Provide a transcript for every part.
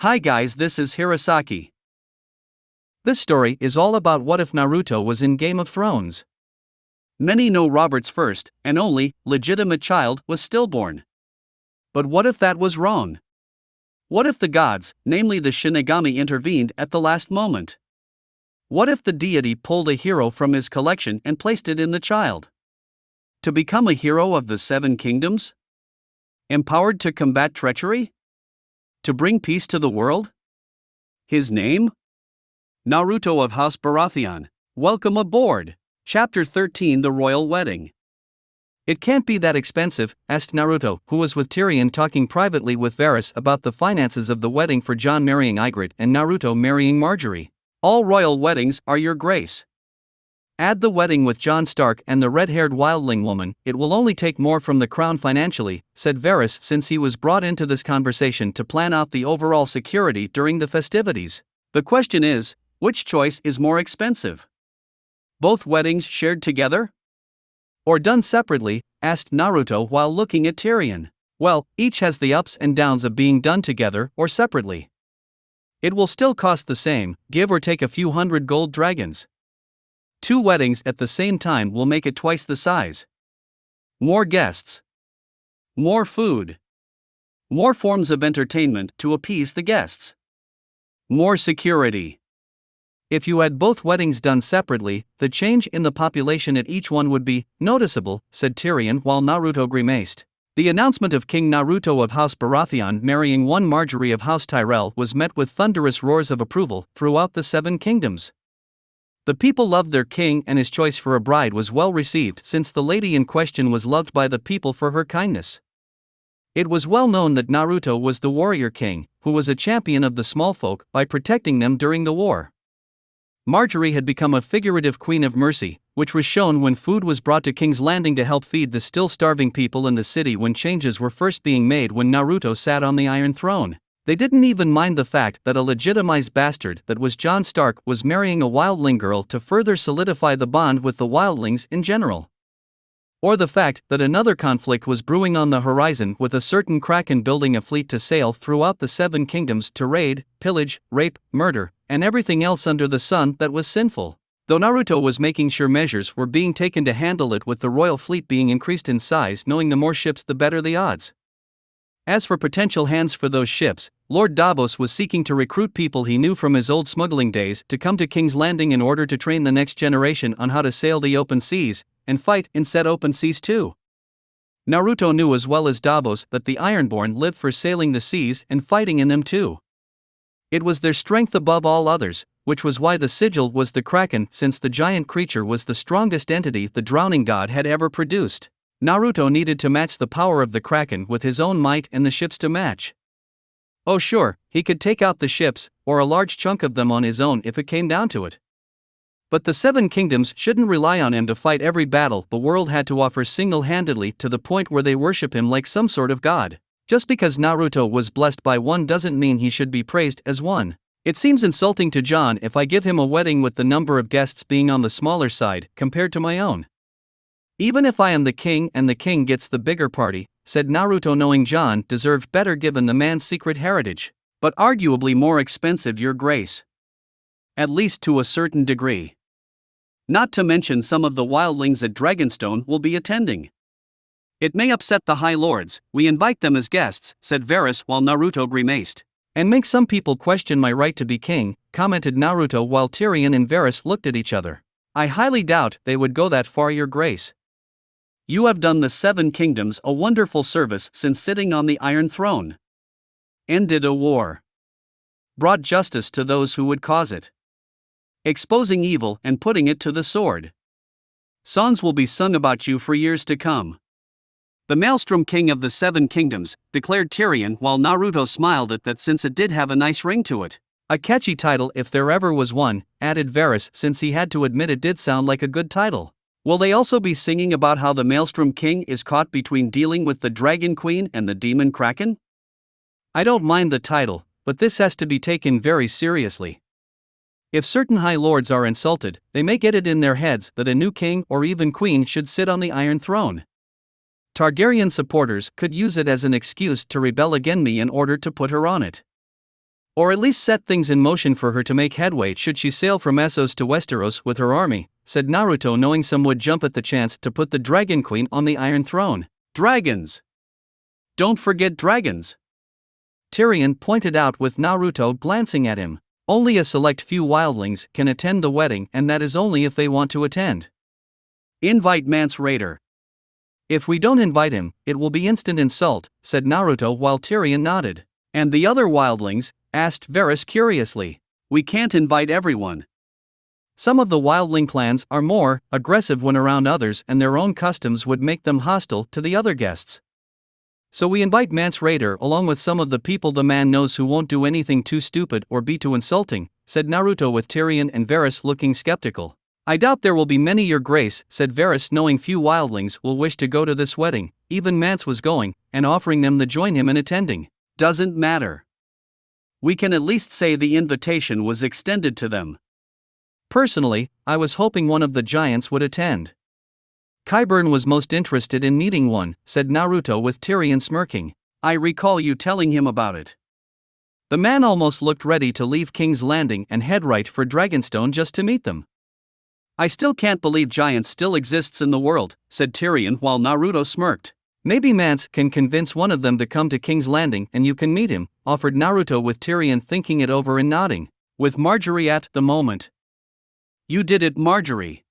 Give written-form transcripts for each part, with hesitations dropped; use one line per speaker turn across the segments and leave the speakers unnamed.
Hi guys, this is Hirosaki. This story is all about what if Naruto was in Game of Thrones. Many know Robert's first, and only, legitimate child was stillborn. But what if that was wrong? What if the gods, namely the Shinigami, intervened at the last moment? What if the deity pulled a hero from his collection and placed it in the child? To become a hero of the Seven Kingdoms? Empowered to combat treachery? To bring peace to the world? His name? Naruto of House Baratheon. Welcome aboard! Chapter 13: The Royal Wedding. It can't be that expensive, asked Naruto, who was with Tyrion talking privately with Varys about the finances of the wedding for Jon marrying Ygritte and Naruto marrying Margaery. All royal weddings are, your grace. Add the wedding with Jon Stark and the red-haired wildling woman, it will only take more from the crown financially, said Varys, since he was brought into this conversation to plan out the overall security during the festivities. The question is, which choice is more expensive? Both weddings shared together? Or done separately, asked Naruto while looking at Tyrion. Well, each has the ups and downs of being done together or separately. It will still cost the same, give or take a few hundred gold dragons. 2 weddings at the same time will make it twice the size. More guests. More food. More forms of entertainment to appease the guests. More security. If you had both weddings done separately, the change in the population at each one would be noticeable, said Tyrion while Naruto grimaced. The announcement of King Naruto of House Baratheon marrying one Margaery of House Tyrell was met with thunderous roars of approval throughout the Seven Kingdoms. The people loved their king, and his choice for a bride was well received since the lady in question was loved by the people for her kindness. It was well known that Naruto was the warrior king, who was a champion of the small folk by protecting them during the war. Margaery had become a figurative queen of mercy, which was shown when food was brought to King's Landing to help feed the still starving people in the city when changes were first being made when Naruto sat on the Iron Throne. They didn't even mind the fact that a legitimized bastard that was Jon Stark was marrying a wildling girl to further solidify the bond with the wildlings in general. Or the fact that another conflict was brewing on the horizon with a certain kraken building a fleet to sail throughout the Seven Kingdoms to raid, pillage, rape, murder, and everything else under the sun that was sinful. Though Naruto was making sure measures were being taken to handle it, with the royal fleet being increased in size, knowing the more ships the better the odds. As for potential hands for those ships, Lord Davos was seeking to recruit people he knew from his old smuggling days to come to King's Landing in order to train the next generation on how to sail the open seas, and fight in said open seas too. Naruto knew as well as Davos that the Ironborn lived for sailing the seas and fighting in them too. It was their strength above all others, which was why the sigil was the kraken, since the giant creature was the strongest entity the drowning god had ever produced. Naruto needed to match the power of the kraken with his own might and the ships to match. Oh sure, he could take out the ships, or a large chunk of them on his own if it came down to it. But the Seven Kingdoms shouldn't rely on him to fight every battle the world had to offer single-handedly, to the point where they worship him like some sort of god. Just because Naruto was blessed by one doesn't mean he should be praised as one. It seems insulting to Jon if I give him a wedding with the number of guests being on the smaller side compared to my own. Even if I am the king and the king gets the bigger party, said Naruto, knowing Jon deserved better given the man's secret heritage. But arguably more expensive, your grace. At least to a certain degree. Not to mention some of the wildlings at Dragonstone will be attending. It may upset the High Lords, we invite them as guests, said Varys while Naruto grimaced. And make some people question my right to be king, commented Naruto while Tyrion and Varys looked at each other. I highly doubt they would go that far, your grace. You have done the Seven Kingdoms a wonderful service since sitting on the Iron Throne. Ended a war. Brought justice to those who would cause it. Exposing evil and putting it to the sword. Songs will be sung about you for years to come. The Maelstrom King of the Seven Kingdoms, declared Tyrion while Naruto smiled at that, since it did have a nice ring to it. A catchy title if there ever was one, added Varys, since he had to admit it did sound like a good title. Will they also be singing about how the Maelstrom King is caught between dealing with the Dragon Queen and the Demon Kraken? I don't mind the title, but this has to be taken very seriously. If certain High Lords are insulted, they may get it in their heads that a new king or even queen should sit on the Iron Throne. Targaryen supporters could use it as an excuse to rebel against me in order to put her on it. Or at least set things in motion for her to make headway should she sail from Essos to Westeros with her army, said Naruto, knowing some would jump at the chance to put the Dragon Queen on the Iron Throne. Dragons! Don't forget dragons! Tyrion pointed out with Naruto glancing at him. Only a select few wildlings can attend the wedding, and that is only if they want to attend. Invite Mance Rayder. If we don't invite him, it will be instant insult, said Naruto while Tyrion nodded. And the other wildlings? Asked Varys curiously. We can't invite everyone. Some of the wildling clans are more aggressive when around others, and their own customs would make them hostile to the other guests. So we invite Mance Rayder along with some of the people the man knows who won't do anything too stupid or be too insulting, said Naruto with Tyrion and Varys looking skeptical. I doubt there will be many, your grace, said Varys, knowing few wildlings will wish to go to this wedding. Even Mance was going, and offering them to join him in attending. Doesn't matter. We can at least say the invitation was extended to them. Personally, I was hoping one of the giants would attend. Qyburn was most interested in meeting one, said Naruto with Tyrion smirking. I recall you telling him about it. The man almost looked ready to leave King's Landing and head right for Dragonstone just to meet them. I still can't believe giants still exists in the world, said Tyrion while Naruto smirked. Maybe Mance can convince one of them to come to King's Landing and you can meet him, offered Naruto with Tyrion thinking it over and nodding. With Margaery at the moment. You did it, Margaery.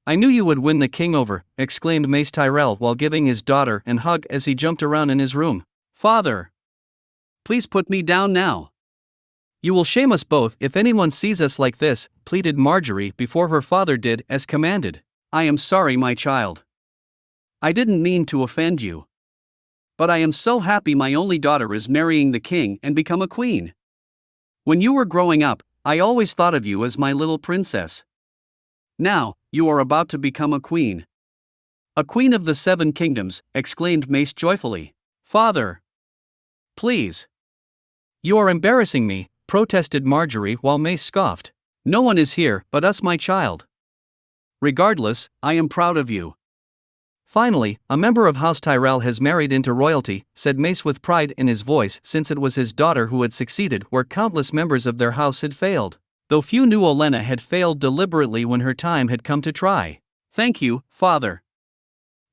I knew you would win the king over, exclaimed Mace Tyrell while giving his daughter a hug as he jumped around in his room. Father! Please put me down now. You will shame us both if anyone sees us like this, pleaded Margaery before her father did as commanded. I am sorry, my child. I didn't mean to offend you. But I am so happy my only daughter is marrying the king and become a queen. When you were growing up, I always thought of you as my little princess. Now, you are about to become a queen. A queen of the 7 kingdoms, exclaimed Mace joyfully. Father! Please! You are embarrassing me, protested Margaery while Mace scoffed. No one is here but us, my child. Regardless, I am proud of you. Finally, a member of House Tyrell has married into royalty, said Mace with pride in his voice, since it was his daughter who had succeeded where countless members of their house had failed. Though few knew Olenna had failed deliberately when her time had come to try. Thank you, father.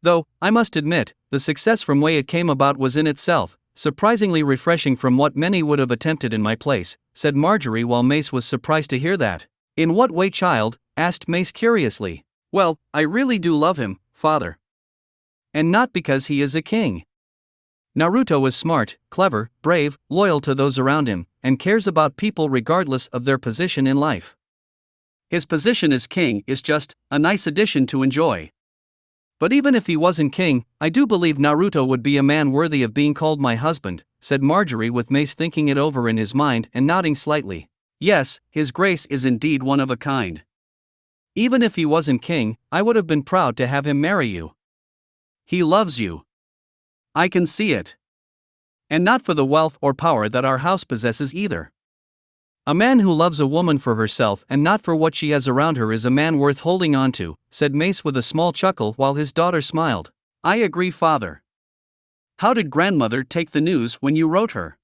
Though, I must admit, the success from way it came about was in itself surprisingly refreshing from what many would have attempted in my place, said Margaery while Mace was surprised to hear that. In what way, child? Asked Mace curiously. Well, I really do love him, father. And not because he is a king. Naruto is smart, clever, brave, loyal to those around him, and cares about people regardless of their position in life. His position as king is just a nice addition to enjoy. But even if he wasn't king, I do believe Naruto would be a man worthy of being called my husband, said Margaery with Mace thinking it over in his mind and nodding slightly. Yes, his grace is indeed one of a kind. Even if he wasn't king, I would have been proud to have him marry you. He loves you. I can see it. And not for the wealth or power that our house possesses either. A man who loves a woman for herself and not for what she has around her is a man worth holding on to, said Mace with a small chuckle while his daughter smiled. I agree, father. How did grandmother take the news when you wrote her?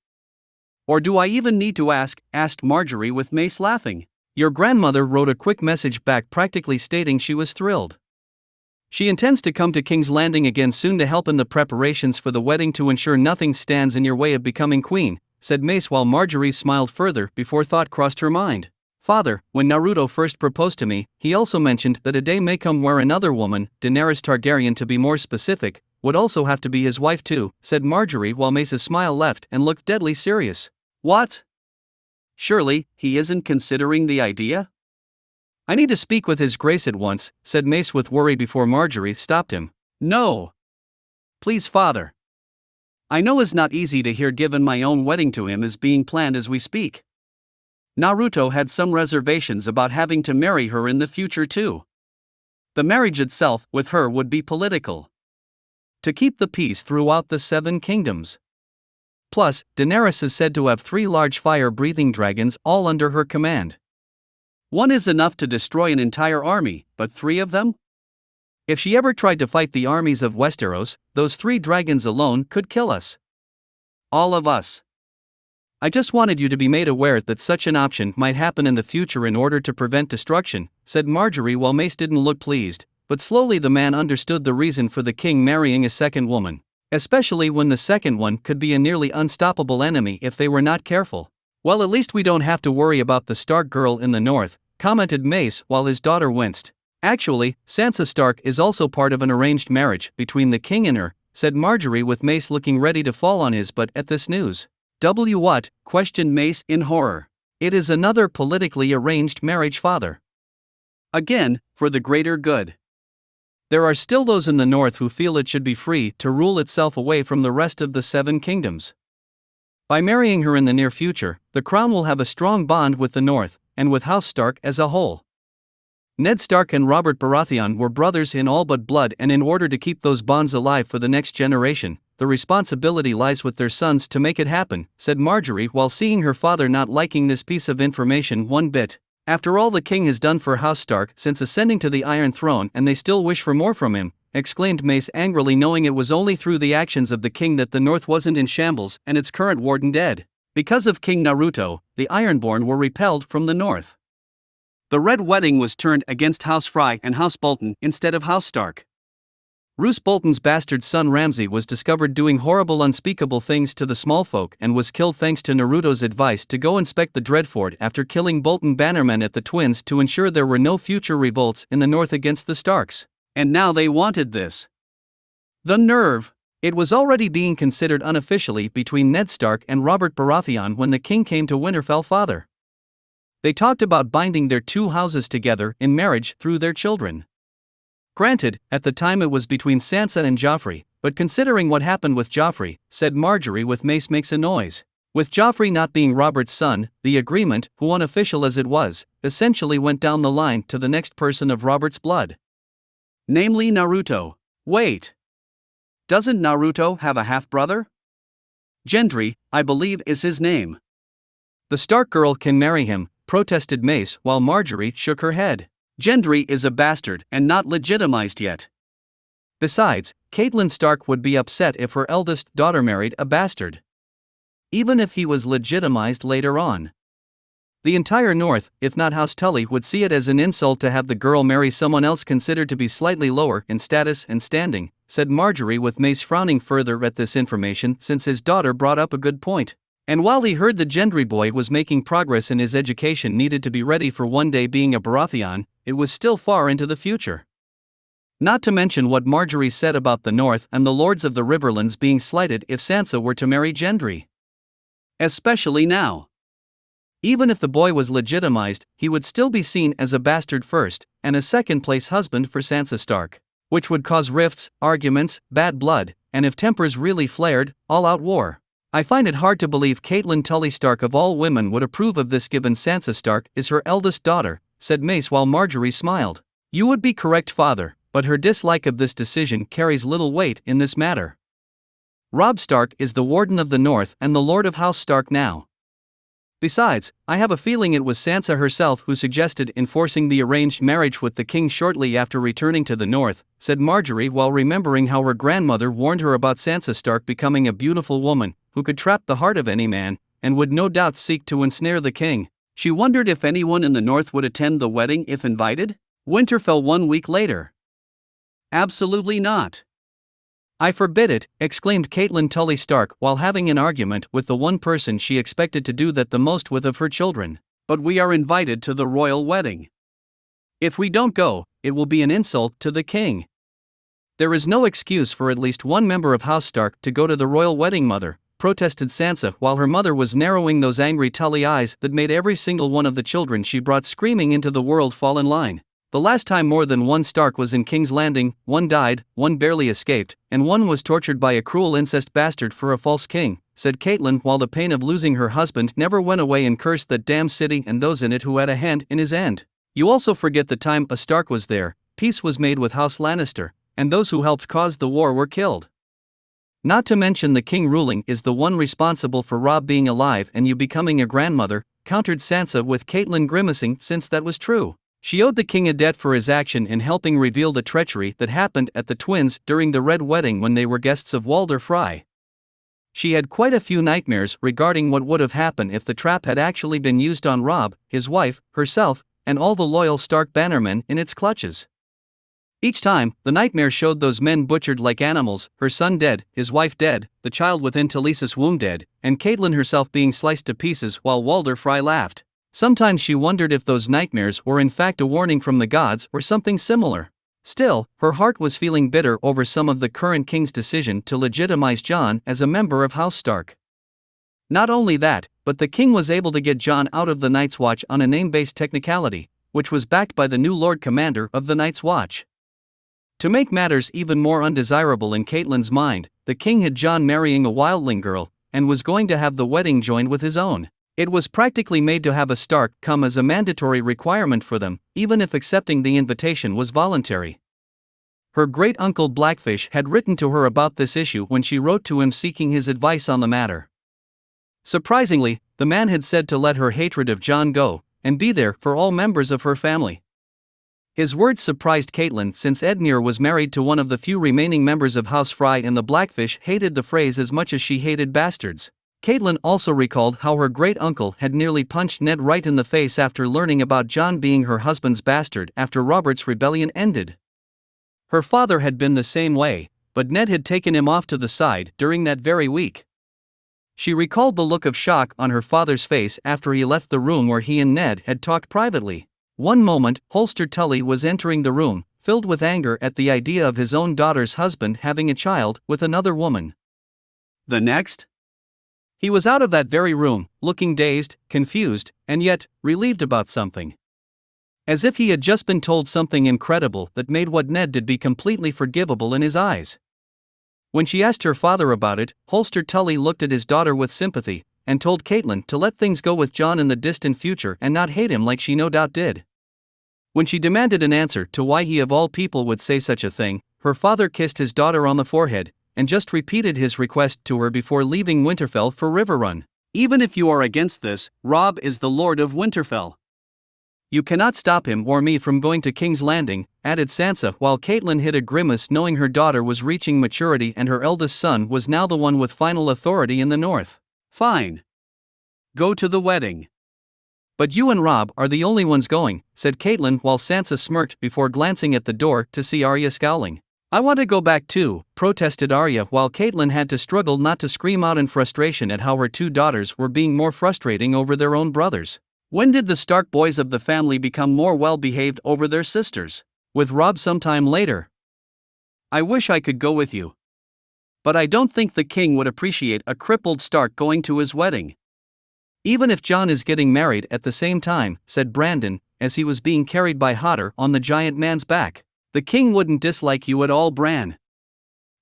Or do I even need to ask? Asked Margaery with Mace laughing. Your grandmother wrote a quick message back practically stating she was thrilled. She intends to come to King's Landing again soon to help in the preparations for the wedding to ensure nothing stands in your way of becoming queen, said Mace while Margaery smiled further before thought crossed her mind. Father, when Naruto first proposed to me, he also mentioned that a day may come where another woman, Daenerys Targaryen to be more specific, would also have to be his wife too, said Margaery while Mace's smile left and looked deadly serious. What? Surely, he isn't considering the idea? I need to speak with his grace at once, said Mace with worry before Margaery stopped him. No. Please, father. I know it's not easy to hear given my own wedding to him is being planned as we speak. Naruto had some reservations about having to marry her in the future too. The marriage itself with her would be political. To keep the peace throughout the 7 kingdoms. Plus, Daenerys is said to have 3 large fire-breathing dragons all under her command. One is enough to destroy an entire army, but 3 of them? If she ever tried to fight the armies of Westeros, those 3 dragons alone could kill us. All of us. I just wanted you to be made aware that such an option might happen in the future in order to prevent destruction, said Margaery while Mace didn't look pleased, but slowly the man understood the reason for the king marrying a second woman. Especially when the second one could be a nearly unstoppable enemy if they were not careful. Well, at least we don't have to worry about the Stark girl in the north, commented Mace while his daughter winced. Actually, Sansa Stark is also part of an arranged marriage between the king and her, said Margaery with Mace looking ready to fall on his butt at this news. What? Questioned Mace in horror. It is another politically arranged marriage, father. Again, for the greater good. There are still those in the north who feel it should be free to rule itself away from the rest of the Seven Kingdoms. By marrying her in the near future, the crown will have a strong bond with the north, and with House Stark as a whole. Ned Stark and Robert Baratheon were brothers in all but blood, and in order to keep those bonds alive for the next generation, the responsibility lies with their sons to make it happen, said Margaery while seeing her father not liking this piece of information one bit. After all the king has done for House Stark since ascending to the Iron Throne, and they still wish for more from him, exclaimed Mace angrily, knowing it was only through the actions of the king that the north wasn't in shambles and its current warden dead. Because of King Naruto, the Ironborn were repelled from the north. The Red Wedding was turned against House Frey and House Bolton instead of House Stark. Roose Bolton's bastard son Ramsay was discovered doing horrible unspeakable things to the small folk and was killed thanks to Naruto's advice to go inspect the Dreadfort after killing Bolton bannermen at the Twins to ensure there were no future revolts in the north against the Starks. And now they wanted this. The nerve! It was already being considered unofficially between Ned Stark and Robert Baratheon when the king came to Winterfell, father. They talked about binding their two houses together in marriage through their children. Granted, at the time it was between Sansa and Joffrey, but considering what happened with Joffrey, said Margaery with Mace makes a noise. With Joffrey not being Robert's son, the agreement, who unofficial as it was, essentially went down the line to the next person of Robert's blood. Namely Naruto. Wait. Doesn't Naruto have a half-brother? Gendry, I believe is his name. The Stark girl can marry him, protested Mace while Margaery shook her head. Gendry is a bastard and not legitimized yet. Besides, Catelyn Stark would be upset if her eldest daughter married a bastard. Even if he was legitimized later on. The entire North, if not House Tully, would see it as an insult to have the girl marry someone else considered to be slightly lower in status and standing, said Margaery with Mace frowning further at this information since his daughter brought up a good point. And while he heard the Gendry boy was making progress in his education needed to be ready for one day being a Baratheon, it was still far into the future. Not to mention what Margaery said about the North and the Lords of the Riverlands being slighted if Sansa were to marry Gendry. Especially now. Even if the boy was legitimized, he would still be seen as a bastard first, and a second-place husband for Sansa Stark, which would cause rifts, arguments, bad blood, and if tempers really flared, all-out war. I find it hard to believe Catelyn Tully Stark of all women would approve of this given Sansa Stark is her eldest daughter, said Mace while Margaery smiled. You would be correct, father, but her dislike of this decision carries little weight in this matter. Robb Stark is the Warden of the North and the Lord of House Stark now. Besides, I have a feeling it was Sansa herself who suggested enforcing the arranged marriage with the king shortly after returning to the north, said Margaery while remembering how her grandmother warned her about Sansa Stark becoming a beautiful woman, who could trap the heart of any man, and would no doubt seek to ensnare the king. She wondered if anyone in the north would attend the wedding if invited? Winterfell 1 week later. Absolutely not. I forbid it, exclaimed Catelyn Tully Stark while having an argument with the one person she expected to do that the most with of her children. But we are invited to the royal wedding. If we don't go, it will be an insult to the king. There is no excuse for at least one member of House Stark to go to the royal wedding, mother, protested Sansa while her mother was narrowing those angry Tully eyes that made every single one of the children she brought screaming into the world fall in line. The last time more than one Stark was in King's Landing, one died, one barely escaped, and one was tortured by a cruel incest bastard for a false king, said Catelyn while the pain of losing her husband never went away and cursed that damn city and those in it who had a hand in his end. You also forget the time a Stark was there, peace was made with House Lannister, and those who helped cause the war were killed. Not to mention the king ruling is the one responsible for Robb being alive and you becoming a grandmother, countered Sansa with Catelyn grimacing since that was true. She owed the king a debt for his action in helping reveal the treachery that happened at the twins during the Red Wedding when they were guests of Walder Frey. She had quite a few nightmares regarding what would have happened if the trap had actually been used on Robb, his wife, herself, and all the loyal Stark bannermen in its clutches. Each time, the nightmare showed those men butchered like animals, her son dead, his wife dead, the child within Talisa's womb dead, and Catelyn herself being sliced to pieces while Walder Frey laughed. Sometimes she wondered if those nightmares were in fact a warning from the gods or something similar. Still, her heart was feeling bitter over some of the current king's decision to legitimize Jon as a member of House Stark. Not only that, but the king was able to get Jon out of the Night's Watch on a name-based technicality, which was backed by the new Lord Commander of the Night's Watch. To make matters even more undesirable in Catelyn's mind, the king had Jon marrying a wildling girl, and was going to have the wedding joined with his own. It was practically made to have a Stark come as a mandatory requirement for them, even if accepting the invitation was voluntary. Her great-uncle Blackfish had written to her about this issue when she wrote to him seeking his advice on the matter. Surprisingly, the man had said to let her hatred of Jon go, and be there for all members of her family. His words surprised Catelyn since Edmure was married to one of the few remaining members of House Frey, and the Blackfish hated the phrase as much as she hated bastards. Catelyn also recalled how her great-uncle had nearly punched Ned right in the face after learning about Jon being her husband's bastard after Robert's rebellion ended. Her father had been the same way, but Ned had taken him off to the side during that very week. She recalled the look of shock on her father's face after he left the room where he and Ned had talked privately. One moment, Holster Tully was entering the room, filled with anger at the idea of his own daughter's husband having a child with another woman. The next? He was out of that very room, looking dazed, confused, and yet relieved about something. As if he had just been told something incredible that made what Ned did be completely forgivable in his eyes. When she asked her father about it, Holster Tully looked at his daughter with sympathy, and told Catelyn to let things go with Jon in the distant future and not hate him like she no doubt did. When she demanded an answer to why he of all people would say such a thing, her father kissed his daughter on the forehead, and just repeated his request to her before leaving Winterfell for Riverrun. Even if you are against this, Robb is the Lord of Winterfell. You cannot stop him or me from going to King's Landing, added Sansa, while Catelyn hid a grimace knowing her daughter was reaching maturity and her eldest son was now the one with final authority in the north. Fine. Go to the wedding. But you and Robb are the only ones going, said Catelyn while Sansa smirked before glancing at the door to see Arya scowling. I want to go back too, protested Arya while Catelyn had to struggle not to scream out in frustration at how her two daughters were being more frustrating over their own brothers. When did the Stark boys of the family become more well-behaved over their sisters? With Robb sometime later. I wish I could go with you. But I don't think the king would appreciate a crippled Stark going to his wedding. Even if Jon is getting married at the same time, said Brandon, as he was being carried by Hodder on the giant man's back. The king wouldn't dislike you at all, Bran.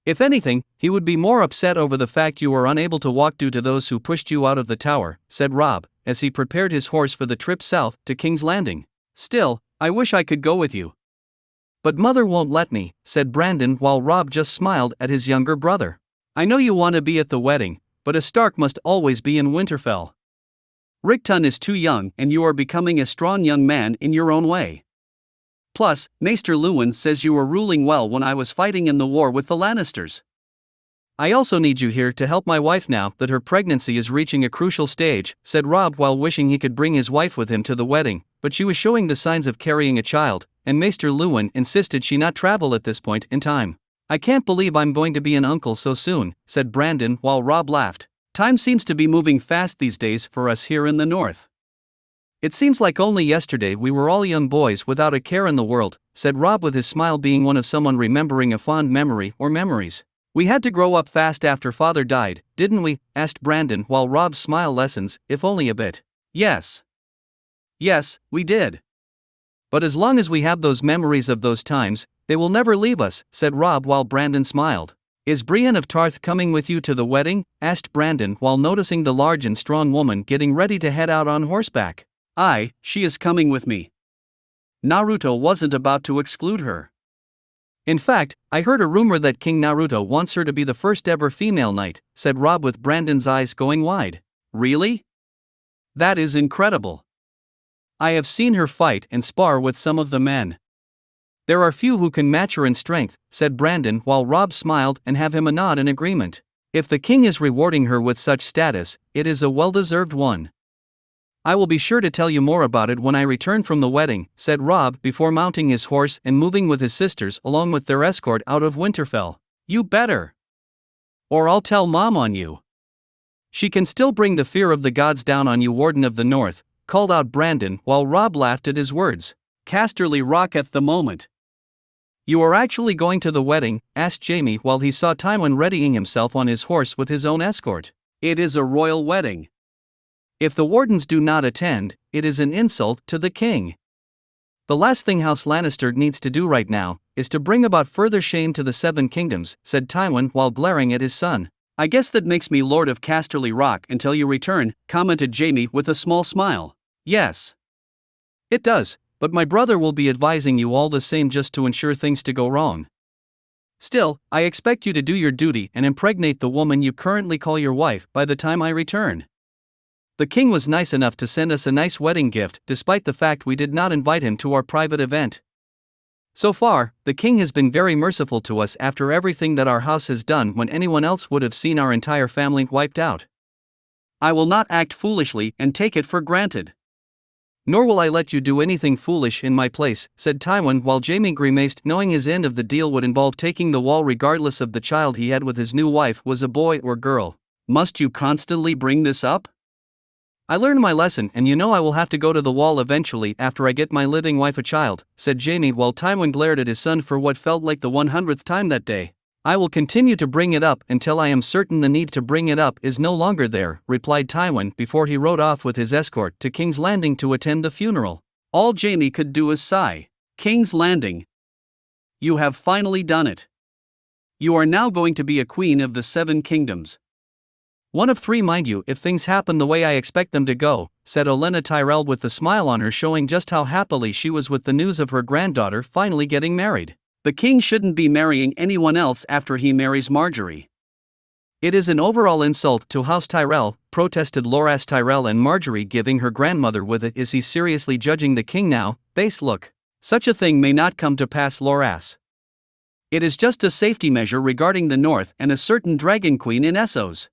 If anything, he would be more upset over the fact you were unable to walk due to those who pushed you out of the tower, said Robb, as he prepared his horse for the trip south to King's Landing. Still, I wish I could go with you. But mother won't let me, said Brandon while Robb just smiled at his younger brother. I know you want to be at the wedding, but a Stark must always be in Winterfell. Rickon is too young and you are becoming a strong young man in your own way. Plus, Maester Luwin says you were ruling well when I was fighting in the war with the Lannisters. I also need you here to help my wife now that her pregnancy is reaching a crucial stage, said Robb while wishing he could bring his wife with him to the wedding, but she was showing the signs of carrying a child, and Maester Luwin insisted she not travel at this point in time. I can't believe I'm going to be an uncle so soon, said Brandon while Robb laughed. Time seems to be moving fast these days for us here in the north. It seems like only yesterday we were all young boys without a care in the world, said Robb with his smile being one of someone remembering a fond memory or memories. We had to grow up fast after father died, didn't we? Asked Brandon while Robb's smile lessens, if only a bit. Yes. Yes, we did. But as long as we have those memories of those times, they will never leave us, said Robb while Brandon smiled. Is Brienne of Tarth coming with you to the wedding? Asked Brandon while noticing the large and strong woman getting ready to head out on horseback. Aye, she is coming with me. Naruto wasn't about to exclude her. In fact, I heard a rumor that King Naruto wants her to be the first ever female knight, said Robb with Brandon's eyes going wide. Really? That is incredible. I have seen her fight and spar with some of the men. There are few who can match her in strength, said Brandon while Robb smiled and have him a nod in agreement. If the king is rewarding her with such status, it is a well-deserved one. I will be sure to tell you more about it when I return from the wedding, said Robb before mounting his horse and moving with his sisters along with their escort out of Winterfell. You better. Or I'll tell Mom on you. She can still bring the fear of the gods down on you, Warden of the North, called out Brandon while Robb laughed at his words. Casterly Rock at the moment. You are actually going to the wedding? Asked Jaime while he saw Tywin readying himself on his horse with his own escort. It is a royal wedding. If the wardens do not attend, it is an insult to the king. The last thing House Lannister needs to do right now is to bring about further shame to the Seven Kingdoms, said Tywin while glaring at his son. I guess that makes me Lord of Casterly Rock until you return, commented Jaime with a small smile. Yes. It does, but my brother will be advising you all the same just to ensure things to go wrong. Still, I expect you to do your duty and impregnate the woman you currently call your wife by the time I return. The king was nice enough to send us a nice wedding gift despite the fact we did not invite him to our private event. So far, the king has been very merciful to us after everything that our house has done when anyone else would have seen our entire family wiped out. I will not act foolishly and take it for granted. Nor will I let you do anything foolish in my place, said Tywin while Jaime grimaced, knowing his end of the deal would involve taking the wall regardless of the child he had with his new wife was a boy or girl. Must you constantly bring this up? I learned my lesson and you know I will have to go to the wall eventually after I get my living wife a child, said Jaime while Tywin glared at his son for what felt like the 100th time that day. I will continue to bring it up until I am certain the need to bring it up is no longer there, replied Tywin before he rode off with his escort to King's Landing to attend the funeral. All Jaime could do is sigh. King's Landing. You have finally done it. You are now going to be a queen of the Seven Kingdoms. One of three, mind you, if things happen the way I expect them to go, said Olenna Tyrell with a smile on her, showing just how happily she was with the news of her granddaughter finally getting married. The king shouldn't be marrying anyone else after he marries Margaery. It is an overall insult to House Tyrell, protested Loras Tyrell, and Margaery giving her grandmother with it. Is he seriously judging the king now? Base look. Such a thing may not come to pass, Loras. It is just a safety measure regarding the North and a certain dragon queen in Essos.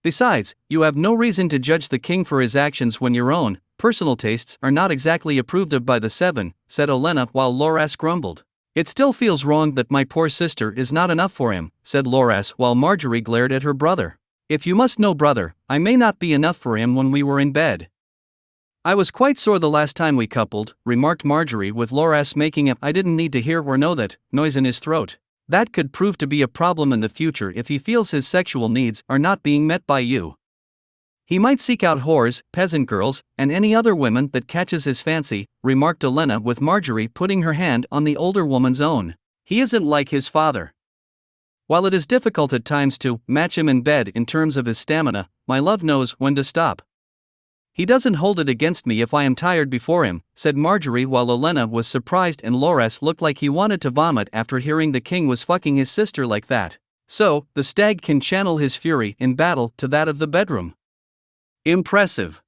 Besides, you have no reason to judge the king for his actions when your own personal tastes are not exactly approved of by the Seven, said Olenna while Loras grumbled. It still feels wrong that my poor sister is not enough for him, said Loras while Margaery glared at her brother. If you must know, brother, I may not be enough for him when we were in bed. I was quite sore the last time we coupled, remarked Margaery with Loras making I didn't need to hear or know that noise in his throat. That could prove to be a problem in the future if he feels his sexual needs are not being met by you. He might seek out whores, peasant girls, and any other women that catches his fancy, remarked Olenna with Margaery putting her hand on the older woman's own. He isn't like his father. While it is difficult at times to match him in bed in terms of his stamina, my love knows when to stop. He doesn't hold it against me if I am tired before him, said Margaery while Olenna was surprised and Loras looked like he wanted to vomit after hearing the king was fucking his sister like that. So, the stag can channel his fury in battle to that of the bedroom. Impressive.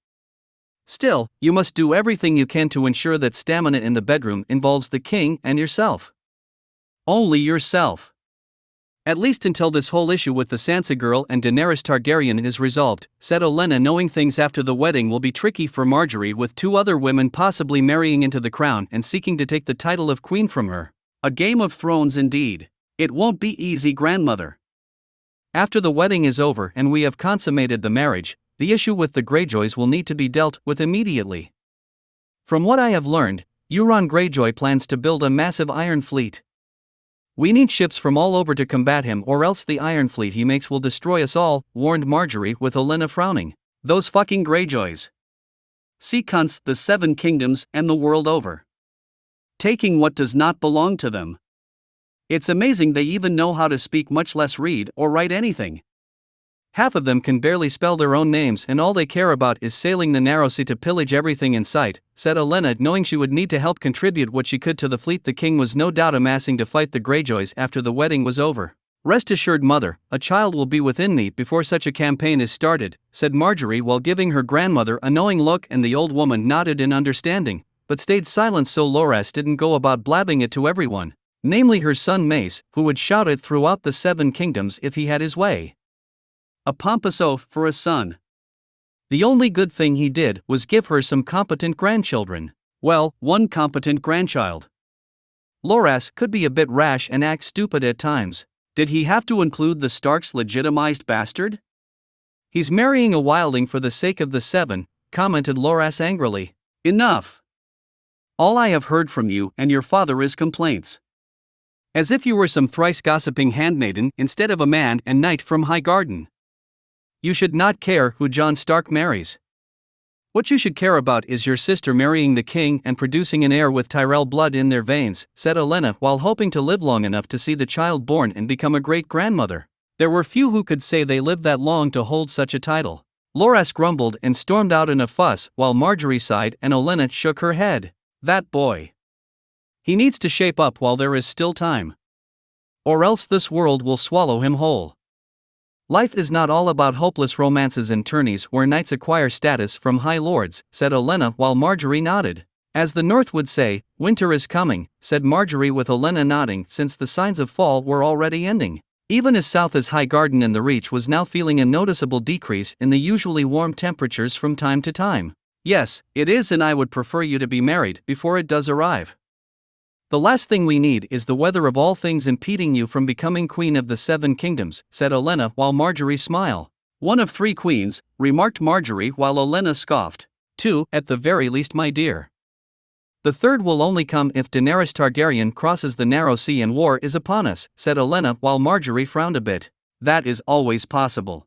Still, you must do everything you can to ensure that stamina in the bedroom involves the king and yourself. Only yourself. At least until this whole issue with the Sansa girl and Daenerys Targaryen is resolved, said Olenna, knowing things after the wedding will be tricky for Margaery with two other women possibly marrying into the crown and seeking to take the title of queen from her. A Game of Thrones indeed. It won't be easy, grandmother. After the wedding is over and we have consummated the marriage, the issue with the Greyjoys will need to be dealt with immediately. From what I have learned, Euron Greyjoy plans to build a massive iron fleet. We need ships from all over to combat him, or else the iron fleet he makes will destroy us all, warned Margaery with Olenna frowning. Those fucking Greyjoys. Sea cunts the Seven Kingdoms and the world over. Taking what does not belong to them. It's amazing they even know how to speak, much less read or write anything. Half of them can barely spell their own names and all they care about is sailing the narrow sea to pillage everything in sight, said Olenna, knowing she would need to help contribute what she could to the fleet the king was no doubt amassing to fight the Greyjoys after the wedding was over. Rest assured, mother, a child will be within me before such a campaign is started, said Margaery while giving her grandmother a knowing look, and the old woman nodded in understanding, but stayed silent so Loras didn't go about blabbing it to everyone, namely her son Mace, who would shout it throughout the Seven Kingdoms if he had his way. A pompous oath for a son. The only good thing he did was give her some competent grandchildren. Well, one competent grandchild. Loras could be a bit rash and act stupid at times. Did he have to include the Stark's legitimized bastard? He's marrying a wildling for the sake of the seven, commented Loras angrily. Enough! All I have heard from you and your father is complaints. As if you were some thrice gossiping handmaiden instead of a man and knight from Highgarden. You should not care who Jon Stark marries. What you should care about is your sister marrying the king and producing an heir with Tyrell blood in their veins, said Olenna while hoping to live long enough to see the child born and become a great-grandmother. There were few who could say they lived that long to hold such a title. Loras grumbled and stormed out in a fuss while Margaery sighed and Olenna shook her head. That boy. He needs to shape up while there is still time. Or else this world will swallow him whole. Life is not all about hopeless romances and tourneys where knights acquire status from high lords, said Olenna while Margaery nodded. As the North would say, winter is coming, said Margaery with Olenna nodding since the signs of fall were already ending. Even as south as Highgarden and the Reach was now feeling a noticeable decrease in the usually warm temperatures from time to time. Yes, it is, and I would prefer you to be married before it does arrive. The last thing we need is the weather of all things impeding you from becoming queen of the Seven Kingdoms, said Olenna while Margaery smiled. One of three queens, remarked Margaery while Olenna scoffed. Two, at the very least, my dear. The third will only come if Daenerys Targaryen crosses the narrow sea and war is upon us, said Olenna while Margaery frowned a bit. That is always possible.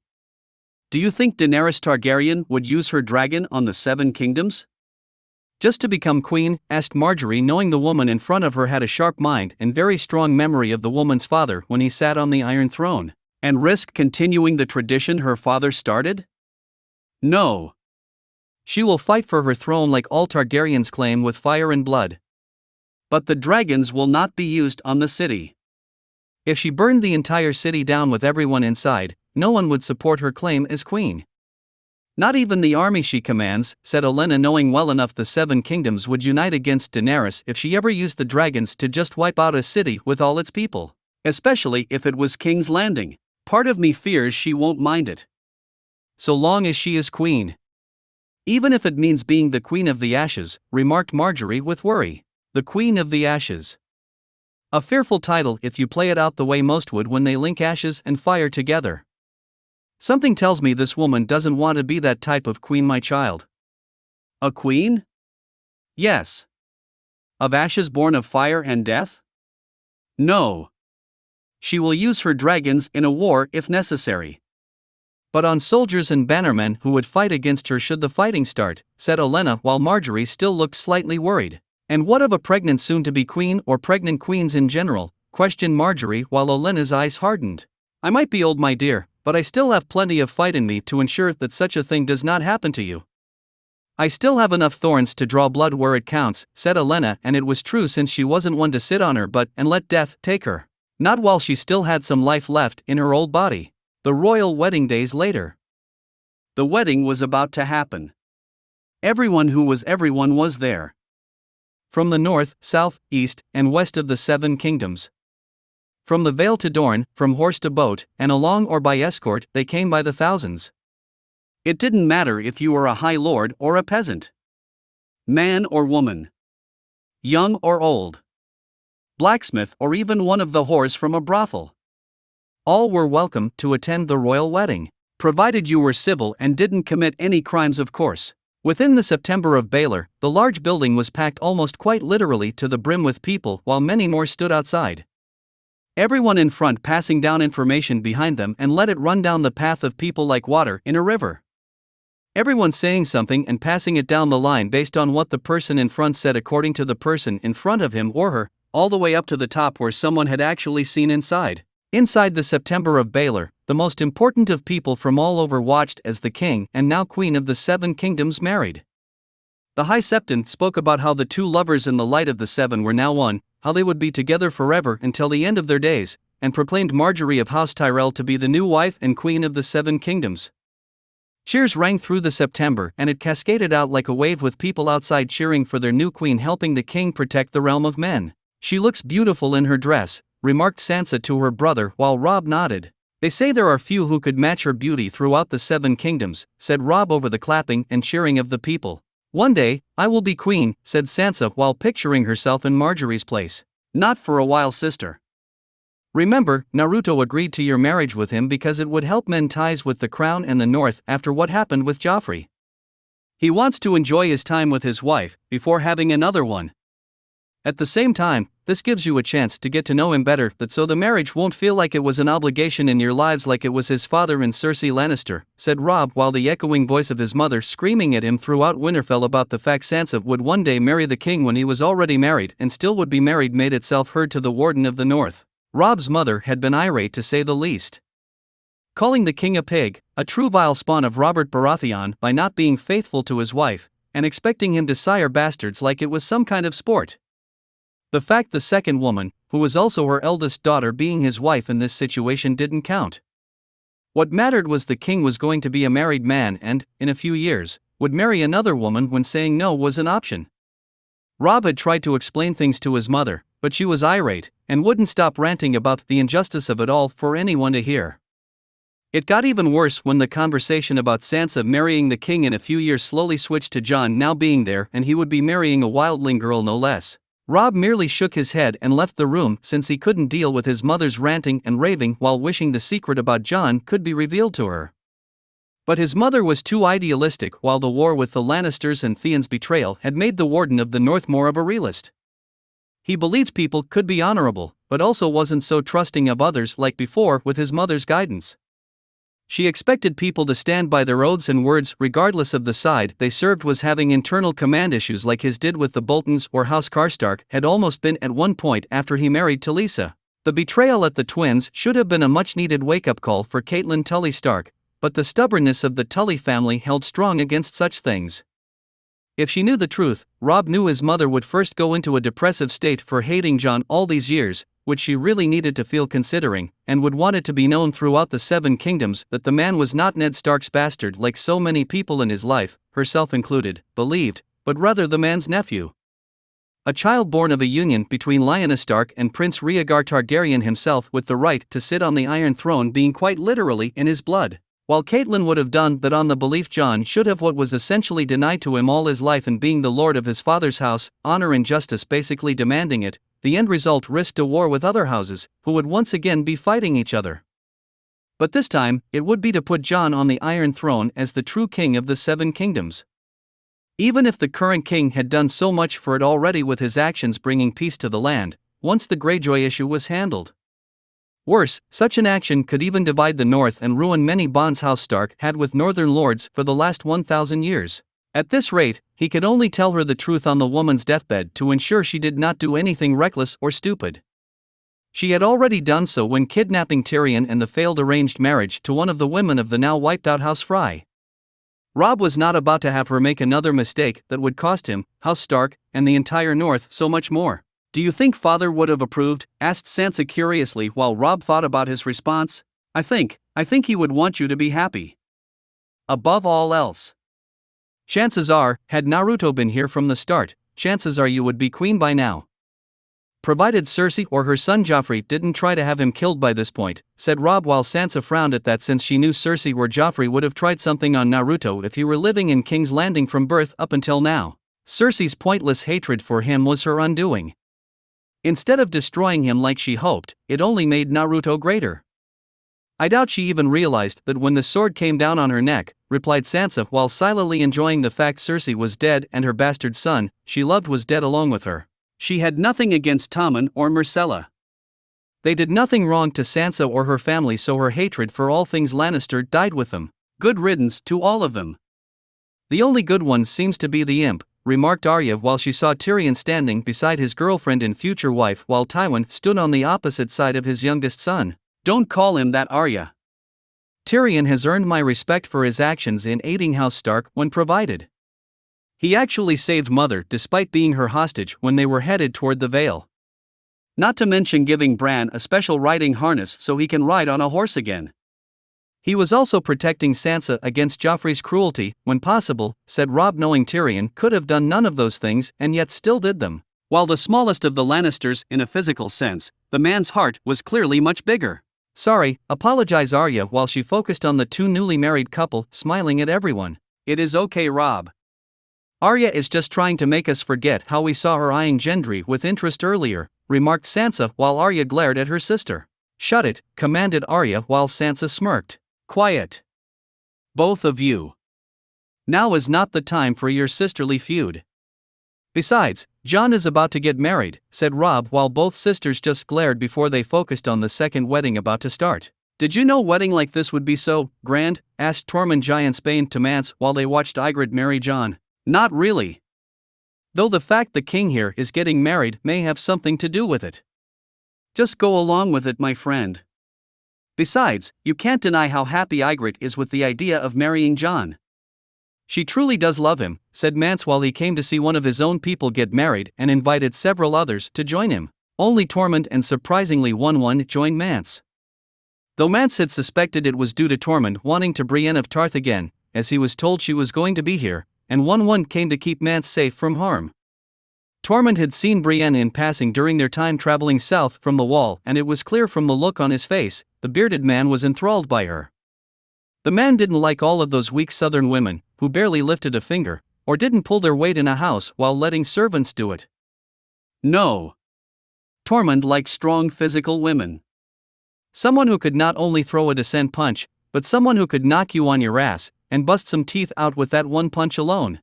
Do you think Daenerys Targaryen would use her dragon on the Seven Kingdoms? Just to become queen, asked Margaery, knowing the woman in front of her had a sharp mind and very strong memory of the woman's father when he sat on the Iron Throne. And risk continuing the tradition her father started? No. She will fight for her throne like all Targaryens claim with fire and blood. But the dragons will not be used on the city. If she burned the entire city down with everyone inside, no one would support her claim as queen. Not even the army she commands, said Olenna, knowing well enough the Seven Kingdoms would unite against Daenerys if she ever used the dragons to just wipe out a city with all its people. Especially if it was King's Landing. Part of me fears she won't mind it. So long as she is queen. Even if it means being the Queen of the Ashes, remarked Margaery with worry. The Queen of the Ashes. A fearful title if you play it out the way most would when they link ashes and fire together. Something tells me this woman doesn't want to be that type of queen, my child. A queen? Yes. Of ashes born of fire and death? No. She will use her dragons in a war if necessary. But on soldiers and bannermen who would fight against her should the fighting start, said Olenna while Margaery still looked slightly worried. And what of a pregnant soon-to-be queen or pregnant queens in general? Questioned Margaery while Olenna's eyes hardened. I might be old, my dear, but I still have plenty of fight in me to ensure that such a thing does not happen to you. I still have enough thorns to draw blood where it counts, said Olenna, and it was true since she wasn't one to sit on her butt and let death take her. Not while she still had some life left in her old body. The royal wedding days later. The wedding was about to happen. Everyone who was everyone was there. From the north, south, east, and west of the Seven Kingdoms. From the Vale to Dorne, from horse to boat, and along or by escort, they came by the thousands. It didn't matter if you were a high lord or a peasant. Man or woman. Young or old. Blacksmith or even one of the whores from a brothel. All were welcome to attend the royal wedding, provided you were civil and didn't commit any crimes, of course. Within the September of Baelor, the large building was packed almost quite literally to the brim with people while many more stood outside. Everyone in front passing down information behind them and let it run down the path of people like water in a river. Everyone saying something and passing it down the line based on what the person in front said according to the person in front of him or her, all the way up to the top where someone had actually seen inside. Inside the September of Baelor, the most important of people from all over watched as the king and now queen of the Seven Kingdoms married. The High Septon spoke about how the two lovers in the light of the seven were now one, how they would be together forever until the end of their days, and proclaimed Margaery of House Tyrell to be the new wife and queen of the Seven Kingdoms. Cheers rang through the September and it cascaded out like a wave with people outside cheering for their new queen, helping the king protect the realm of men. She looks beautiful in her dress, remarked Sansa to her brother while Robb nodded. They say there are few who could match her beauty throughout the 7 kingdoms, said Robb over the clapping and cheering of the people. One day, I will be queen, said Sansa while picturing herself in Margaery's place. Not for a while, sister. Remember, Naruto agreed to your marriage with him because it would help mend ties with the crown and the north after what happened with Joffrey. He wants to enjoy his time with his wife before having another one. At the same time, this gives you a chance to get to know him better, so the marriage won't feel like it was an obligation in your lives like it was his father and Cersei Lannister, said Robb while the echoing voice of his mother screaming at him throughout Winterfell about the fact Sansa would one day marry the king when he was already married and still would be married made itself heard to the Warden of the North. Robb's mother had been irate to say the least. Calling the king a pig, a true vile spawn of Robert Baratheon by not being faithful to his wife, and expecting him to sire bastards like it was some kind of sport. The fact the second woman, who was also her eldest daughter, being his wife in this situation didn't count. What mattered was the king was going to be a married man and, in a few years, would marry another woman when saying no was an option. Robb had tried to explain things to his mother, but she was irate, and wouldn't stop ranting about the injustice of it all for anyone to hear. It got even worse when the conversation about Sansa marrying the king in a few years slowly switched to Jon now being there and he would be marrying a wildling girl no less. Robb merely shook his head and left the room since he couldn't deal with his mother's ranting and raving while wishing the secret about Jon could be revealed to her. But his mother was too idealistic while the war with the Lannisters and Theon's betrayal had made the Warden of the North more of a realist. He believed people could be honorable, but also wasn't so trusting of others like before with his mother's guidance. She expected people to stand by their oaths and words regardless of the side they served was having internal command issues like his did with the Boltons or House Karstark had almost been at one point after he married Talisa. The betrayal at the twins should have been a much-needed wake-up call for Catelyn Tully Stark, but the stubbornness of the Tully family held strong against such things. If she knew the truth, Robb knew his mother would first go into a depressive state for hating Jon all these years, which she really needed to feel considering, and would want it to be known throughout the 7 kingdoms that the man was not Ned Stark's bastard like so many people in his life, herself included, believed, but rather the man's nephew. A child born of a union between Lyanna Stark and Prince Rhaegar Targaryen himself with the right to sit on the Iron Throne being quite literally in his blood. While Catelyn would have done that on the belief Jon should have what was essentially denied to him all his life in being the lord of his father's house, honor and justice basically demanding it, the end result risked a war with other houses, who would once again be fighting each other. But this time, it would be to put Jon on the Iron Throne as the true king of the 7 kingdoms. Even if the current king had done so much for it already with his actions bringing peace to the land, once the Greyjoy issue was handled. Worse, such an action could even divide the North and ruin many bonds House Stark had with northern lords for the last 1,000 years. At this rate, he could only tell her the truth on the woman's deathbed to ensure she did not do anything reckless or stupid. She had already done so when kidnapping Tyrion and the failed arranged marriage to one of the women of the now wiped-out House Frey. Robb was not about to have her make another mistake that would cost him, House Stark, and the entire North so much more. "Do you think father would have approved?" asked Sansa curiously while Robb thought about his response. I think he would want you to be happy. Above all else. Chances are, had Naruto been here from the start, chances are you would be queen by now. Provided Cersei or her son Joffrey didn't try to have him killed by this point, said Robb while Sansa frowned at that since she knew Cersei or Joffrey would have tried something on Naruto if he were living in King's Landing from birth up until now. Cersei's pointless hatred for him was her undoing. Instead of destroying him like she hoped, it only made Naruto greater. I doubt she even realized that when the sword came down on her neck, replied Sansa while silently enjoying the fact Cersei was dead and her bastard son, she loved, was dead along with her. She had nothing against Tommen or Myrcella. They did nothing wrong to Sansa or her family, so her hatred for all things Lannister died with them. Good riddance to all of them. The only good one seems to be the imp, remarked Arya while she saw Tyrion standing beside his girlfriend and future wife while Tywin stood on the opposite side of his youngest son. Don't call him that, Arya. Tyrion has earned my respect for his actions in aiding House Stark when provided. He actually saved Mother despite being her hostage when they were headed toward the Vale. Not to mention giving Bran a special riding harness so he can ride on a horse again. He was also protecting Sansa against Joffrey's cruelty when possible, said Robb, knowing Tyrion could have done none of those things and yet still did them. While the smallest of the Lannisters in a physical sense, the man's heart was clearly much bigger. Sorry, apologize Arya while she focused on the two newly married couple, smiling at everyone. It is okay, Robb. Arya is just trying to make us forget how we saw her eyeing Gendry with interest earlier, remarked Sansa while Arya glared at her sister. Shut it, commanded Arya while Sansa smirked. Quiet. Both of you. Now is not the time for your sisterly feud. Besides, Jon is about to get married, said Robb while both sisters just glared before they focused on the second wedding about to start. Did you know wedding like this would be so grand? Asked Tormund Giantsbane to Mance while they watched Ygritte marry Jon. Not really. Though the fact the king here is getting married may have something to do with it. Just go along with it, my friend. Besides, you can't deny how happy Ygritte is with the idea of marrying Jon. She truly does love him, said Mance while he came to see one of his own people get married and invited several others to join him. Only Tormund and surprisingly Wun joined Mance. Though Mance had suspected it was due to Tormund wanting to Brienne of Tarth again, as he was told she was going to be here, and Wun came to keep Mance safe from harm. Tormund had seen Brienne in passing during their time traveling south from the Wall, and it was clear from the look on his face, the bearded man was enthralled by her. The man didn't like all of those weak southern women, who barely lifted a finger, or didn't pull their weight in a house while letting servants do it. No. Tormund liked strong physical women. Someone who could not only throw a descent punch, but someone who could knock you on your ass, and bust some teeth out with that one punch alone.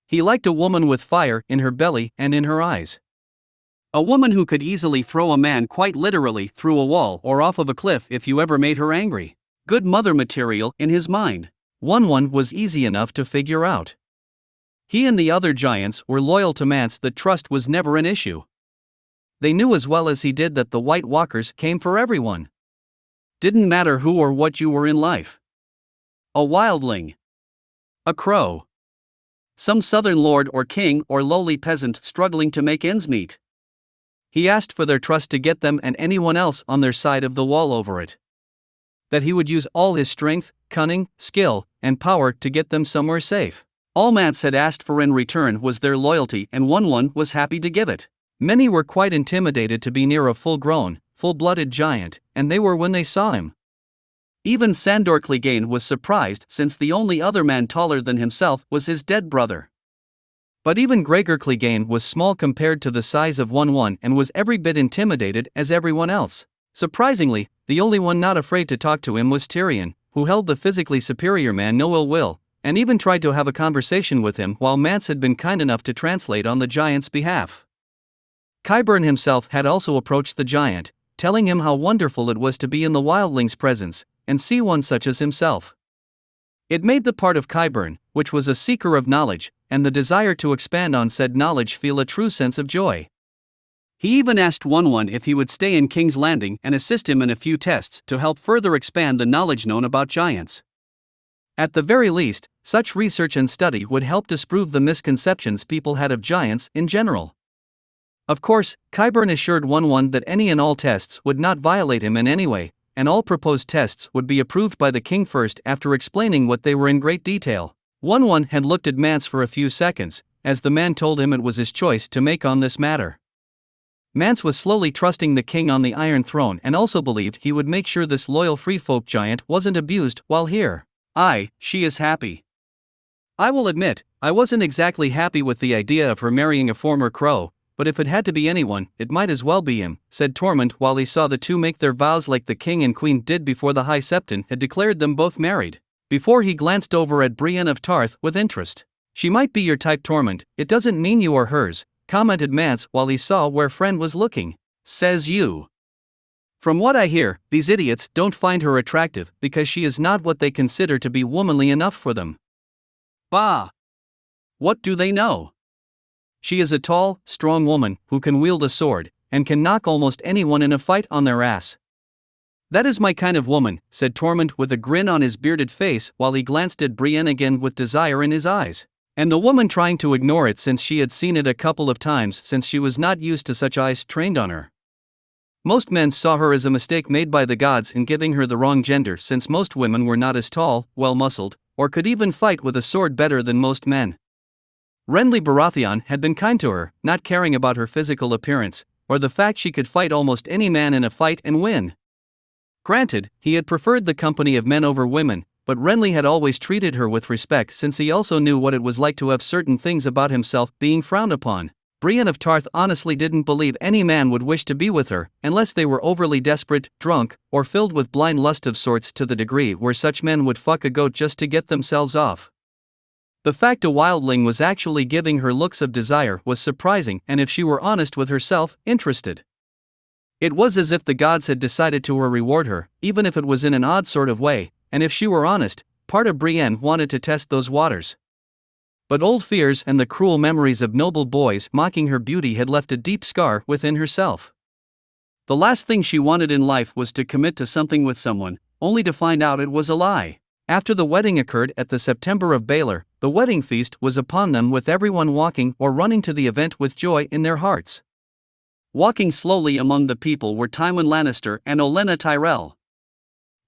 He liked a woman with fire in her belly and in her eyes. A woman who could easily throw a man quite literally through a wall or off of a cliff if you ever made her angry. Good mother material in his mind. Wun was easy enough to figure out. He and the other giants were loyal to Mance, that trust was never an issue. They knew as well as he did that the White Walkers came for everyone. Didn't matter who or what you were in life. A wildling. A crow. Some southern lord or king or lowly peasant struggling to make ends meet. He asked for their trust to get them and anyone else on their side of the wall over it. That he would use all his strength, cunning, skill, and power to get them somewhere safe. All Mance had asked for in return was their loyalty, and Wun was happy to give it. Many were quite intimidated to be near a full-grown, full-blooded giant, and they were when they saw him. Even Sandor Clegane was surprised, since the only other man taller than himself was his dead brother. But even Gregor Clegane was small compared to the size of Wun and was every bit intimidated as everyone else. Surprisingly, the only one not afraid to talk to him was Tyrion, who held the physically superior man no ill will, and even tried to have a conversation with him while Mance had been kind enough to translate on the giant's behalf. Qyburn himself had also approached the giant, telling him how wonderful it was to be in the wildling's presence, and see one such as himself. It made the part of Qyburn, which was a seeker of knowledge, and the desire to expand on said knowledge feel a true sense of joy. He even asked Wun if he would stay in King's Landing and assist him in a few tests to help further expand the knowledge known about giants. At the very least, such research and study would help disprove the misconceptions people had of giants in general. Of course, Qyburn assured Wun that any and all tests would not violate him in any way, and all proposed tests would be approved by the king first after explaining what they were in great detail. Wun had looked at Mance for a few seconds, as the man told him it was his choice to make on this matter. Mance was slowly trusting the king on the Iron Throne and also believed he would make sure this loyal free-folk giant wasn't abused while here. She is happy. I will admit, I wasn't exactly happy with the idea of her marrying a former crow, but if it had to be anyone, it might as well be him, said Tormund while he saw the two make their vows like the king and queen did before the High Septon had declared them both married. Before he glanced over at Brienne of Tarth with interest. She might be your type, Tormund, it doesn't mean you are hers, commented Mance while he saw where friend was looking. Says you. From what I hear, these idiots don't find her attractive because she is not what they consider to be womanly enough for them. Bah! What do they know? She is a tall, strong woman who can wield a sword and can knock almost anyone in a fight on their ass. That is my kind of woman, said Tormund with a grin on his bearded face while he glanced at Brienne again with desire in his eyes. And the woman trying to ignore it since she had seen it a couple of times since she was not used to such eyes trained on her. Most men saw her as a mistake made by the gods in giving her the wrong gender since most women were not as tall, well-muscled, or could even fight with a sword better than most men. Renly Baratheon had been kind to her, not caring about her physical appearance, or the fact she could fight almost any man in a fight and win. Granted, he had preferred the company of men over women, but Renly had always treated her with respect since he also knew what it was like to have certain things about himself being frowned upon. Brienne of Tarth honestly didn't believe any man would wish to be with her, unless they were overly desperate, drunk, or filled with blind lust of sorts to the degree where such men would fuck a goat just to get themselves off. The fact a wildling was actually giving her looks of desire was surprising, and if she were honest with herself, interested. It was as if the gods had decided to reward her, even if it was in an odd sort of way, and if she were honest, part of Brienne wanted to test those waters. But old fears and the cruel memories of noble boys mocking her beauty had left a deep scar within herself. The last thing she wanted in life was to commit to something with someone, only to find out it was a lie. After the wedding occurred at the September of Baelor, the wedding feast was upon them, with everyone walking or running to the event with joy in their hearts. Walking slowly among the people were Tywin Lannister and Olenna Tyrell.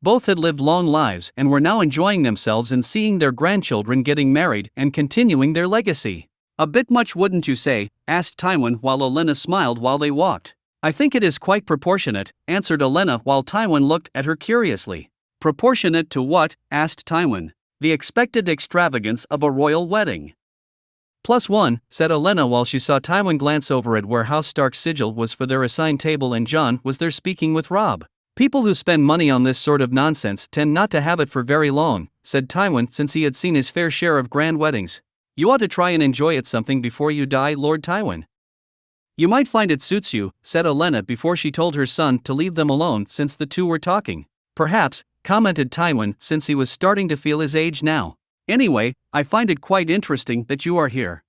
Both had lived long lives and were now enjoying themselves in seeing their grandchildren getting married and continuing their legacy. "A bit much, wouldn't you say?" asked Tywin while Olenna smiled while they walked. "I think it is quite proportionate," answered Olenna while Tywin looked at her curiously. "Proportionate to what?" asked Tywin. "The expected extravagance of a royal wedding." +1, said Olenna while she saw Tywin glance over at where House Stark's sigil was for their assigned table and Jon was there speaking with Robb. "People who spend money on this sort of nonsense tend not to have it for very long," said Tywin, since he had seen his fair share of grand weddings. "You ought to try and enjoy it something before you die, Lord Tywin." "You might find it suits you," said Olenna before she told her son to leave them alone since the two were talking. "Perhaps," commented Tywin, since he was starting to feel his age now. "Anyway, I find it quite interesting that you are here.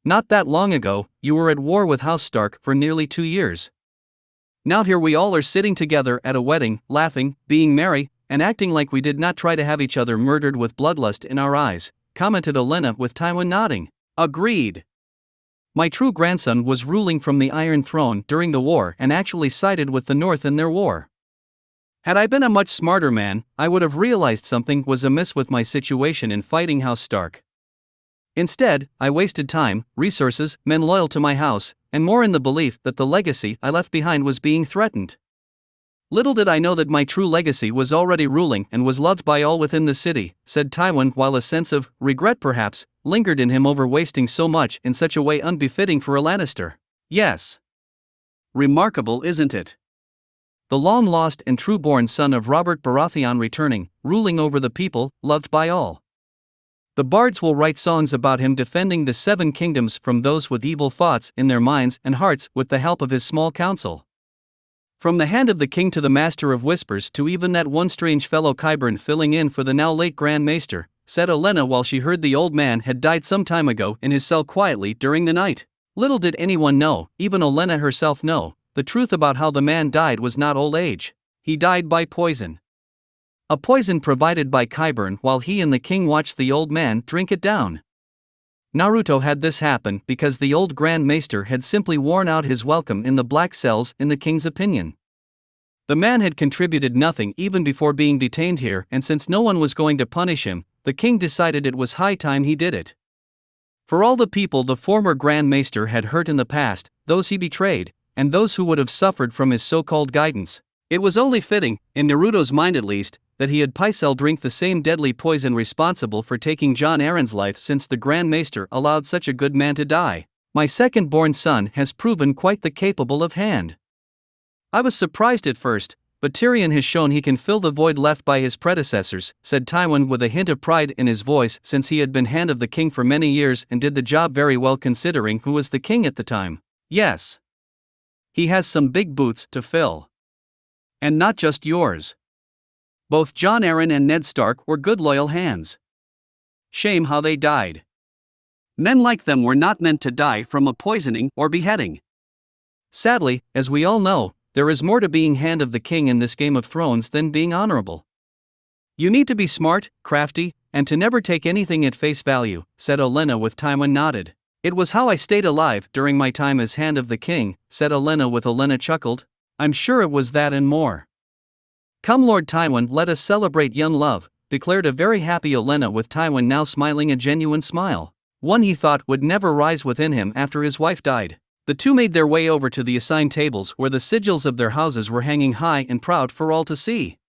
Not that long ago, you were at war with House Stark for nearly 2 years. Now here we all are sitting together at a wedding, laughing, being merry, and acting like we did not try to have each other murdered with bloodlust in our eyes," commented Olenna with Tywin nodding. "Agreed. My true grandson was ruling from the Iron Throne during the war and actually sided with the North in their war. Had I been a much smarter man, I would have realized something was amiss with my situation in fighting House Stark. Instead, I wasted time, resources, men loyal to my house, and more in the belief that the legacy I left behind was being threatened. Little did I know that my true legacy was already ruling and was loved by all within the city," said Tywin while a sense of regret perhaps lingered in him over wasting so much in such a way unbefitting for a Lannister. "Yes. Remarkable, isn't it? The long-lost and true-born son of Robert Baratheon returning, ruling over the people, loved by all. The bards will write songs about him defending the 7 kingdoms from those with evil thoughts in their minds and hearts with the help of his small council. From the hand of the king to the master of whispers to even that one strange fellow Qyburn filling in for the now late Grand Maester," said Olenna while she heard the old man had died some time ago in his cell quietly during the night. Little did anyone know, even Olenna herself know, the truth about how the man died was not old age. He died by poison. A poison provided by Qyburn while he and the king watched the old man drink it down. Naruto had this happen because the old Grand Maester had simply worn out his welcome in the black cells in the king's opinion. The man had contributed nothing even before being detained here, and since no one was going to punish him, the king decided it was high time he did it. For all the people the former Grand Maester had hurt in the past, those he betrayed, and those who would have suffered from his so-called guidance, it was only fitting, in Naruto's mind at least, that he had Pycelle drink the same deadly poison responsible for taking Jon Arryn's life, since the Grand Maester allowed such a good man to die. "My second-born son has proven quite the capable of hand. I was surprised at first, but Tyrion has shown he can fill the void left by his predecessors," said Tywin with a hint of pride in his voice, since he had been Hand of the King for many years and did the job very well considering who was the king at the time. "Yes. He has some big boots to fill. And not just yours. Both Jon Arryn and Ned Stark were good loyal hands. Shame how they died. Men like them were not meant to die from a poisoning or beheading. Sadly, as we all know, there is more to being Hand of the King in this Game of Thrones than being honorable. You need to be smart, crafty, and to never take anything at face value," said Olenna with Tywin nodded. "It was how I stayed alive during my time as Hand of the King," said Olenna with Olenna chuckled. "I'm sure it was that and more." "Come Lord Tywin, let us celebrate young love," declared a very happy Olenna with Tywin now smiling a genuine smile, one he thought would never rise within him after his wife died. The two made their way over to the assigned tables where the sigils of their houses were hanging high and proud for all to see.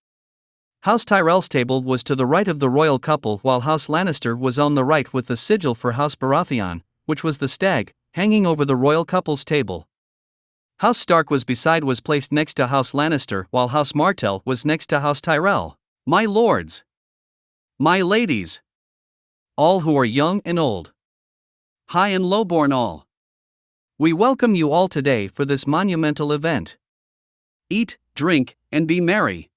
House Tyrell's table was to the right of the royal couple, while House Lannister was on the right with the sigil for House Baratheon, which was the stag, hanging over the royal couple's table. House Stark was placed next to House Lannister, while House Martell was next to House Tyrell. My lords, my ladies, all who are young and old, high and low-born all, we welcome you all today for this monumental event. Eat, drink, and be merry.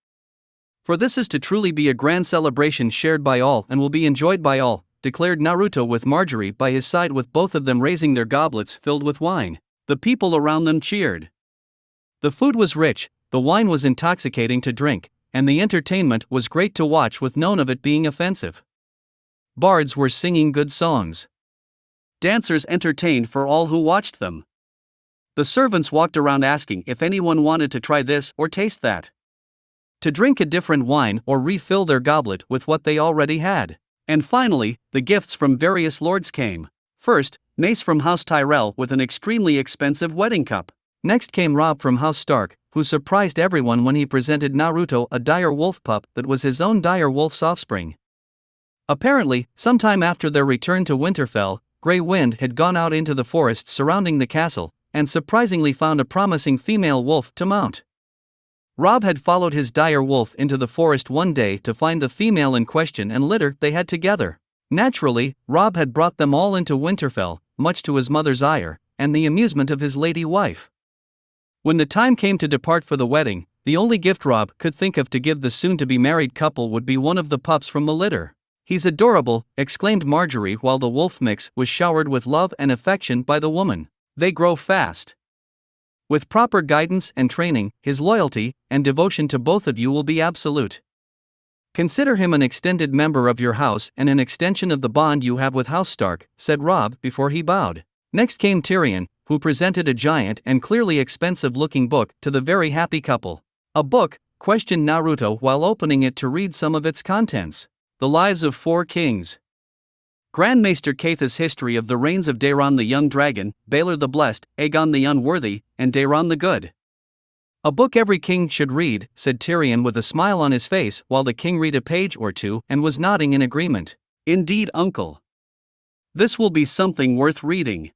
For this is to truly be a grand celebration shared by all and will be enjoyed by all, declared Naruto with Margaery by his side, with both of them raising their goblets filled with wine. The people around them cheered. The food was rich, the wine was intoxicating to drink, and the entertainment was great to watch, with none of it being offensive. Bards were singing good songs. Dancers entertained for all who watched them. The servants walked around asking if anyone wanted to try this or taste that, to drink a different wine or refill their goblet with what they already had. And finally, the gifts from various lords came. First, Mace from House Tyrell with an extremely expensive wedding cup. Next came Robb from House Stark, who surprised everyone when he presented Naruto a dire wolf pup that was his own dire wolf's offspring. Apparently, sometime after their return to Winterfell, Grey Wind had gone out into the forest surrounding the castle, and surprisingly found a promising female wolf to mount. Robb had followed his dire wolf into the forest one day to find the female in question and litter they had together. Naturally, Robb had brought them all into Winterfell, much to his mother's ire, and the amusement of his lady wife. When the time came to depart for the wedding, the only gift Robb could think of to give the soon-to-be married couple would be one of the pups from the litter. He's adorable, exclaimed Margaery while the wolf mix was showered with love and affection by the woman. They grow fast. With proper guidance and training, his loyalty and devotion to both of you will be absolute. Consider him an extended member of your house and an extension of the bond you have with House Stark, said Robb before he bowed. Next came Tyrion, who presented a giant and clearly expensive-looking book to the very happy couple. A book? Questioned Naruto while opening it to read some of its contents. The Lives of Four Kings. Grand Maester Caith's history of the reigns of Daeron the Young Dragon, Baelor the Blessed, Aegon the Unworthy, and Daeron the Good. A book every king should read, said Tyrion with a smile on his face while the king read a page or two and was nodding in agreement. Indeed, uncle. This will be something worth reading.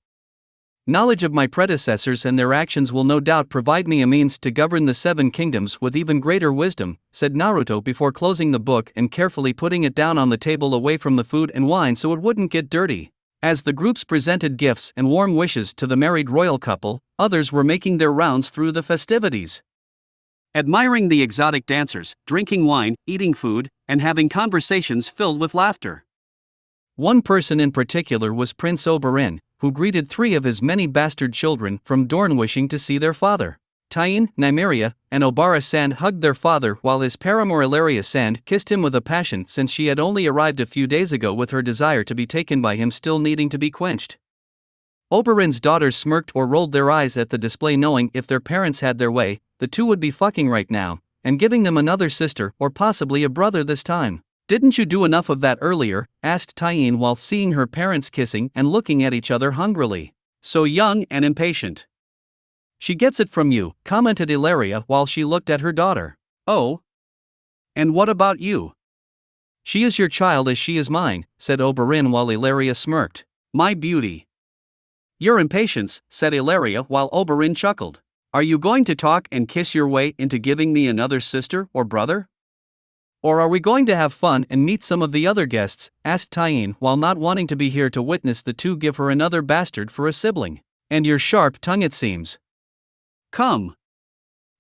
Knowledge of my predecessors and their actions will no doubt provide me a means to govern the Seven Kingdoms with even greater wisdom, said Naruto before closing the book and carefully putting it down on the table away from the food and wine so it wouldn't get dirty. As the groups presented gifts and warm wishes to the married royal couple, others were making their rounds through the festivities, admiring the exotic dancers, drinking wine, eating food, and having conversations filled with laughter. One person in particular was Prince Oberyn, who greeted 3 of his many bastard children from Dorne wishing to see their father. Tyene, Nymeria, and Obara Sand hugged their father while his paramour Elia Sand kissed him with a passion since she had only arrived a few days ago with her desire to be taken by him still needing to be quenched. Oberyn's daughters smirked or rolled their eyes at the display, knowing if their parents had their way, the two would be fucking right now, and giving them another sister or possibly a brother this time. Didn't you do enough of that earlier? Asked Tyene while seeing her parents kissing and looking at each other hungrily. So young and impatient. She gets it from you, commented Elia while she looked at her daughter. Oh? And what about you? She is your child as she is mine, said Oberyn while Elia smirked. My beauty. Your impatience, said Elia while Oberyn chuckled. Are you going to talk and kiss your way into giving me another sister or brother? Or are we going to have fun and meet some of the other guests? Asked Tyene while not wanting to be here to witness the two give her another bastard for a sibling. And your sharp tongue it seems. Come.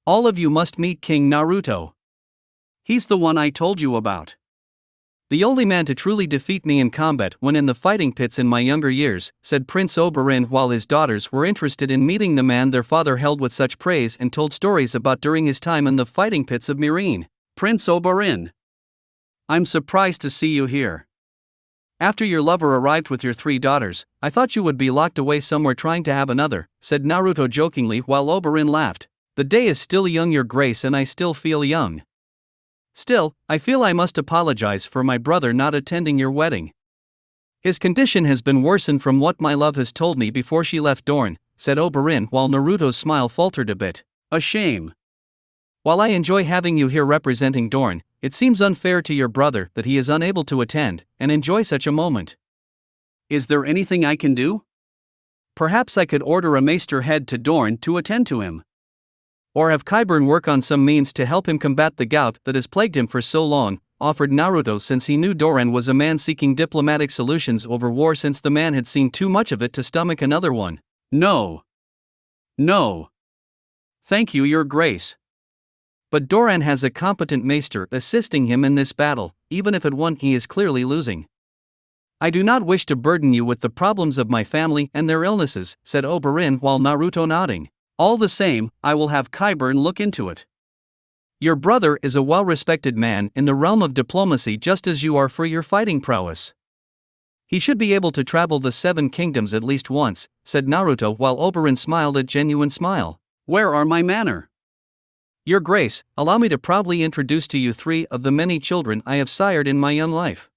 All of you must meet King Naruto. He's the one I told you about. The only man to truly defeat me in combat when in the fighting pits in my younger years, said Prince Oberyn while his daughters were interested in meeting the man their father held with such praise and told stories about during his time in the fighting pits of Meereen. Prince Oberyn. I'm surprised to see you here. After your lover arrived with your 3 daughters, I thought you would be locked away somewhere trying to have another, said Naruto jokingly while Oberyn laughed. The day is still young, your grace, and I still feel young. Still, I feel I must apologize for my brother not attending your wedding. His condition has been worsened from what my love has told me before she left Dorne, said Oberyn while Naruto's smile faltered a bit. A shame. While I enjoy having you here representing Dorne, it seems unfair to your brother that he is unable to attend and enjoy such a moment. Is there anything I can do? Perhaps I could order a maester head to Dorne to attend to him. Or have Qyburn work on some means to help him combat the gout that has plagued him for so long, offered Naruto, since he knew Doran was a man seeking diplomatic solutions over war, since the man had seen too much of it to stomach another one. No. No. Thank you, Your Grace. But Doran has a competent maester assisting him in this battle, even if at one he is clearly losing. I do not wish to burden you with the problems of my family and their illnesses, said Oberyn while Naruto nodding. All the same, I will have Qyburn look into it. Your brother is a well-respected man in the realm of diplomacy, just as you are for your fighting prowess. He should be able to travel the 7 kingdoms at least once, said Naruto while Oberyn smiled a genuine smile. Where are my manner? Your Grace, allow me to proudly introduce to you 3 of the many children I have sired in my young life.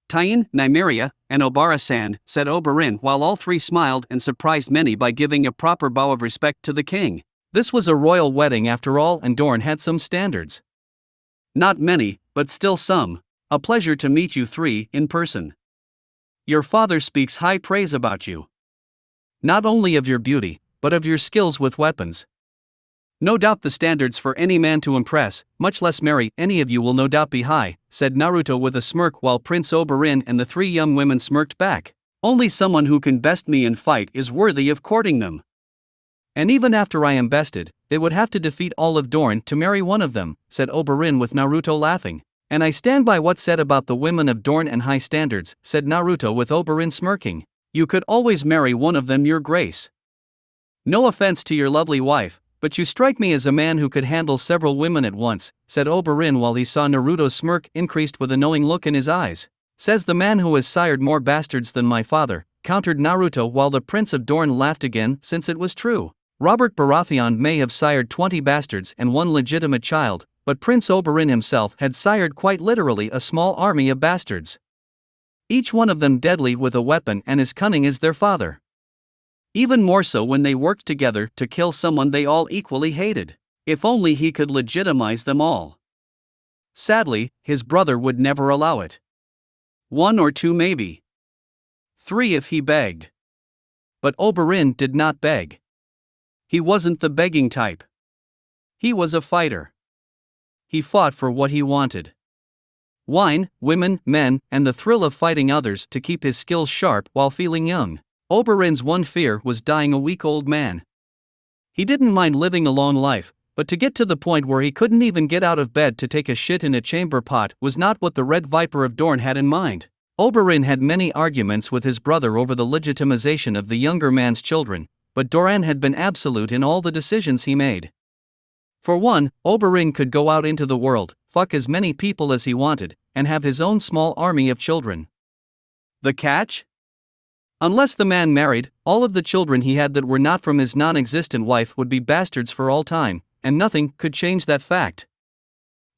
Tyen, Nymeria, and Obara-san, said Oberyn while all 3 smiled and surprised many by giving a proper bow of respect to the king. This was a royal wedding after all, and Dorne had some standards. Not many, but still some. A pleasure to meet you 3 in person. Your father speaks high praise about you. Not only of your beauty, but of your skills with weapons. No doubt the standards for any man to impress, much less marry any of you, will no doubt be high, said Naruto with a smirk while Prince Oberyn and the 3 young women smirked back. Only someone who can best me in fight is worthy of courting them. And even after I am bested, it would have to defeat all of Dorne to marry one of them, said Oberyn with Naruto laughing. And I stand by what's said about the women of Dorne and high standards, said Naruto with Oberyn smirking. You could always marry one of them, Your Grace. No offense to your lovely wife, but you strike me as a man who could handle several women at once, said Oberyn while he saw Naruto's smirk increased with a knowing look in his eyes. Says the man who has sired more bastards than my father, countered Naruto while the Prince of Dorne laughed again, since it was true. Robert Baratheon may have sired 20 bastards and 1 legitimate child, but Prince Oberyn himself had sired quite literally a small army of bastards. Each one of them deadly with a weapon and as cunning as their father. Even more so when they worked together to kill someone they all equally hated. If only he could legitimize them all. Sadly, his brother would never allow it. 1 or 2 maybe. 3 if he begged. But Oberyn did not beg. He wasn't the begging type. He was a fighter. He fought for what he wanted. Wine, women, men, and the thrill of fighting others to keep his skills sharp while feeling young. Oberyn's one fear was dying a weak old man. He didn't mind living a long life, but to get to the point where he couldn't even get out of bed to take a shit in a chamber pot was not what the Red Viper of Dorne had in mind. Oberyn had many arguments with his brother over the legitimization of the younger man's children, but Doran had been absolute in all the decisions he made. For one, Oberyn could go out into the world, fuck as many people as he wanted, and have his own small army of children. The catch? Unless the man married, all of the children he had that were not from his non-existent wife would be bastards for all time, and nothing could change that fact.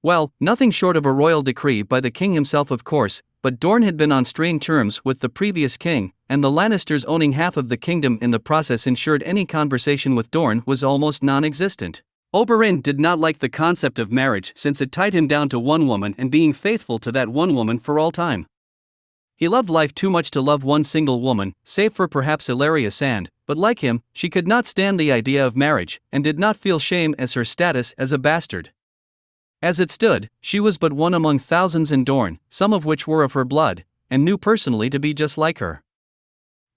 Well, nothing short of a royal decree by the king himself, of course, but Dorne had been on strained terms with the previous king, and the Lannisters owning half of the kingdom in the process ensured any conversation with Dorne was almost non-existent. Oberyn did not like the concept of marriage since it tied him down to one woman and being faithful to that one woman for all time. He loved life too much to love one single woman, save for perhaps Elia Sand, but like him, she could not stand the idea of marriage, and did not feel shame as her status as a bastard. As it stood, she was but one among thousands in Dorne, some of which were of her blood, and knew personally to be just like her.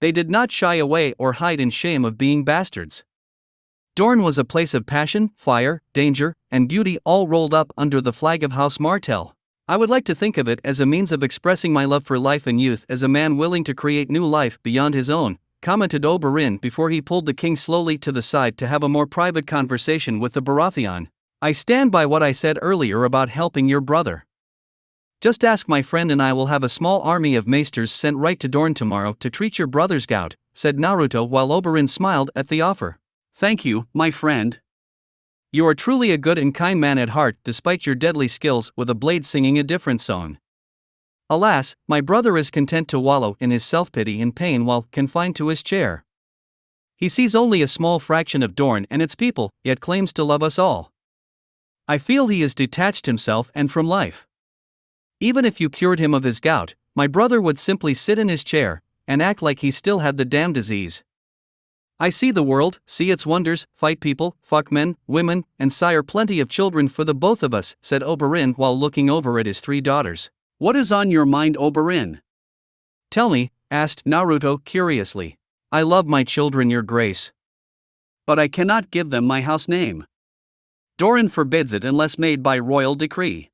They did not shy away or hide in shame of being bastards. Dorne was a place of passion, fire, danger, and beauty all rolled up under the flag of House Martell. I would like to think of it as a means of expressing my love for life and youth as a man willing to create new life beyond his own, commented Oberyn before he pulled the king slowly to the side to have a more private conversation with the Baratheon. I stand by what I said earlier about helping your brother. Just ask my friend and I will have a small army of maesters sent right to Dorne tomorrow to treat your brother's gout, said Naruto while Oberyn smiled at the offer. Thank you, my friend. You are truly a good and kind man at heart despite your deadly skills with a blade singing a different song. Alas, my brother is content to wallow in his self-pity and pain while confined to his chair. He sees only a small fraction of Dorne and its people, yet claims to love us all. I feel he has detached himself and from life. Even if you cured him of his gout, my brother would simply sit in his chair and act like he still had the damn disease. I see the world, see its wonders, fight people, fuck men, women, and sire plenty of children for the both of us, said Oberyn while looking over at his 3 daughters. What is on your mind, Oberyn? Tell me, asked Naruto curiously. I love my children, your grace. But I cannot give them my house name. Doran forbids it unless made by royal decree.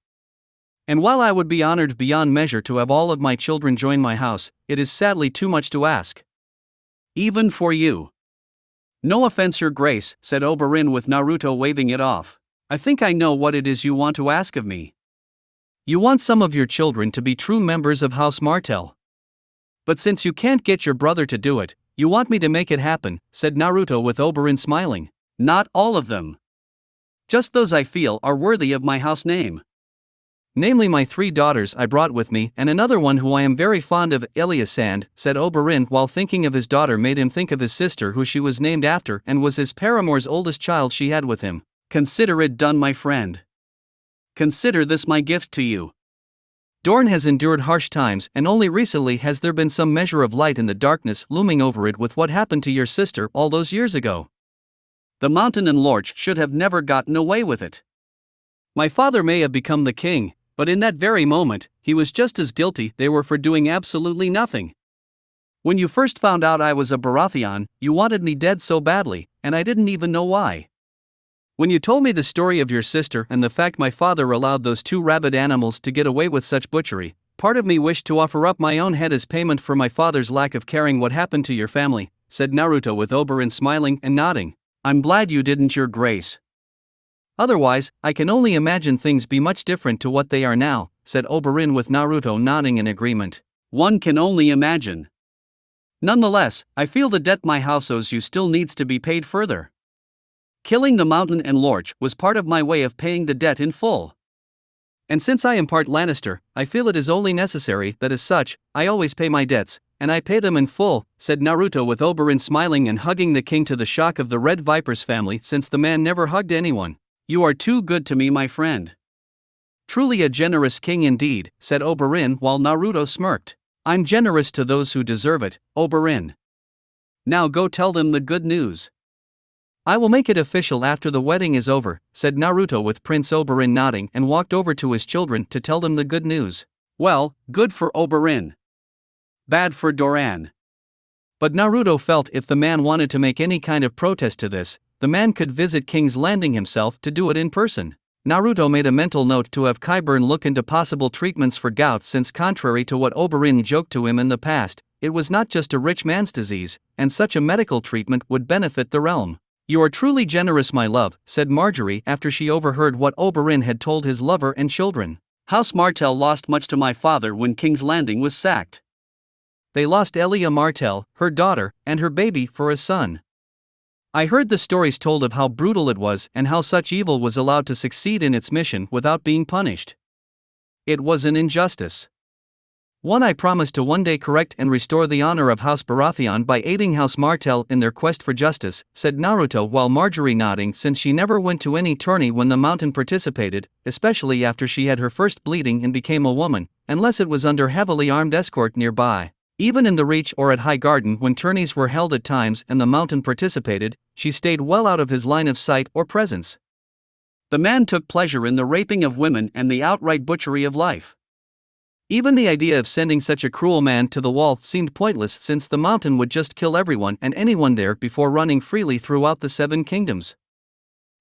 And while I would be honored beyond measure to have all of my children join my house, it is sadly too much to ask. Even for you. No offense, your grace, said Oberyn with Naruto waving it off. I think I know what it is you want to ask of me. You want some of your children to be true members of House Martell. But since you can't get your brother to do it, you want me to make it happen, said Naruto with Oberyn smiling. Not all of them. Just those I feel are worthy of my house name. Namely my 3 daughters I brought with me and another one who I am very fond of, Elia, said Oberyn while thinking of his daughter made him think of his sister who she was named after and was his paramour's oldest child she had with him. Consider it done, my friend. Consider this my gift to you. Dorne has endured harsh times and only recently has there been some measure of light in the darkness looming over it with what happened to your sister all those years ago. The Mountain and Lorch should have never gotten away with it. My father may have become the king, but in that very moment, he was just as guilty they were for doing absolutely nothing. When you first found out I was a Baratheon, you wanted me dead so badly, and I didn't even know why. When you told me the story of your sister and the fact my father allowed those 2 rabid animals to get away with such butchery, part of me wished to offer up my own head as payment for my father's lack of caring what happened to your family, said Naruto with Oberyn smiling and nodding. I'm glad you didn't, your grace. Otherwise, I can only imagine things be much different to what they are now, said Oberyn with Naruto nodding in agreement. One can only imagine. Nonetheless, I feel the debt my house owes you still needs to be paid further. Killing the Mountain and Lorch was part of my way of paying the debt in full. And since I am part Lannister, I feel it is only necessary that as such, I always pay my debts, and I pay them in full, said Naruto with Oberyn smiling and hugging the king to the shock of the Red Viper's family since the man never hugged anyone. You are too good to me, my friend. Truly a generous king indeed, said Oberyn while Naruto smirked. I'm generous to those who deserve it, Oberyn. Now go tell them the good news. I will make it official after the wedding is over, said Naruto with Prince Oberyn nodding and walked over to his children to tell them the good news. Well, good for Oberyn. Bad for Doran. But Naruto felt if the man wanted to make any kind of protest to this, the man could visit King's Landing himself to do it in person. Naruto made a mental note to have Qyburn look into possible treatments for gout since contrary to what Oberyn joked to him in the past, it was not just a rich man's disease, and such a medical treatment would benefit the realm. You are truly generous, my love, said Margaery after she overheard what Oberyn had told his lover and children. House Martell lost much to my father when King's Landing was sacked. They lost Elia Martell, her daughter, and her baby for a son. I heard the stories told of how brutal it was and how such evil was allowed to succeed in its mission without being punished. It was an injustice. One I promised to one day correct and restore the honor of House Baratheon by aiding House Martell in their quest for justice, said Naruto while Margaery nodding since she never went to any tourney when the Mountain participated, especially after she had her first bleeding and became a woman, unless it was under heavily armed escort nearby. Even in the Reach or at High Garden when tourneys were held at times and the Mountain participated, she stayed well out of his line of sight or presence. The man took pleasure in the raping of women and the outright butchery of life. Even the idea of sending such a cruel man to the wall seemed pointless since the Mountain would just kill everyone and anyone there before running freely throughout the 7 kingdoms.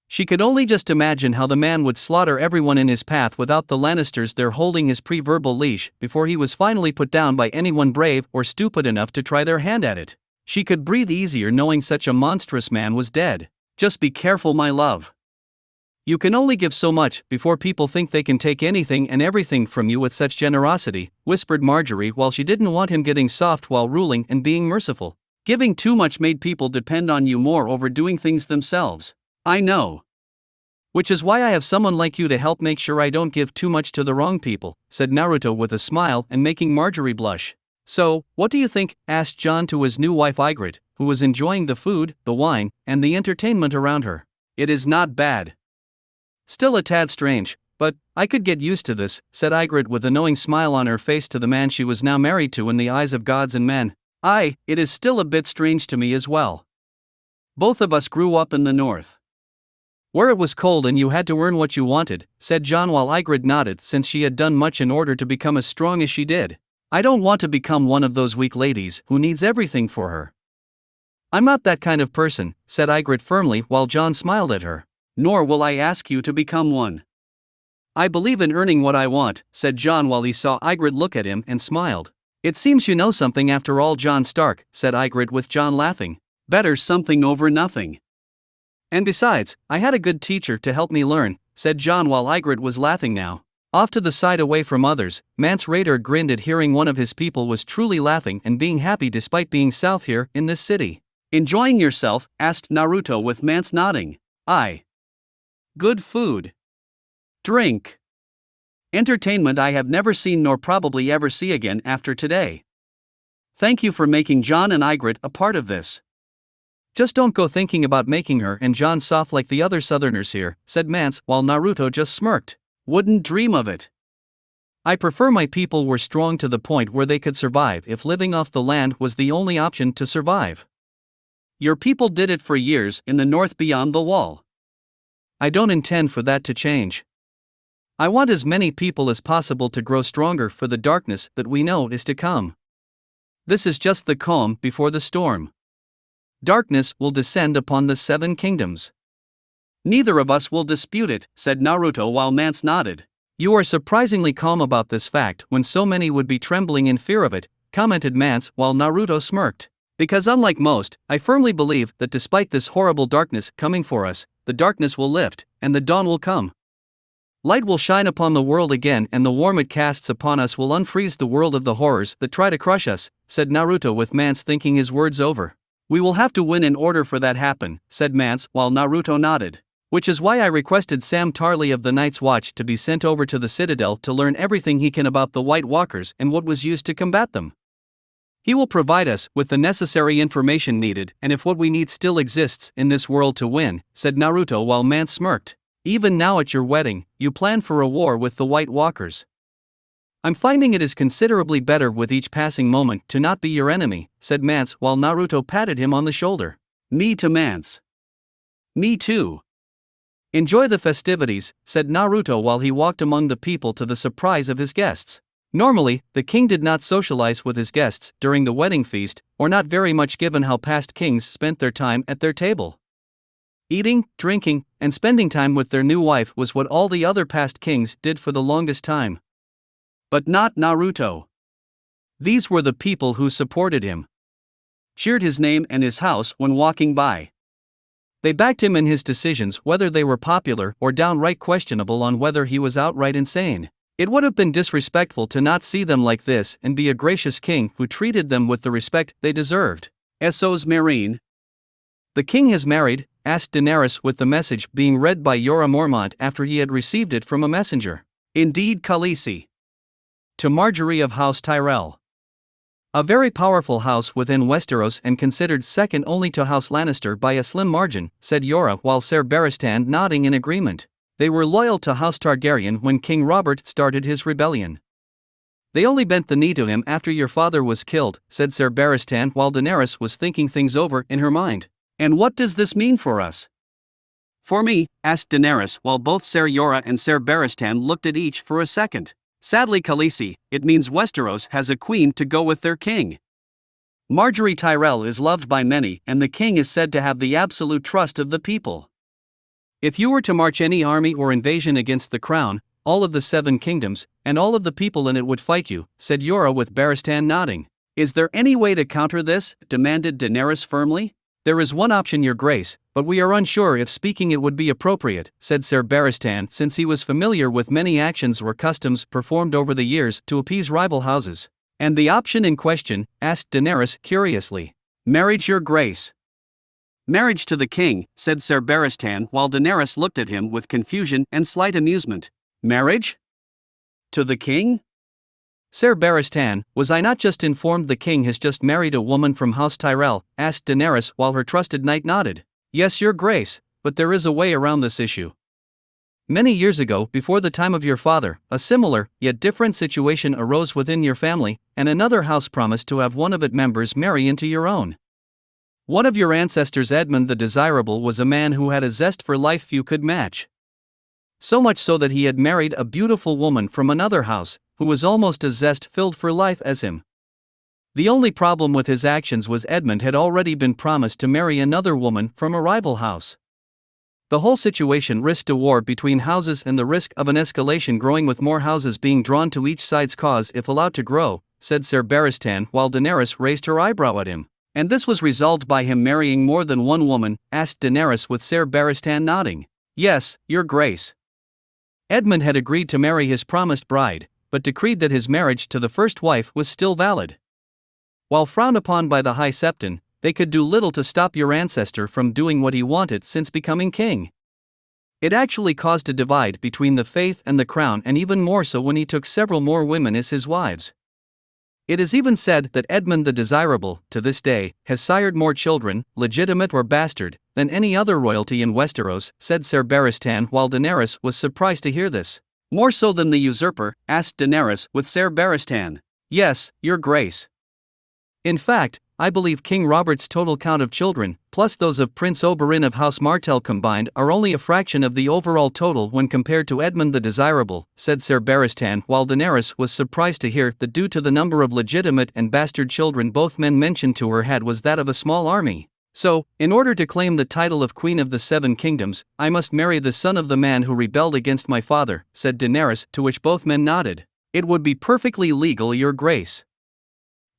She could only just imagine how the man would slaughter everyone in his path without the Lannisters there holding his pre-verbal leash before he was finally put down by anyone brave or stupid enough to try their hand at it. She could breathe easier knowing such a monstrous man was dead. Just be careful, my love. You can only give so much before people think they can take anything and everything from you with such generosity, whispered Margaery while she didn't want him getting soft while ruling and being merciful. Giving too much made people depend on you more over doing things themselves. I know. Which is why I have someone like you to help make sure I don't give too much to the wrong people, said Naruto with a smile and making Margaery blush. "So, what do you think?" asked Jon to his new wife Ygritte, who was enjoying the food, the wine, and the entertainment around her. "It is not bad. Still a tad strange, but I could get used to this," said Ygritte with a knowing smile on her face to the man she was now married to in the eyes of gods and men. It is still a bit strange to me as well. Both of us grew up in the north, where it was cold and you had to earn what you wanted," said Jon while Ygritte nodded since she had done much in order to become as strong as she did. "I don't want to become one of those weak ladies who needs everything for her. I'm not that kind of person," said Ygritte firmly while Jon smiled at her. "Nor will I ask you to become one. I believe in earning what I want," said Jon while he saw Ygritte look at him and smiled. "It seems you know something after all, Jon Stark," said Ygritte with Jon laughing. "Better something over nothing. And besides, I had a good teacher to help me learn," said Jon while Ygritte was laughing now. Off to the side away from others, Mance Rayder grinned at hearing one of his people was truly laughing and being happy despite being south here in this city. "Enjoying yourself?" asked Naruto with Mance nodding. "Aye. Good food. Drink. Entertainment I have never seen nor probably ever see again after today. Thank you for making Jon and Ygritte a part of this." "Just don't go thinking about making her and Jon soft like the other southerners here," said Mance while Naruto just smirked. "Wouldn't dream of it. I prefer my people were strong to the point where they could survive if living off the land was the only option to survive. Your people did it for years in the north beyond the wall. I don't intend for that to change. I want as many people as possible to grow stronger for the darkness that we know is to come. This is just the calm before the storm. Darkness will descend upon the 7 kingdoms. Neither of us will dispute it," said Naruto while Mance nodded. "You are surprisingly calm about this fact when so many would be trembling in fear of it," commented Mance while Naruto smirked. "Because unlike most, I firmly believe that despite this horrible darkness coming for us, the darkness will lift, and the dawn will come. Light will shine upon the world again and the warmth it casts upon us will unfreeze the world of the horrors that try to crush us," said Naruto with Mance thinking his words over. "We will have to win in order for that happen," said Mance while Naruto nodded. "Which is why I requested Sam Tarly of the Night's Watch to be sent over to the Citadel to learn everything he can about the White Walkers and what was used to combat them. He will provide us with the necessary information needed and if what we need still exists in this world to win," said Naruto while Mance smirked. "Even now at your wedding, you plan for a war with the White Walkers. I'm finding it is considerably better with each passing moment to not be your enemy," said Mance while Naruto patted him on the shoulder. "Me to Mance. Me too. Enjoy the festivities," said Naruto while he walked among the people to the surprise of his guests. Normally, the king did not socialize with his guests during the wedding feast, or not very much given how past kings spent their time at their table. Eating, drinking, and spending time with their new wife was what all the other past kings did for the longest time. But not Naruto. These were the people who supported him, cheered his name and his house when walking by. They backed him in his decisions whether they were popular or downright questionable on whether he was outright insane. It would have been disrespectful to not see them like this and be a gracious king who treated them with the respect they deserved. "Essos Marine. The king has married?" asked Daenerys with the message being read by Jorah Mormont after he had received it from a messenger. "Indeed, Khaleesi. To Margaery of House Tyrell. A very powerful house within Westeros and considered second only to House Lannister by a slim margin," said Jorah while Ser Barristan nodding in agreement. "They were loyal to House Targaryen when King Robert started his rebellion. They only bent the knee to him after your father was killed," said Ser Barristan while Daenerys was thinking things over in her mind. "And what does this mean for us?" "For me?" asked Daenerys while both Ser Jorah and Ser Barristan looked at each for a second. "Sadly, Khaleesi, it means Westeros has a queen to go with their king. Margaery Tyrell is loved by many and the king is said to have the absolute trust of the people. If you were to march any army or invasion against the crown, all of the 7 kingdoms, and all of the people in it would fight you," said Jorah with Barristan nodding. "Is there any way to counter this?" demanded Daenerys firmly. "There is one option, your grace, but we are unsure if speaking it would be appropriate," said Ser Barristan since he was familiar with many actions or customs performed over the years to appease rival houses. "And the option in question?" asked Daenerys curiously. "Marriage, your grace." "Marriage to the king," said Ser Barristan while Daenerys looked at him with confusion and slight amusement. "Marriage? To the king?" Ser Barristan, was I not just informed the king has just married a woman from House Tyrell? Asked Daenerys while her trusted knight nodded. Yes, your grace, but there is a way around this issue. Many years ago, before the time of your father, a similar, yet different situation arose within your family, and another house promised to have one of its members marry into your own. One of your ancestors, Edmund the Desirable, was a man who had a zest for life few could match. So much so that he had married a beautiful woman from another house, who was almost as zest-filled for life as him. The only problem with his actions was Edmund had already been promised to marry another woman from a rival house. The whole situation risked a war between houses and the risk of an escalation growing, with more houses being drawn to each side's cause if allowed to grow, said Ser Barristan while Daenerys raised her eyebrow at him. And this was resolved by him marrying more than one woman? Asked Daenerys with Ser Barristan nodding. Yes, your grace. Edmund had agreed to marry his promised bride, but decreed that his marriage to the first wife was still valid. While frowned upon by the High Septon, they could do little to stop your ancestor from doing what he wanted since becoming king. It actually caused a divide between the faith and the crown, and even more so when he took several more women as his wives. It is even said that Edmund the Desirable, to this day, has sired more children, legitimate or bastard, than any other royalty in Westeros, said Ser Barristan while Daenerys was surprised to hear this. More so than the usurper? Asked Daenerys with Ser Barristan. Yes, your grace. In fact, I believe King Robert's total count of children, plus those of Prince Oberyn of House Martell combined, are only a fraction of the overall total when compared to Edmund the Desirable, said Ser Barristan while Daenerys was surprised to hear that due to the number of legitimate and bastard children both men mentioned to her had was that of a small army. So, in order to claim the title of Queen of the Seven Kingdoms, I must marry the son of the man who rebelled against my father, said Daenerys, to which both men nodded. It would be perfectly legal, your grace.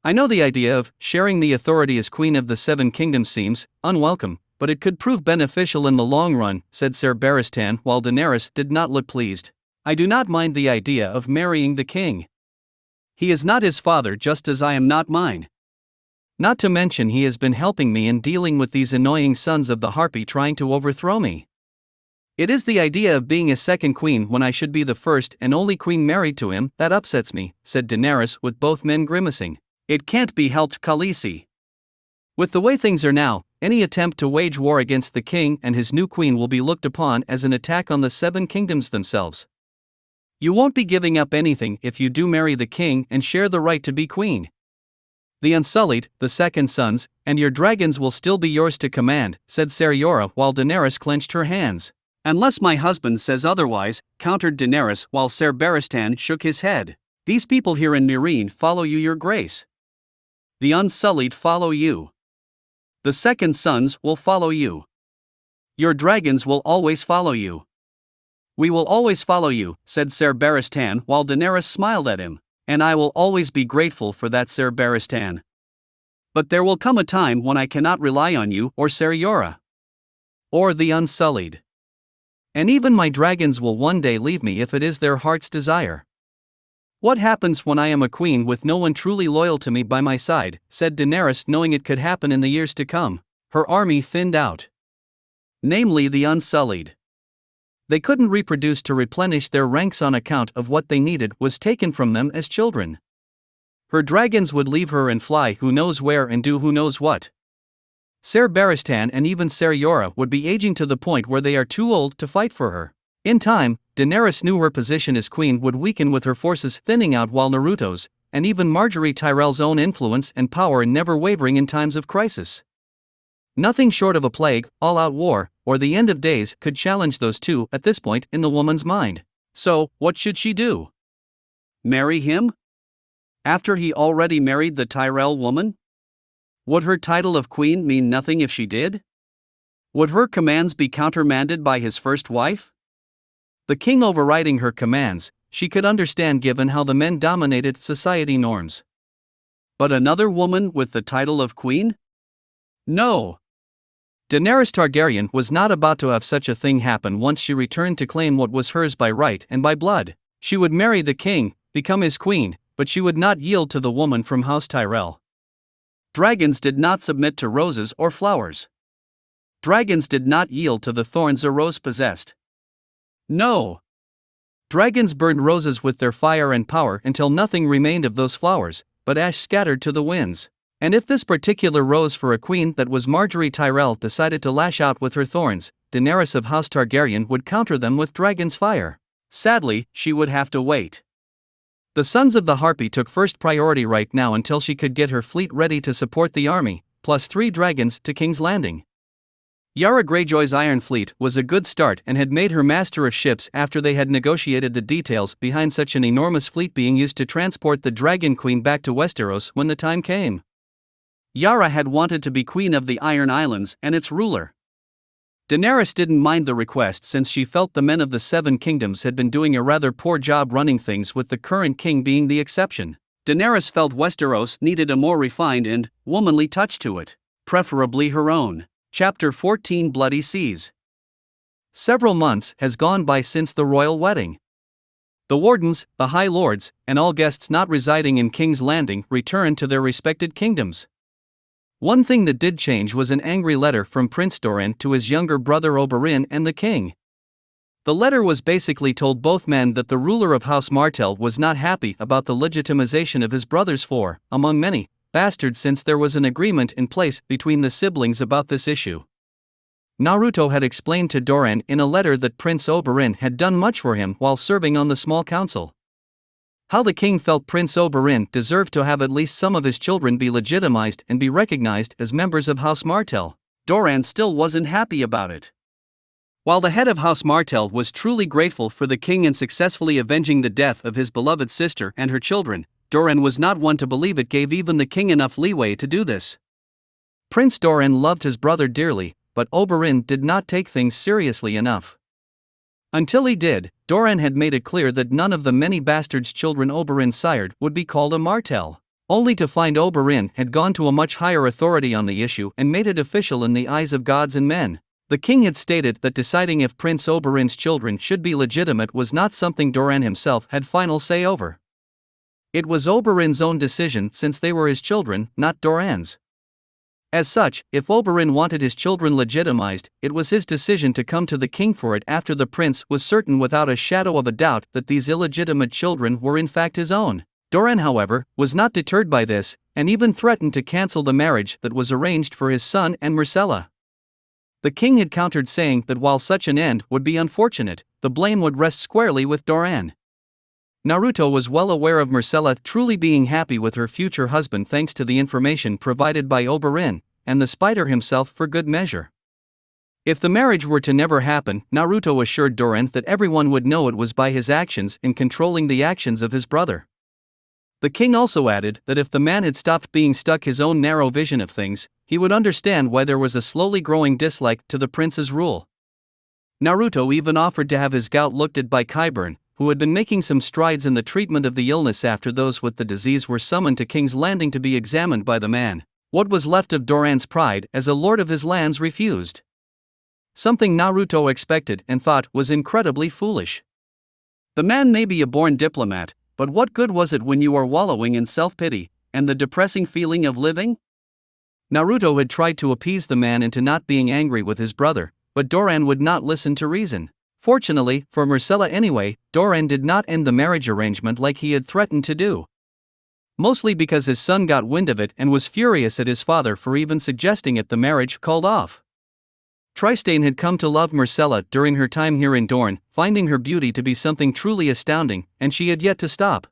I know the idea of sharing the authority as Queen of the Seven Kingdoms seems unwelcome, but it could prove beneficial in the long run, said Ser Barristan while Daenerys did not look pleased. I do not mind the idea of marrying the king. He is not his father, just as I am not mine. Not to mention he has been helping me in dealing with these annoying sons of the Harpy trying to overthrow me. It is the idea of being a second queen when I should be the first and only queen married to him that upsets me, said Daenerys with both men grimacing. It can't be helped, Khaleesi. With the way things are now, any attempt to wage war against the king and his new queen will be looked upon as an attack on the Seven Kingdoms themselves. You won't be giving up anything if you do marry the king and share the right to be queen. The Unsullied, the second sons, and your dragons will still be yours to command, said Ser Jorah while Daenerys clenched her hands. Unless my husband says otherwise, countered Daenerys while Ser Barristan shook his head. These people here in Meereen follow you, your grace. The Unsullied follow you. The second sons will follow you. Your dragons will always follow you. We will always follow you, said Ser Barristan while Daenerys smiled at him. And I will always be grateful for that, Ser Barristan. But there will come a time when I cannot rely on you or Ser Jorah. Or the Unsullied. And even my dragons will one day leave me if it is their heart's desire. What happens when I am a queen with no one truly loyal to me by my side, said Daenerys, knowing it could happen in the years to come. Her army thinned out. Namely the Unsullied. They couldn't reproduce to replenish their ranks on account of what they needed was taken from them as children. Her dragons would leave her and fly who knows where and do who knows what. Ser Barristan and even Ser Jorah would be aging to the point where they are too old to fight for her. In time, Daenerys knew her position as queen would weaken with her forces thinning out while Naruto's, and even Margaery Tyrell's own influence and power never wavering in times of crisis. Nothing short of a plague, all-out war, or the end of days could challenge those two at this point in the woman's mind. So, what should she do? Marry him? After he already married the Tyrell woman? Would her title of queen mean nothing if she did? Would her commands be countermanded by his first wife? The king overriding her commands, she could understand given how the men dominated society norms. But another woman with the title of queen? No. Daenerys Targaryen was not about to have such a thing happen. Once she returned to claim what was hers by right and by blood, she would marry the king, become his queen, but she would not yield to the woman from House Tyrell. Dragons did not submit to roses or flowers. Dragons did not yield to the thorns a rose possessed. No. Dragons burned roses with their fire and power until nothing remained of those flowers, but ash scattered to the winds. And if this particular rose for a queen that was Margaery Tyrell decided to lash out with her thorns, Daenerys of House Targaryen would counter them with dragon's fire. Sadly, she would have to wait. The Sons of the Harpy took first priority right now until she could get her fleet ready to support the army, plus 3 dragons to King's Landing. Yara Greyjoy's Iron Fleet was a good start and had made her master of ships after they had negotiated the details behind such an enormous fleet being used to transport the Dragon Queen back to Westeros when the time came. Yara had wanted to be queen of the Iron Islands and its ruler. Daenerys didn't mind the request since she felt the men of the Seven Kingdoms had been doing a rather poor job running things, with the current king being the exception. Daenerys felt Westeros needed a more refined and womanly touch to it, preferably her own. Chapter 14 Bloody Seas. Several months has gone by since the royal wedding. The wardens, the high lords, and all guests not residing in King's Landing returned to their respected kingdoms. One thing that did change was an angry letter from Prince Doran to his younger brother Oberyn and the king. The letter was basically told both men that the ruler of House Martell was not happy about the legitimization of his brother's 4, among many, bastards, since there was an agreement in place between the siblings about this issue. Naruto had explained to Doran in a letter that Prince Oberyn had done much for him while serving on the small council. How the king felt Prince Oberyn deserved to have at least some of his children be legitimized and be recognized as members of House Martell. Doran still wasn't happy about it. While the head of House Martell was truly grateful for the king and successfully avenging the death of his beloved sister and her children, Doran was not one to believe it gave even the king enough leeway to do this. Prince Doran loved his brother dearly, but Oberyn did not take things seriously enough. Until he did, Doran had made it clear that none of the many bastards' children Oberyn sired would be called a Martell, only to find Oberyn had gone to a much higher authority on the issue and made it official in the eyes of gods and men. The king had stated that deciding if Prince Oberyn's children should be legitimate was not something Doran himself had final say over. It was Oberyn's own decision since they were his children, not Doran's. As such, if Oberyn wanted his children legitimized, it was his decision to come to the king for it after the prince was certain without a shadow of a doubt that these illegitimate children were in fact his own. Doran, however, was not deterred by this, and even threatened to cancel the marriage that was arranged for his son and Myrcella. The king had countered, saying that while such an end would be unfortunate, the blame would rest squarely with Doran. Naruto was well aware of Myrcella truly being happy with her future husband thanks to the information provided by Oberyn, and the spider himself for good measure. If the marriage were to never happen, Naruto assured Doran that everyone would know it was by his actions in controlling the actions of his brother. The king also added that if the man had stopped being stuck his own narrow vision of things, he would understand why there was a slowly growing dislike to the prince's rule. Naruto even offered to have his gout looked at by Qyburn, who had been making some strides in the treatment of the illness after those with the disease were summoned to King's Landing to be examined by the man. What was left of Doran's pride as a lord of his lands refused. Something Naruto expected and thought was incredibly foolish. The man may be a born diplomat, but what good was it when you are wallowing in self-pity and the depressing feeling of living? Naruto had tried to appease the man into not being angry with his brother, but Doran would not listen to reason. Fortunately, for Myrcella anyway, Doran did not end the marriage arrangement like he had threatened to do. Mostly because his son got wind of it and was furious at his father for even suggesting it, the marriage called off. Trystane had come to love Myrcella during her time here in Dorne, finding her beauty to be something truly astounding, and she had yet to stop.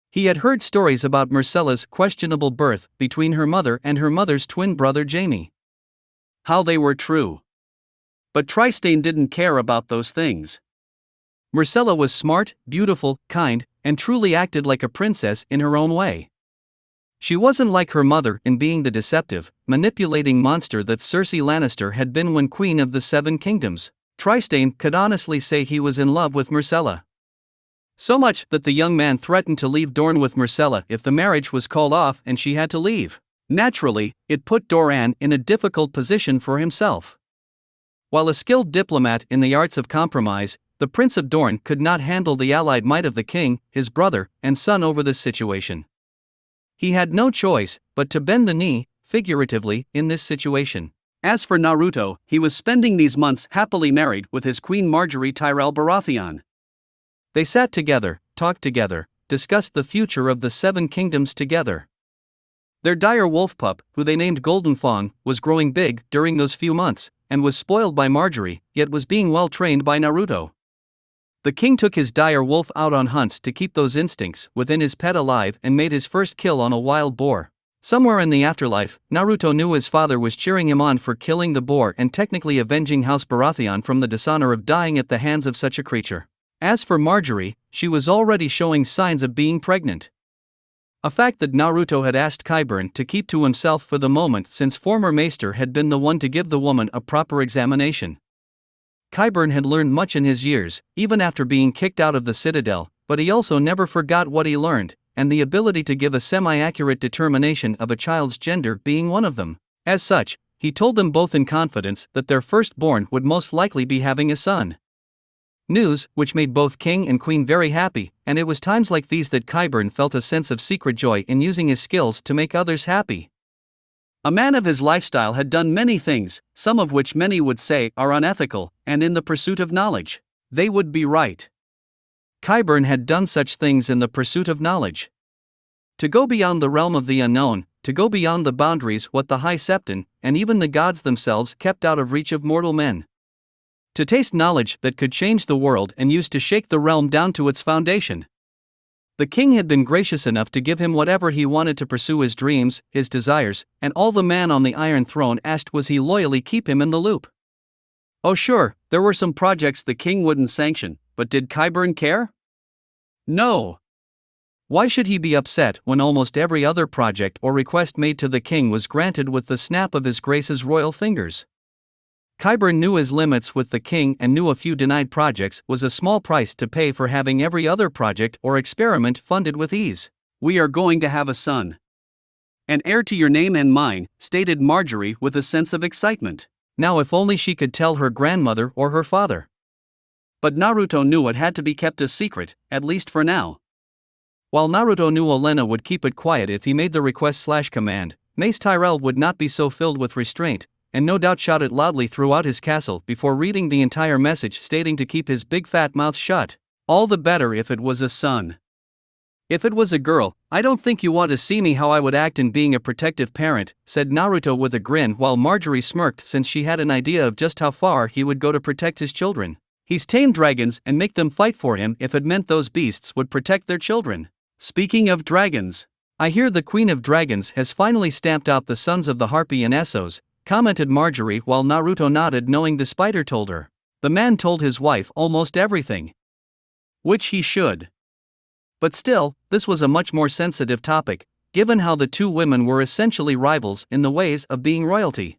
He had heard stories about Myrcella's questionable birth between her mother and her mother's twin brother Jaime. How they were true. But Trystane didn't care about those things. Myrcella was smart, beautiful, kind, and truly acted like a princess in her own way. She wasn't like her mother in being the deceptive, manipulating monster that Cersei Lannister had been when Queen of the Seven Kingdoms. Trystane could honestly say he was in love with Myrcella. So much that the young man threatened to leave Dorne with Myrcella if the marriage was called off and she had to leave. Naturally, it put Doran in a difficult position for himself. While a skilled diplomat in the arts of compromise, the Prince of Dorne could not handle the allied might of the king, his brother, and son over this situation. He had no choice but to bend the knee, figuratively, in this situation. As for Naruto, he was spending these months happily married with his queen Margaery Tyrell Baratheon. They sat together, talked together, discussed the future of the Seven Kingdoms together. Their dire wolf pup, who they named Golden Fong, was growing big during those few months, and was spoiled by Margaery, yet was being well trained by Naruto. The king took his dire wolf out on hunts to keep those instincts within his pet alive and made his first kill on a wild boar. Somewhere in the afterlife, Naruto knew his father was cheering him on for killing the boar and technically avenging House Baratheon from the dishonor of dying at the hands of such a creature. As for Margaery, she was already showing signs of being pregnant. A fact that Naruto had asked Qyburn to keep to himself for the moment, since former Maester had been the one to give the woman a proper examination. Qyburn had learned much in his years, even after being kicked out of the Citadel, but he also never forgot what he learned, and the ability to give a semi-accurate determination of a child's gender being one of them. As such, he told them both in confidence that their firstborn would most likely be having a son. News which made both king and queen very happy, and it was times like these that Qyburn felt a sense of secret joy in using his skills to make others happy. A man of his lifestyle had done many things, some of which many would say are unethical, and in the pursuit of knowledge, they would be right. Qyburn had done such things in the pursuit of knowledge. To go beyond the realm of the unknown, to go beyond the boundaries what the High Septon, and even the gods themselves kept out of reach of mortal men. To taste knowledge that could change the world and use to shake the realm down to its foundation. The king had been gracious enough to give him whatever he wanted to pursue his dreams, his desires, and all the man on the Iron Throne asked was he loyally keep him in the loop. Oh sure, there were some projects the king wouldn't sanction, but did Qyburn care? No. Why should he be upset when almost every other project or request made to the king was granted with the snap of his grace's royal fingers? Qyburn knew his limits with the king and knew a few denied projects was a small price to pay for having every other project or experiment funded with ease. We are going to have a son. An heir to your name and mine, stated Margaery with a sense of excitement. Now if only she could tell her grandmother or her father. But Naruto knew it had to be kept a secret, at least for now. While Naruto knew Olenna would keep it quiet if he made the request/command, Mace Tyrell would not be so filled with restraint, and no doubt shout it loudly throughout his castle before reading the entire message stating to keep his big fat mouth shut. All the better if it was a son. If it was a girl, I don't think you want to see me how I would act in being a protective parent, said Naruto with a grin while Margaery smirked since she had an idea of just how far he would go to protect his children. He's tamed dragons and make them fight for him if it meant those beasts would protect their children. Speaking of dragons, I hear the Queen of Dragons has finally stamped out the sons of the Harpy and Essos, commented Margaery while Naruto nodded knowing the spider told her. The man told his wife almost everything. Which he should. But still, this was a much more sensitive topic, given how the two women were essentially rivals in the ways of being royalty.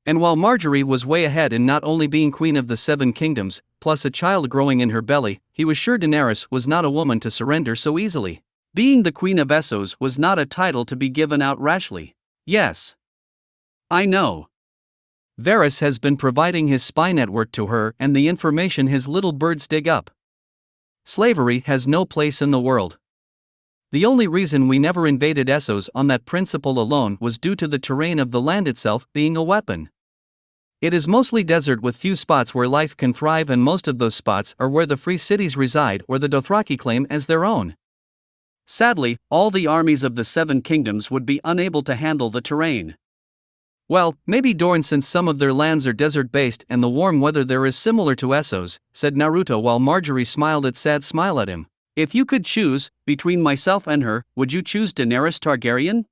And while Margaery was way ahead in not only being queen of the Seven Kingdoms, plus a child growing in her belly, he was sure Daenerys was not a woman to surrender so easily. Being the Queen of Essos was not a title to be given out rashly. Yes. I know. Varys has been providing his spy network to her and the information his little birds dig up. Slavery has no place in the world. The only reason we never invaded Essos on that principle alone was due to the terrain of the land itself being a weapon. It is mostly desert with few spots where life can thrive, and most of those spots are where the free cities reside or the Dothraki claim as their own. Sadly, all the armies of the Seven Kingdoms would be unable to handle the terrain. Well, maybe Dorne, since some of their lands are desert-based and the warm weather there is similar to Essos, said Naruto while Margaery smiled a sad smile at him. If you could choose between myself and her, would you choose Daenerys Targaryen?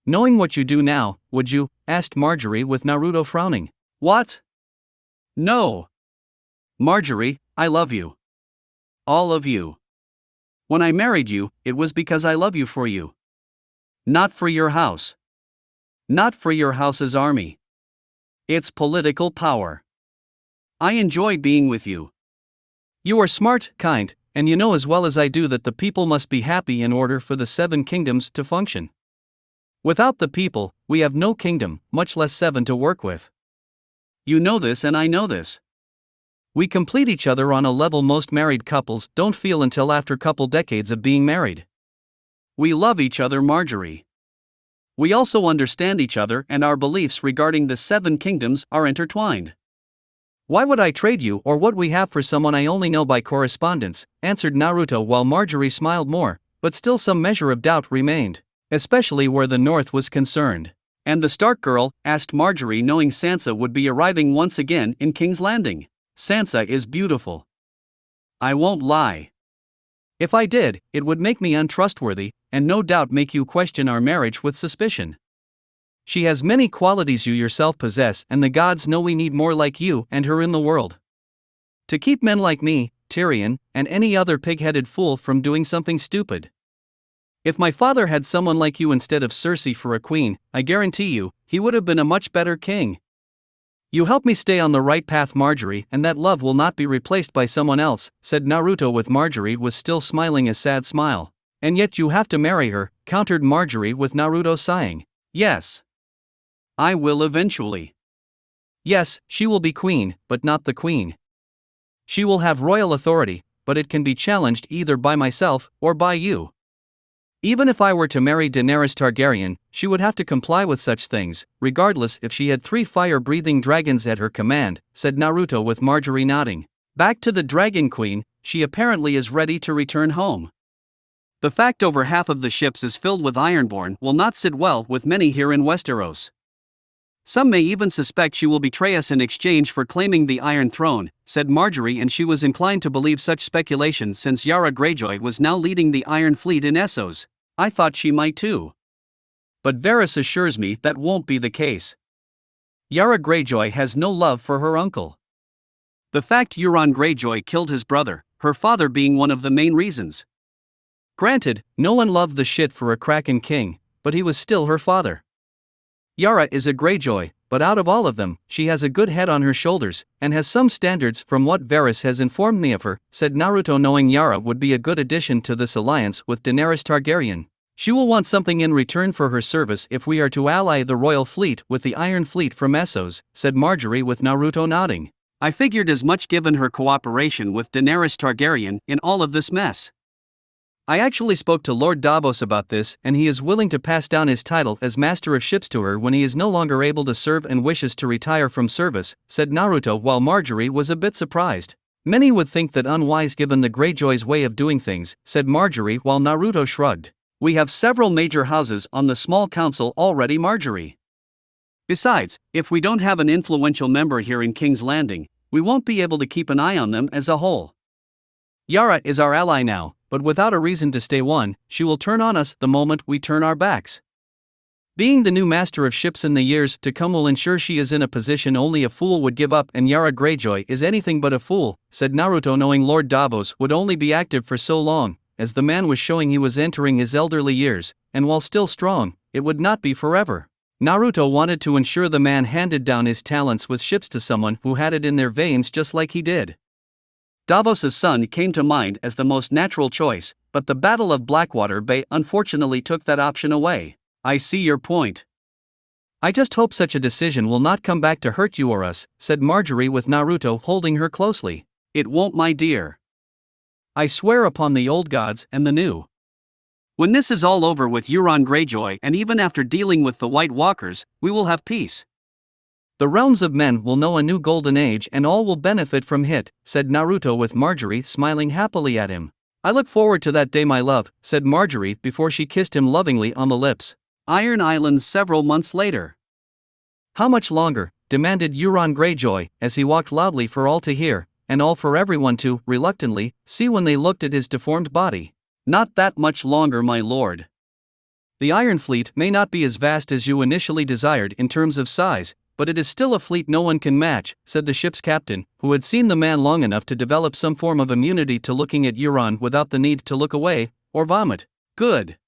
Knowing what you do now, would you? Asked Margaery with Naruto frowning. What? No. Margaery, I love you. All of you. When I married you, it was because I love you for you. Not for your house. Not for your house's army. It's political power. I enjoy being with you. You are smart, kind, and you know as well as I do that the people must be happy in order for the Seven Kingdoms to function. Without the people, we have no kingdom, much less seven to work with. You know this and I know this. We complete each other on a level most married couples don't feel until after couple decades of being married. We love each other, Margaery. We also understand each other, and our beliefs regarding the Seven Kingdoms are intertwined. Why would I trade you or what we have for someone I only know by correspondence, answered Naruto while Margaery smiled more, but still some measure of doubt remained, especially where the North was concerned. And the Stark girl, asked Margaery, knowing Sansa would be arriving once again in King's Landing. Sansa is beautiful. I won't lie. If I did, it would make me untrustworthy, and no doubt make you question our marriage with suspicion. She has many qualities you yourself possess, and the gods know we need more like you and her in the world. To keep men like me, Tyrion, and any other pig-headed fool from doing something stupid. If my father had someone like you instead of Cersei for a queen, I guarantee you, he would have been a much better king. You help me stay on the right path, Margaery, and that love will not be replaced by someone else, said Naruto with Margaery was still smiling a sad smile. And yet you have to marry her, countered Margaery with Naruto sighing. Yes. I will eventually. Yes, she will be queen, but not the queen. She will have royal authority, but it can be challenged either by myself or by you. Even if I were to marry Daenerys Targaryen, she would have to comply with such things, regardless if she had 3 fire-breathing dragons at her command, said Naruto with Margaery nodding. Back to the Dragon Queen, she apparently is ready to return home. The fact over half of the ships is filled with Ironborn will not sit well with many here in Westeros. Some may even suspect she will betray us in exchange for claiming the Iron Throne, said Margaery, and she was inclined to believe such speculation since Yara Greyjoy was now leading the Iron Fleet in Essos. I thought she might too. But Varys assures me that won't be the case. Yara Greyjoy has no love for her uncle. The fact Euron Greyjoy killed his brother, her father being one of the main reasons. Granted, no one loved the shit for a Kraken king, but he was still her father. Yara is a Greyjoy, but out of all of them, she has a good head on her shoulders, and has some standards from what Varys has informed me of her, said Naruto, knowing Yara would be a good addition to this alliance with Daenerys Targaryen. She will want something in return for her service if we are to ally the royal fleet with the Iron Fleet from Essos, said Margaery with Naruto nodding. I figured as much given her cooperation with Daenerys Targaryen in all of this mess. I actually spoke to Lord Davos about this, and he is willing to pass down his title as Master of Ships to her when he is no longer able to serve and wishes to retire from service, said Naruto while Margaery was a bit surprised. Many would think that unwise given the Greyjoy's way of doing things, said Margaery while Naruto shrugged. We have several major houses on the small council already, Margaery. Besides, if we don't have an influential member here in King's Landing, we won't be able to keep an eye on them as a whole. Yara is our ally now, but without a reason to stay one, she will turn on us the moment we turn our backs. Being the new Master of Ships in the years to come will ensure she is in a position only a fool would give up, and Yara Greyjoy is anything but a fool, said Naruto, knowing Lord Davos would only be active for so long, as the man was showing he was entering his elderly years, and while still strong, it would not be forever. Naruto wanted to ensure the man handed down his talents with ships to someone who had it in their veins just like he did. Davos's son came to mind as the most natural choice, but the Battle of Blackwater Bay unfortunately took that option away. I see your point. I just hope such a decision will not come back to hurt you or us, said Margaery with Naruto holding her closely. It won't, my dear. I swear upon the old gods and the new. When this is all over with Euron Greyjoy, and even after dealing with the White Walkers, we will have peace. The realms of men will know a new golden age and all will benefit from it, said Naruto with Margaery smiling happily at him. I look forward to that day, my love, said Margaery before she kissed him lovingly on the lips. Iron Islands several months later. How much longer? Demanded Euron Greyjoy, as he walked loudly for all to hear, and all for everyone to, reluctantly, see when they looked at his deformed body. Not that much longer, my lord. The Iron Fleet may not be as vast as you initially desired in terms of size, but it is still a fleet no one can match, said the ship's captain, who had seen the man long enough to develop some form of immunity to looking at Euron without the need to look away, or vomit. Good.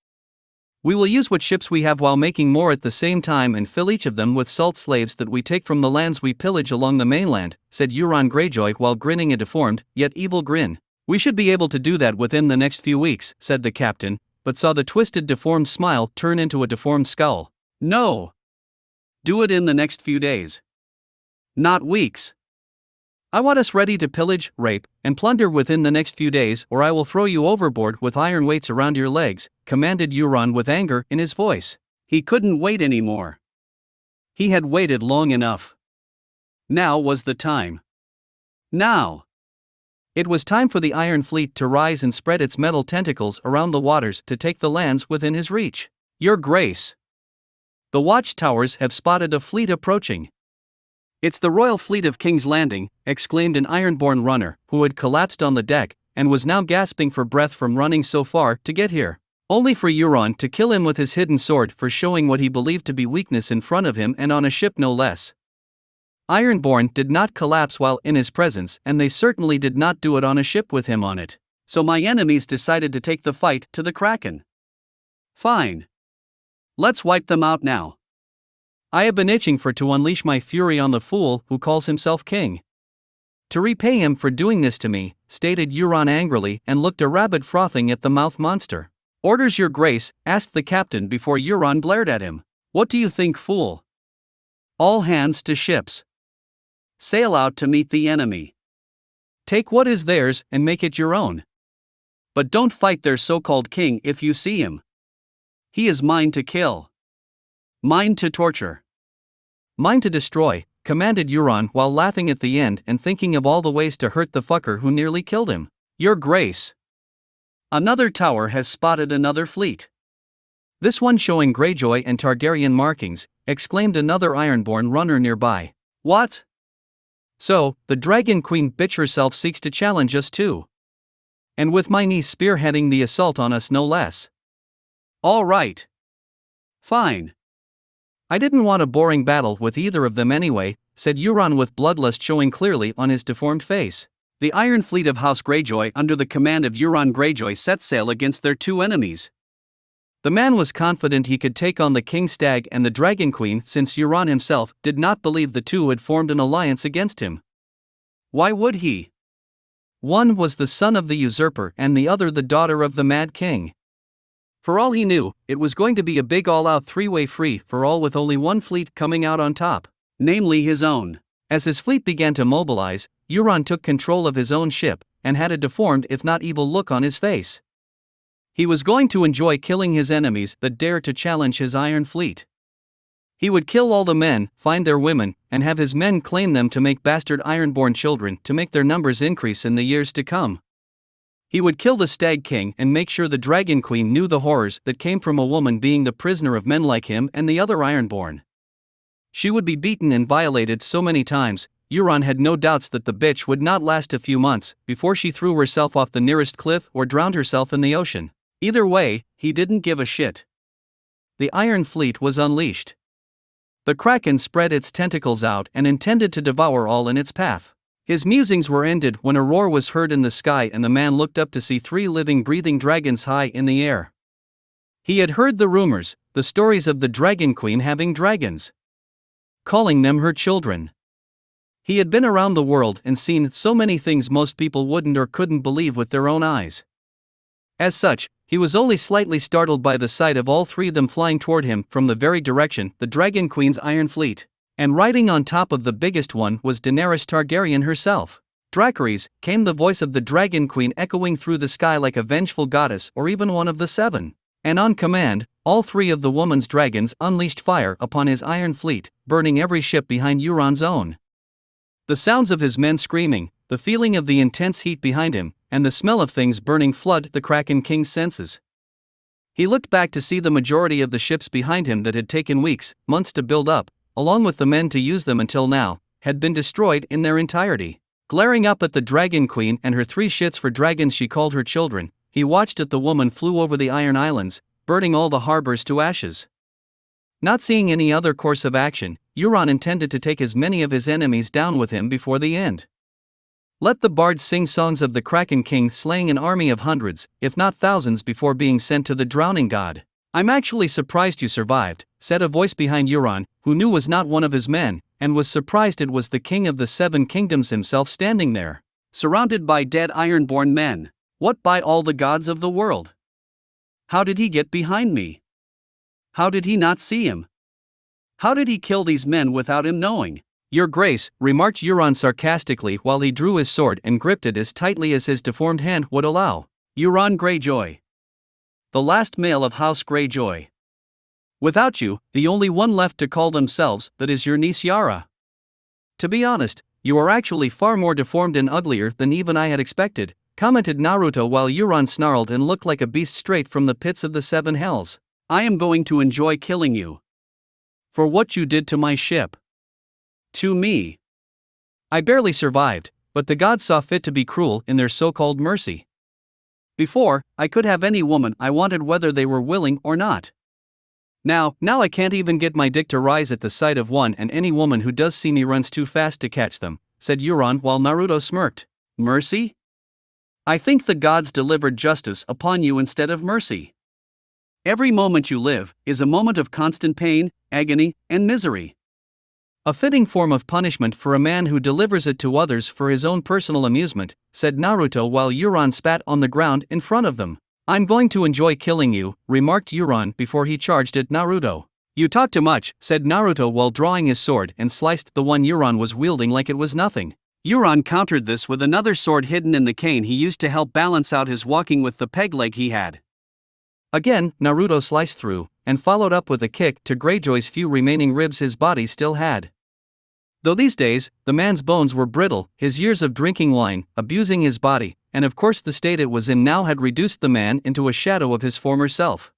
We will use what ships we have while making more at the same time and fill each of them with salt slaves that we take from the lands we pillage along the mainland, said Euron Greyjoy while grinning a deformed, yet evil grin. We should be able to do that within the next few weeks, said the captain, but saw the twisted deformed smile turn into a deformed scowl. No. Do it in the next few days. Not weeks. I want us ready to pillage, rape, and plunder within the next few days, or I will throw you overboard with iron weights around your legs, commanded Euron with anger in his voice. He couldn't wait anymore. He had waited long enough. Now was the time. Now! It was time for the Iron Fleet to rise and spread its metal tentacles around the waters to take the lands within his reach. Your Grace! The watchtowers have spotted a fleet approaching. It's the royal fleet of King's Landing, exclaimed an Ironborn runner, who had collapsed on the deck, and was now gasping for breath from running so far to get here. Only for Euron to kill him with his hidden sword for showing what he believed to be weakness in front of him and on a ship no less. Ironborn did not collapse while in his presence, and they certainly did not do it on a ship with him on it. So my enemies decided to take the fight to the Kraken. Fine. Let's wipe them out now. I have been itching to unleash my fury on the fool who calls himself king. To repay him for doing this to me, stated Euron angrily and looked a rabid frothing at the mouth monster. Orders, Your Grace, asked the captain before Euron glared at him. What do you think, fool? All hands to ships. Sail out to meet the enemy. Take what is theirs and make it your own. But don't fight their so-called king if you see him. He is mine to kill. Mine to torture. Mine to destroy, commanded Euron while laughing at the end and thinking of all the ways to hurt the fucker who nearly killed him. Your Grace. Another tower has spotted another fleet. This one showing Greyjoy and Targaryen markings, exclaimed another Ironborn runner nearby. What? So, the Dragon Queen bitch herself seeks to challenge us too. And with my niece spearheading the assault on us no less. All right. Fine. I didn't want a boring battle with either of them anyway, said Euron with bloodlust showing clearly on his deformed face. The Iron Fleet of House Greyjoy under the command of Euron Greyjoy set sail against their two enemies. The man was confident he could take on the King Stag and the Dragon Queen since Euron himself did not believe the two had formed an alliance against him. Why would he? One was the son of the usurper and the other the daughter of the Mad King. For all he knew, it was going to be a big all-out three-way free-for-all with only one fleet coming out on top, namely his own. As his fleet began to mobilize, Euron took control of his own ship, and had a deformed if not evil look on his face. He was going to enjoy killing his enemies that dared to challenge his Iron Fleet. He would kill all the men, find their women, and have his men claim them to make bastard Ironborn children to make their numbers increase in the years to come. He would kill the Stag King and make sure the Dragon Queen knew the horrors that came from a woman being the prisoner of men like him and the other Ironborn. She would be beaten and violated so many times, Euron had no doubts that the bitch would not last a few months before she threw herself off the nearest cliff or drowned herself in the ocean. Either way, he didn't give a shit. The Iron Fleet was unleashed. The Kraken spread its tentacles out and intended to devour all in its path. His musings were ended when a roar was heard in the sky and the man looked up to see three living breathing dragons high in the air. He had heard the rumors, the stories of the Dragon Queen having dragons, calling them her children. He had been around the world and seen so many things most people wouldn't or couldn't believe with their own eyes. As such, he was only slightly startled by the sight of all three of them flying toward him from the very direction the Dragon Queen's Iron Fleet. And riding on top of the biggest one was Daenerys Targaryen herself. Dracarys, came the voice of the Dragon Queen echoing through the sky like a vengeful goddess or even one of the seven. And on command, all three of the woman's dragons unleashed fire upon his Iron Fleet, burning every ship behind Euron's own. The sounds of his men screaming, the feeling of the intense heat behind him, and the smell of things burning flooded the Kraken King's senses. He looked back to see the majority of the ships behind him that had taken weeks, months to build up, along with the men to use them until now, had been destroyed in their entirety. Glaring up at the Dragon Queen and her three shits for dragons she called her children, he watched as the woman flew over the Iron Islands, burning all the harbors to ashes. Not seeing any other course of action, Euron intended to take as many of his enemies down with him before the end. Let the bards sing songs of the Kraken King slaying an army of hundreds, if not thousands before being sent to the drowning god. I'm actually surprised you survived, said a voice behind Euron, who knew was not one of his men, and was surprised it was the king of the Seven Kingdoms himself standing there, surrounded by dead Ironborn men. What by all the gods of the world? How did he get behind me? How did he not see him? How did he kill these men without him knowing? Your Grace, remarked Euron sarcastically while he drew his sword and gripped it as tightly as his deformed hand would allow. Euron Greyjoy. The last male of House Greyjoy. Without you, the only one left to call themselves that is your niece Yara. To be honest, you are actually far more deformed and uglier than even I had expected," commented Naruto while Euron snarled and looked like a beast straight from the pits of the seven hells. "I am going to enjoy killing you. For what you did to my ship. To me. I barely survived, but the gods saw fit to be cruel in their so-called mercy. Before, I could have any woman I wanted whether they were willing or not. Now I can't even get my dick to rise at the sight of one, and any woman who does see me runs too fast to catch them," said Euron while Naruto smirked. "Mercy? I think the gods delivered justice upon you instead of mercy. Every moment you live is a moment of constant pain, agony, and misery. A fitting form of punishment for a man who delivers it to others for his own personal amusement," said Naruto while Euron spat on the ground in front of them. "I'm going to enjoy killing you," remarked Euron before he charged at Naruto. "You talk too much," said Naruto while drawing his sword and sliced the one Euron was wielding like it was nothing. Euron countered this with another sword hidden in the cane he used to help balance out his walking with the peg leg he had. Again, Naruto sliced through, and followed up with a kick to Greyjoy's few remaining ribs his body still had. Though these days, the man's bones were brittle, his years of drinking wine, abusing his body, and of course the state it was in now had reduced the man into a shadow of his former self.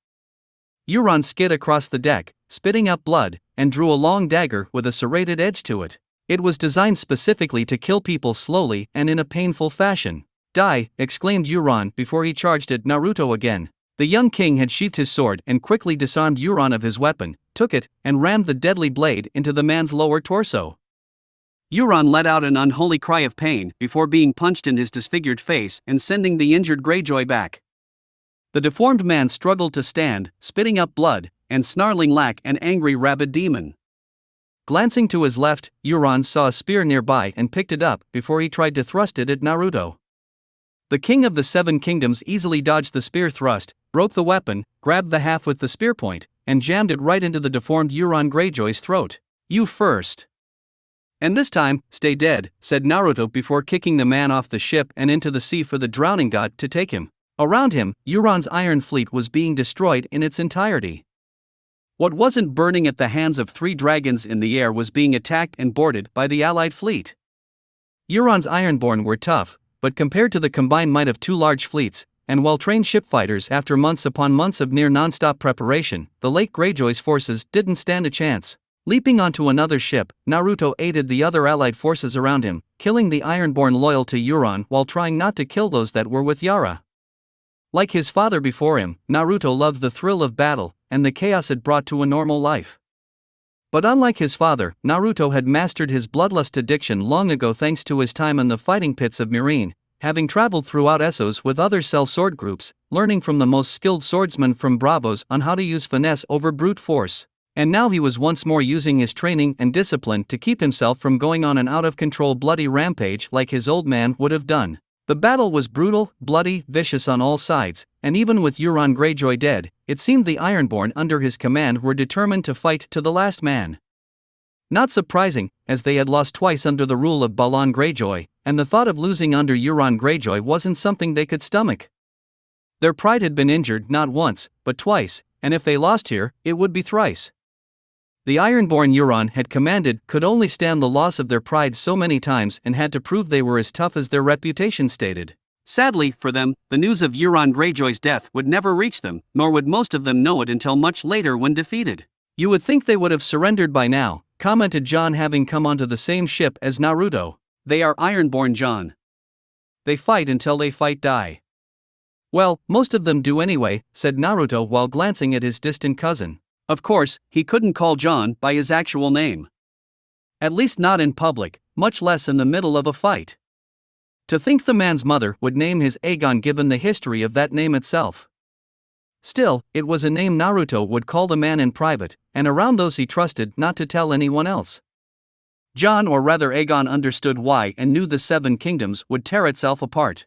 Euron skid across the deck, spitting up blood, and drew a long dagger with a serrated edge to it. It was designed specifically to kill people slowly and in a painful fashion. "Die!" exclaimed Euron before he charged at Naruto again. The young king had sheathed his sword and quickly disarmed Euron of his weapon, took it, and rammed the deadly blade into the man's lower torso. Euron let out an unholy cry of pain before being punched in his disfigured face and sending the injured Greyjoy back. The deformed man struggled to stand, spitting up blood, and snarling like an angry rabid demon. Glancing to his left, Euron saw a spear nearby and picked it up before he tried to thrust it at Naruto. The king of the Seven Kingdoms easily dodged the spear thrust, broke the weapon, grabbed the half with the spear point, and jammed it right into the deformed Euron Greyjoy's throat. "You first. And this time, stay dead," said Naruto before kicking the man off the ship and into the sea for the drowning god to take him. Around him, Euron's iron fleet was being destroyed in its entirety. What wasn't burning at the hands of 3 dragons in the air was being attacked and boarded by the allied fleet. Euron's Ironborn were tough, but compared to the combined might of 2 large fleets, and well-trained shipfighters after months upon months of near non-stop preparation, the late Greyjoy's forces didn't stand a chance. Leaping onto another ship, Naruto aided the other allied forces around him, killing the Ironborn loyal to Euron while trying not to kill those that were with Yara. Like his father before him, Naruto loved the thrill of battle and the chaos it brought to a normal life. But unlike his father, Naruto had mastered his bloodlust addiction long ago thanks to his time in the fighting pits of Meereen, having traveled throughout Essos with other cell sword groups, learning from the most skilled swordsmen from Bravos on how to use finesse over brute force. And now he was once more using his training and discipline to keep himself from going on an out-of-control bloody rampage like his old man would have done. The battle was brutal, bloody, vicious on all sides, and even with Euron Greyjoy dead, it seemed the Ironborn under his command were determined to fight to the last man. Not surprising, as they had lost twice under the rule of Balon Greyjoy, and the thought of losing under Euron Greyjoy wasn't something they could stomach. Their pride had been injured not once, but twice, and if they lost here, it would be thrice. The Ironborn Euron had commanded could only stand the loss of their pride so many times and had to prove they were as tough as their reputation stated. Sadly for them, the news of Euron Greyjoy's death would never reach them, nor would most of them know it until much later when defeated. "You would think they would have surrendered by now," commented Jon, having come onto the same ship as Naruto. "They are Ironborn, Jon. They fight until they die." "Well, most of them do anyway," said Naruto while glancing at his distant cousin. Of course, he couldn't call Jon by his actual name. At least not in public, much less in the middle of a fight. To think the man's mother would name his Aegon given the history of that name itself. Still, it was a name Naruto would call the man in private, and around those he trusted not to tell anyone else. Jon, or rather Aegon, understood why and knew the Seven Kingdoms would tear itself apart.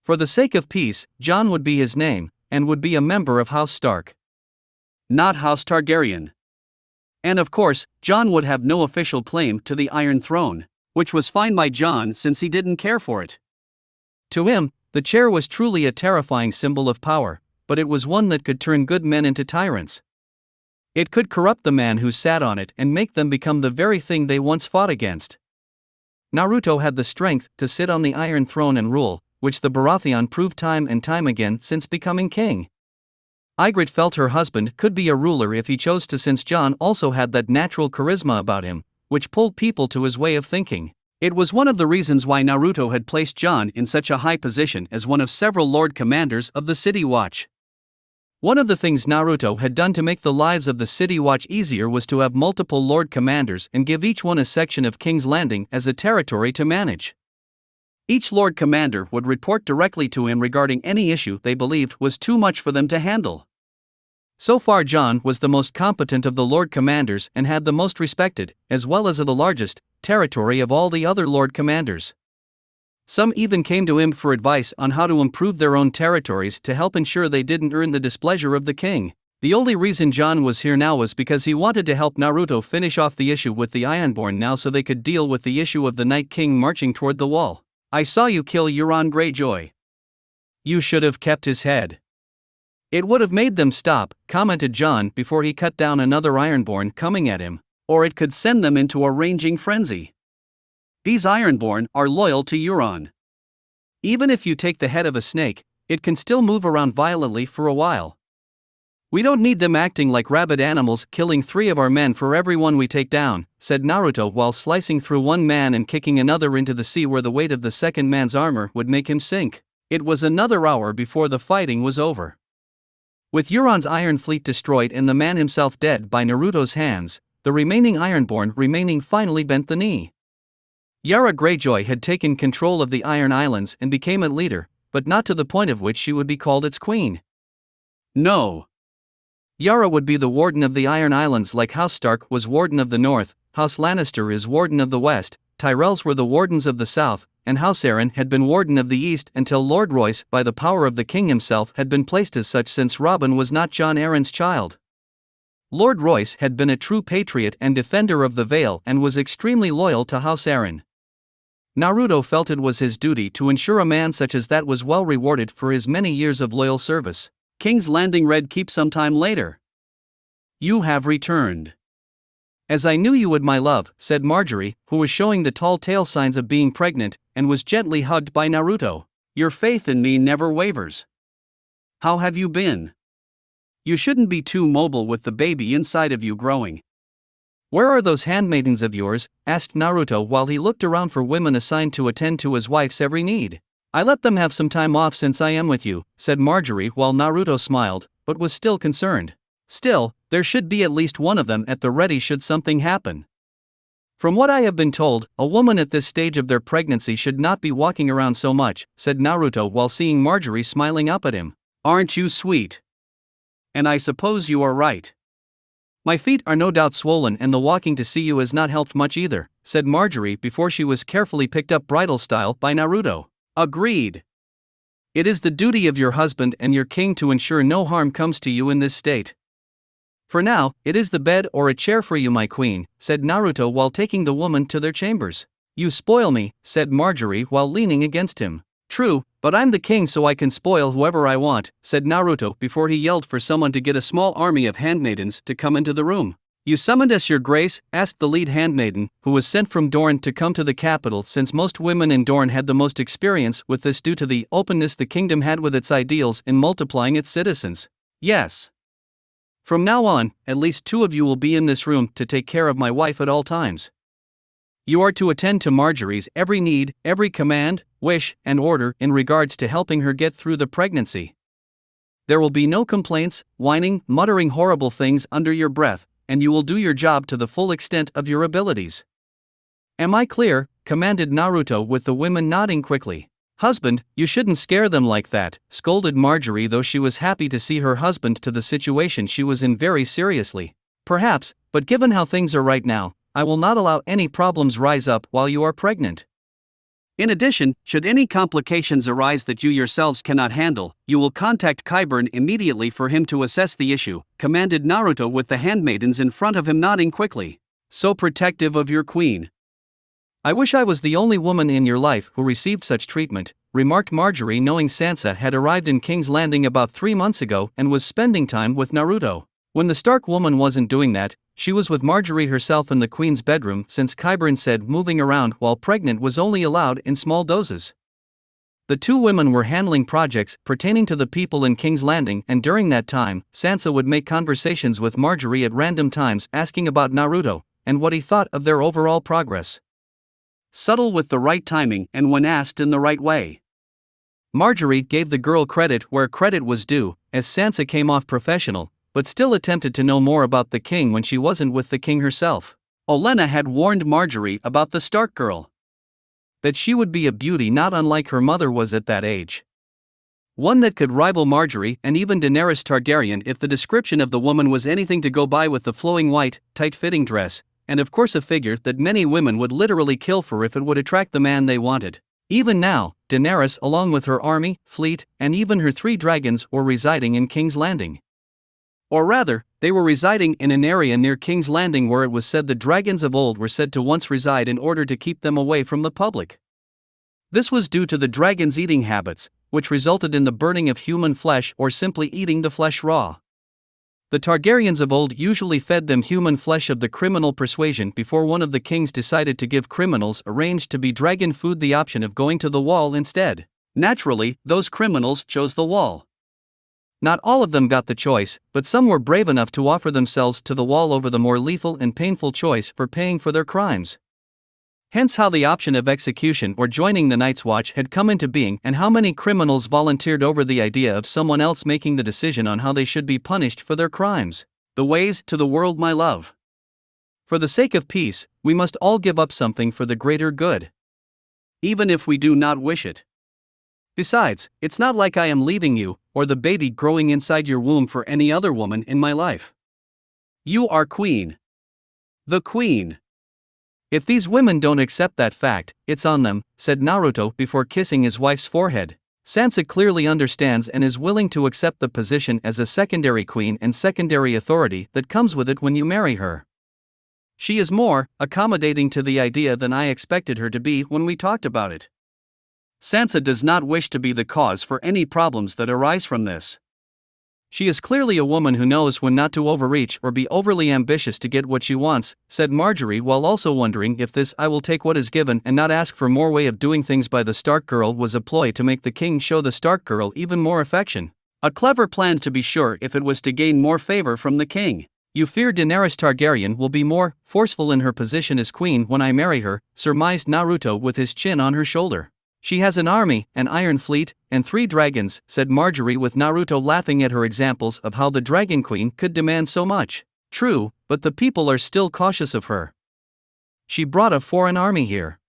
For the sake of peace, Jon would be his name, and would be a member of House Stark. Not House Targaryen. And of course, Jon would have no official claim to the Iron Throne, which was fine by Jon since he didn't care for it. To him, the chair was truly a terrifying symbol of power, but it was one that could turn good men into tyrants. It could corrupt the man who sat on it and make them become the very thing they once fought against. Naruto had the strength to sit on the Iron Throne and rule, which the Baratheon proved time and time again since becoming king. Ygritte felt her husband could be a ruler if he chose to, since Jon also had that natural charisma about him, which pulled people to his way of thinking. It was one of the reasons why Naruto had placed Jon in such a high position as one of several Lord Commanders of the City Watch. One of the things Naruto had done to make the lives of the City Watch easier was to have multiple Lord Commanders and give each one a section of King's Landing as a territory to manage. Each Lord Commander would report directly to him regarding any issue they believed was too much for them to handle. So far, Jon was the most competent of the Lord Commanders and had the most respected, as well as the largest, territory of all the other Lord Commanders. Some even came to him for advice on how to improve their own territories to help ensure they didn't earn the displeasure of the king. The only reason Jon was here now was because he wanted to help Naruto finish off the issue with the Ironborn now, so they could deal with the issue of the Night King marching toward the wall. "I saw you kill Euron Greyjoy. You should have kept his head. It would have made them stop," commented Jon before he cut down another Ironborn coming at him. "Or it could send them into a raging frenzy. These Ironborn are loyal to Euron. Even if you take the head of a snake, it can still move around violently for a while. We don't need them acting like rabid animals, killing 3 of our men for every one we take down," said Naruto while slicing through one man and kicking another into the sea where the weight of the second man's armor would make him sink. It was another hour before the fighting was over. With Euron's iron fleet destroyed and the man himself dead by Naruto's hands, the remaining Ironborn finally bent the knee. Yara Greyjoy had taken control of the Iron Islands and became a leader, but not to the point of which she would be called its queen. No. Yara would be the warden of the Iron Islands, like House Stark was warden of the north, House Lannister is warden of the west, Tyrells were the wardens of the south, and House Arryn had been warden of the east until Lord Royce, by the power of the king himself, had been placed as such since Robin was not Jon Arryn's child. Lord Royce had been a true patriot and defender of the Vale and was extremely loyal to House Arryn. Naruto felt it was his duty to ensure a man such as that was well rewarded for his many years of loyal service. King's Landing Red Keep. Sometime later. "You have returned. As I knew you would, my love," said Margaery, who was showing the tall tale signs of being pregnant, and was gently hugged by Naruto. "Your faith in me never wavers. How have you been? You shouldn't be too mobile with the baby inside of you growing." "Where are those handmaidens of yours?" asked Naruto while he looked around for women assigned to attend to his wife's every need. "I let them have some time off since I am with you," said Margaery while Naruto smiled, but was still concerned. "Still, there should be at least one of them at the ready should something happen. From what I have been told, a woman at this stage of their pregnancy should not be walking around so much," said Naruto while seeing Margaery smiling up at him. "Aren't you sweet? And I suppose you are right. My feet are no doubt swollen and the walking to see you has not helped much either," said Margaery before she was carefully picked up bridal style by Naruto. "Agreed. It is the duty of your husband and your king to ensure no harm comes to you in this state. For now, it is the bed or a chair for you, my queen," said Naruto while taking the woman to their chambers. "You spoil me," said Margaery while leaning against him. "True, but I'm the king so I can spoil whoever I want," said Naruto before he yelled for someone to get a small army of handmaidens to come into the room. "You summoned us, your grace?" asked the lead handmaiden, who was sent from Dorne to come to the capital since most women in Dorne had the most experience with this due to the openness the kingdom had with its ideals in multiplying its citizens. "Yes. From now on, at least 2 of you will be in this room to take care of my wife at all times. You are to attend to Margaery's every need, every command, wish, and order in regards to helping her get through the pregnancy. There will be no complaints, whining, muttering horrible things under your breath, and you will do your job to the full extent of your abilities. Am I clear?" commanded Naruto with the women nodding quickly. "Husband, you shouldn't scare them like that," scolded Margaery, though she was happy to see her husband to the situation she was in very seriously. "Perhaps, but given how things are right now, I will not allow any problems rise up while you are pregnant. In addition, should any complications arise that you yourselves cannot handle, you will contact Qyburn immediately for him to assess the issue," commanded Naruto with the handmaidens in front of him nodding quickly. "So protective of your queen. I wish I was the only woman in your life who received such treatment," remarked Margaery, knowing Sansa had arrived in King's Landing about 3 months ago and was spending time with Naruto. When the Stark woman wasn't doing that, she was with Margaery herself in the queen's bedroom, since Qyburn said moving around while pregnant was only allowed in small doses. The two women were handling projects pertaining to the people in King's Landing, and during that time, Sansa would make conversations with Margaery at random times asking about Naruto, and what he thought of their overall progress. Subtle with the right timing and when asked in the right way. Margaery gave the girl credit where credit was due, as Sansa came off professional, but still attempted to know more about the king when she wasn't with the king herself. Olenna had warned Margaery about the Stark girl. That she would be a beauty not unlike her mother was at that age. One that could rival Margaery and even Daenerys Targaryen if the description of the woman was anything to go by, with the flowing white, tight-fitting dress, and of course a figure that many women would literally kill for if it would attract the man they wanted. Even now, Daenerys, along with her army, fleet, and even her 3 dragons, were residing in King's Landing. Or rather, they were residing in an area near King's Landing where it was said the dragons of old were said to once reside in order to keep them away from the public. This was due to the dragons' eating habits, which resulted in the burning of human flesh or simply eating the flesh raw. The Targaryens of old usually fed them human flesh of the criminal persuasion before one of the kings decided to give criminals arranged to be dragon food the option of going to the wall instead. Naturally, those criminals chose the wall. Not all of them got the choice, but some were brave enough to offer themselves to the wall over the more lethal and painful choice for paying for their crimes. Hence how the option of execution or joining the Night's Watch had come into being, and how many criminals volunteered over the idea of someone else making the decision on how they should be punished for their crimes. The ways to the world, my love. For the sake of peace, we must all give up something for the greater good. Even if we do not wish it. Besides, it's not like I am leaving you, or the baby growing inside your womb, for any other woman in my life. You are queen. The queen. If these women don't accept that fact, it's on them, said Naruto before kissing his wife's forehead. Sansa clearly understands and is willing to accept the position as a secondary queen and secondary authority that comes with it when you marry her. She is more accommodating to the idea than I expected her to be when we talked about it. Sansa does not wish to be the cause for any problems that arise from this. She is clearly a woman who knows when not to overreach or be overly ambitious to get what she wants, said Margaery, while also wondering if this "I will take what is given and not ask for more" way of doing things by the Stark girl was a ploy to make the king show the Stark girl even more affection. A clever plan, to be sure, if it was to gain more favor from the king. You fear Daenerys Targaryen will be more forceful in her position as queen when I marry her, surmised Naruto with his chin on her shoulder. She has an army, an iron fleet, and 3 dragons, said Margaery, with Naruto laughing at her examples of how the Dragon Queen could demand so much. True, but the people are still cautious of her. She brought a foreign army here.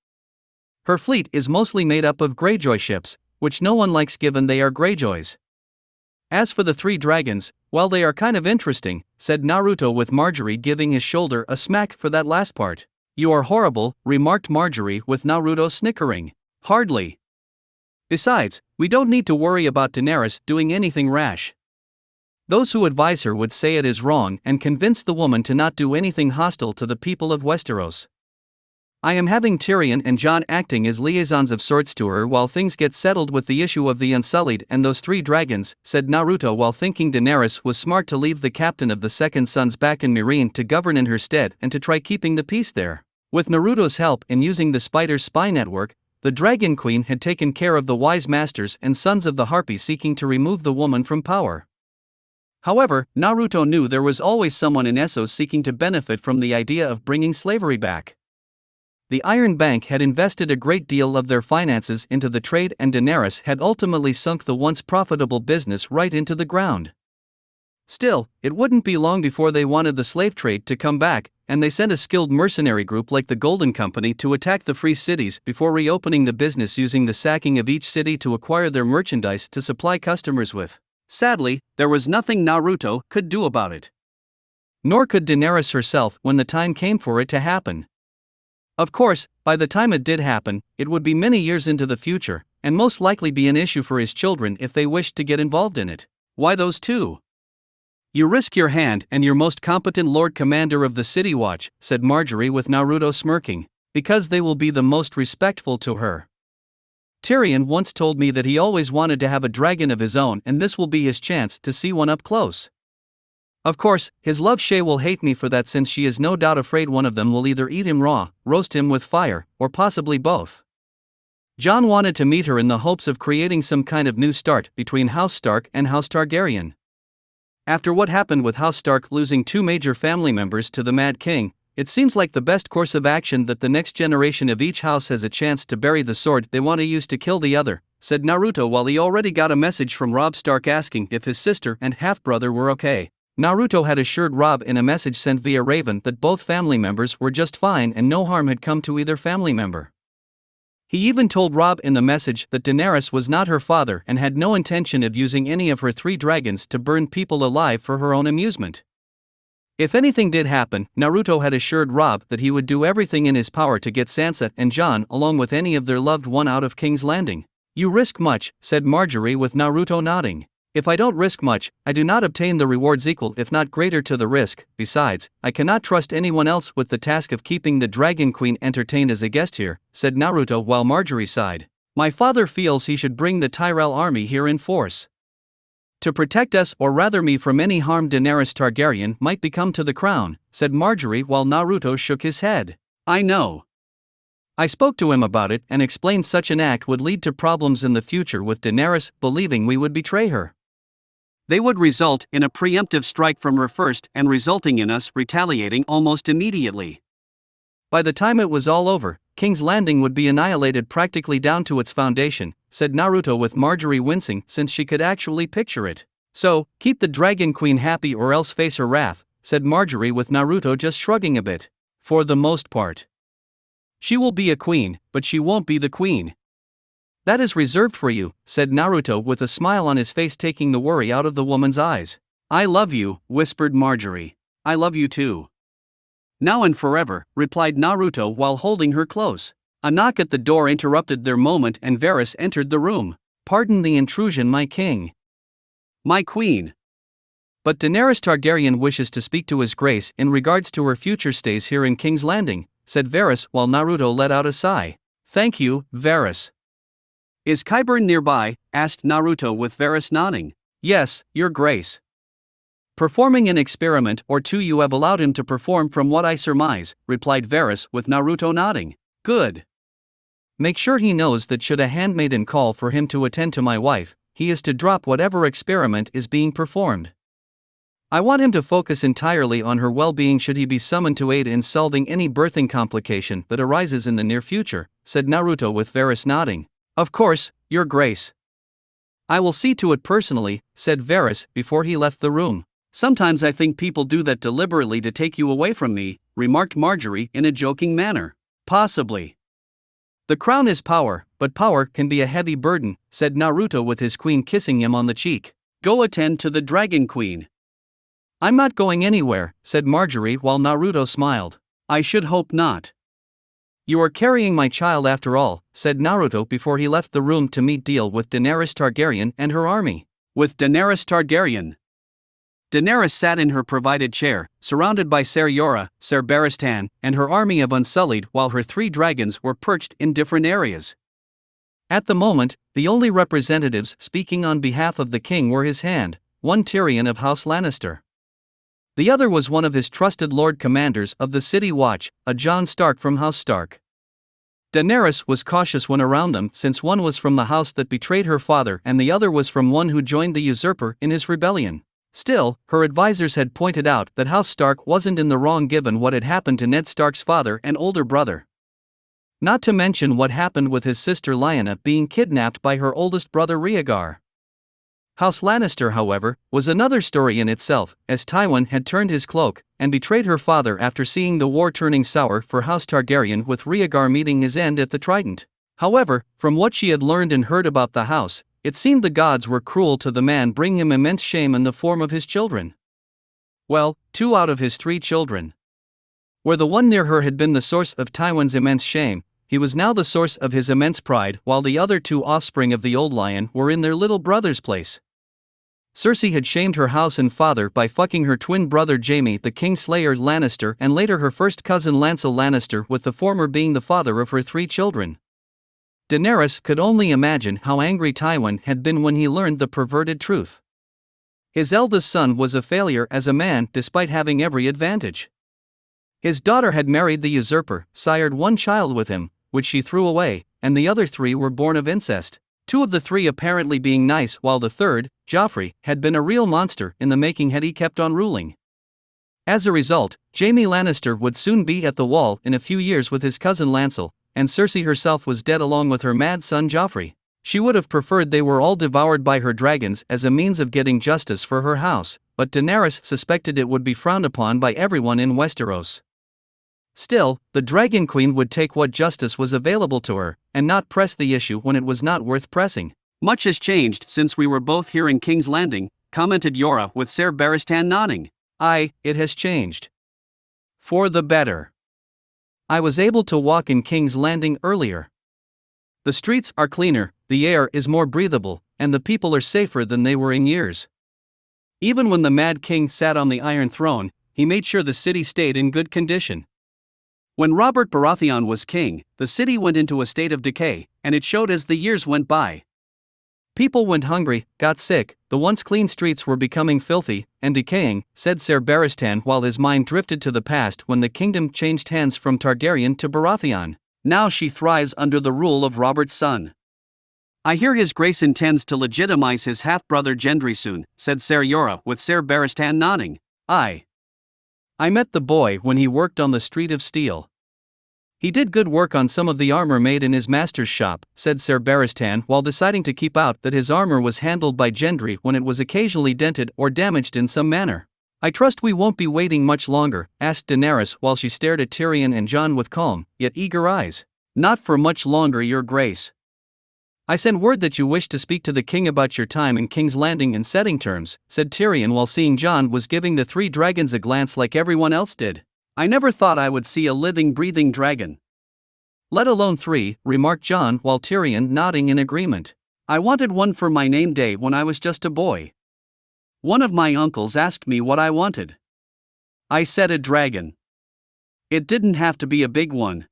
Her fleet is mostly made up of Greyjoy ships, which no one likes given they are Greyjoys. As for the 3 dragons, well, they are kind of interesting, said Naruto, with Margaery giving his shoulder a smack for that last part. You are horrible, remarked Margaery, with Naruto snickering. Hardly. Besides, we don't need to worry about Daenerys doing anything rash. Those who advise her would say it is wrong and convince the woman to not do anything hostile to the people of Westeros. I am having Tyrion and Jon acting as liaisons of sorts to her while things get settled with the issue of the Unsullied and those 3 dragons, said Naruto, while thinking Daenerys was smart to leave the captain of the Second Sons back in Meereen to govern in her stead and to try keeping the peace there. With Naruto's help in using the Spider's spy network, the Dragon Queen had taken care of the wise masters and sons of the Harpy seeking to remove the woman from power. However, Naruto knew there was always someone in Essos seeking to benefit from the idea of bringing slavery back. The Iron Bank had invested a great deal of their finances into the trade, and Daenerys had ultimately sunk the once profitable business right into the ground. Still, it wouldn't be long before they wanted the slave trade to come back, and they sent a skilled mercenary group like the Golden Company to attack the free cities before reopening the business, using the sacking of each city to acquire their merchandise to supply customers with. Sadly, there was nothing Naruto could do about it. Nor could Daenerys herself when the time came for it to happen. Of course, by the time it did happen, it would be many years into the future, and most likely be an issue for his children if they wished to get involved in it. Why those 2? You risk your hand and your most competent Lord Commander of the City Watch, said Margaery, with Naruto smirking, because they will be the most respectful to her. Tyrion once told me that he always wanted to have a dragon of his own, and this will be his chance to see one up close. Of course, his love Shay will hate me for that, since she is no doubt afraid one of them will either eat him raw, roast him with fire, or possibly both. Jon wanted to meet her in the hopes of creating some kind of new start between House Stark and House Targaryen. After what happened with House Stark losing 2 major family members to the Mad King, it seems like the best course of action that the next generation of each house has a chance to bury the sword they want to use to kill the other, said Naruto while he already got a message from Robb Stark asking if his sister and half-brother were okay. Naruto had assured Robb in a message sent via Raven that both family members were just fine and no harm had come to either family member. He even told Robb in the message that Daenerys was not her father and had no intention of using any of her 3 dragons to burn people alive for her own amusement. If anything did happen, Naruto had assured Robb that he would do everything in his power to get Sansa and Jon along with any of their loved one out of King's Landing. You risk much, said Margaery with Naruto nodding. If I don't risk much, I do not obtain the rewards equal if not greater to the risk. Besides, I cannot trust anyone else with the task of keeping the Dragon Queen entertained as a guest here, said Naruto while Margaery sighed. My father feels he should bring the Tyrell army here in force to protect us, or rather me, from any harm Daenerys Targaryen might become to the crown, said Margaery while Naruto shook his head. I know. I spoke to him about it and explained such an act would lead to problems in the future with Daenerys believing we would betray her. They would result in a preemptive strike from her first and resulting in us retaliating almost immediately. By the time it was all over, King's Landing would be annihilated practically down to its foundation, said Naruto with Margaery wincing since she could actually picture it. So, keep the Dragon Queen happy or else face her wrath, said Margaery with Naruto just shrugging a bit. For the most part. She will be a queen, but she won't be the queen. That is reserved for you, said Naruto with a smile on his face, taking the worry out of the woman's eyes. I love you, whispered Margaery. I love you too. Now and forever, replied Naruto while holding her close. A knock at the door interrupted their moment and Varys entered the room. Pardon the intrusion, my king. My queen. But Daenerys Targaryen wishes to speak to His Grace in regards to her future stays here in King's Landing, said Varys while Naruto let out a sigh. Thank you, Varys. Is Qyburn nearby? Asked Naruto with Varys nodding. Yes, your grace. Performing an experiment or two you have allowed him to perform from what I surmise, replied Varys with Naruto nodding. Good. Make sure he knows that should a handmaiden call for him to attend to my wife, he is to drop whatever experiment is being performed. I want him to focus entirely on her well-being should he be summoned to aid in solving any birthing complication that arises in the near future, said Naruto with Varys nodding. Of course, your grace. I will see to it personally, said Varys before he left the room. Sometimes I think people do that deliberately to take you away from me, remarked Margaery in a joking manner. Possibly. The crown is power, but power can be a heavy burden, said Naruto with his queen kissing him on the cheek. Go attend to the Dragon Queen. I'm not going anywhere, said Margaery while Naruto smiled. I should hope not. You are carrying my child after all, said Naruto before he left the room to meet deal with Daenerys Targaryen and her army. With Daenerys Targaryen. Daenerys sat in her provided chair, surrounded by Ser Jorah, Ser Barristan, and her army of Unsullied while her 3 dragons were perched in different areas. At the moment, the only representatives speaking on behalf of the king were his hand, one Tyrion of House Lannister. The other was one of his trusted Lord Commanders of the City Watch, a Jon Stark from House Stark. Daenerys was cautious when around them since one was from the house that betrayed her father and the other was from one who joined the usurper in his rebellion. Still, her advisors had pointed out that House Stark wasn't in the wrong given what had happened to Ned Stark's father and older brother. Not to mention what happened with his sister Lyanna being kidnapped by her oldest brother Rhaegar. House Lannister, however, was another story in itself, as Tywin had turned his cloak and betrayed her father after seeing the war turning sour for House Targaryen with Rhaegar meeting his end at the Trident. However, from what she had learned and heard about the house, it seemed the gods were cruel to the man, bringing him immense shame in the form of his children. Well, 2 out of his 3 children. Where the one near her had been the source of Tywin's immense shame, he was now the source of his immense pride, while the other 2 offspring of the old lion were in their little brother's place. Cersei had shamed her house and father by fucking her twin brother Jaime the Kingslayer Lannister and later her first cousin Lancel Lannister, with the former being the father of her 3 children. Daenerys could only imagine how angry Tywin had been when he learned the perverted truth. His eldest son was a failure as a man despite having every advantage. His daughter had married the usurper, sired one child with him, which she threw away, and the other 3 were born of incest. 2 of the 3 apparently being nice, while the third, Joffrey, had been a real monster in the making had he kept on ruling. As a result, Jaime Lannister would soon be at the wall in a few years with his cousin Lancel, and Cersei herself was dead along with her mad son Joffrey. She would have preferred they were all devoured by her dragons as a means of getting justice for her house, but Daenerys suspected it would be frowned upon by everyone in Westeros. Still, the Dragon Queen would take what justice was available to her, and not press the issue when it was not worth pressing. "Much has changed since we were both here in King's Landing," commented Yara with Ser Barristan nodding. "Aye, it has changed. For the better. I was able to walk in King's Landing earlier. The streets are cleaner, the air is more breathable, and the people are safer than they were in years. Even when the Mad King sat on the Iron Throne, he made sure the city stayed in good condition. When Robert Baratheon was king, the city went into a state of decay, and it showed as the years went by. People went hungry, got sick, the once clean streets were becoming filthy and decaying," said Ser Barristan while his mind drifted to the past when the kingdom changed hands from Targaryen to Baratheon. "Now she thrives under the rule of Robert's son. I hear his grace intends to legitimize his half-brother Gendry soon," said Ser Jorah with Ser Barristan nodding. "Aye. I met the boy when he worked on the Street of Steel. He did good work on some of the armor made in his master's shop," said Ser Barristan while deciding to keep out that his armor was handled by Gendry when it was occasionally dented or damaged in some manner. "I trust we won't be waiting much longer," asked Daenerys while she stared at Tyrion and Jon with calm, yet eager eyes. "Not for much longer, your grace. I sent word that you wished to speak to the king about your time in King's Landing in setting terms," said Tyrion while seeing Jon was giving the 3 dragons a glance like everyone else did. "I never thought I would see a living, breathing dragon. Let alone 3, remarked Jon while Tyrion nodding in agreement. "I wanted one for my name day when I was just a boy. One of my uncles asked me what I wanted. I said a dragon. It didn't have to be a big one.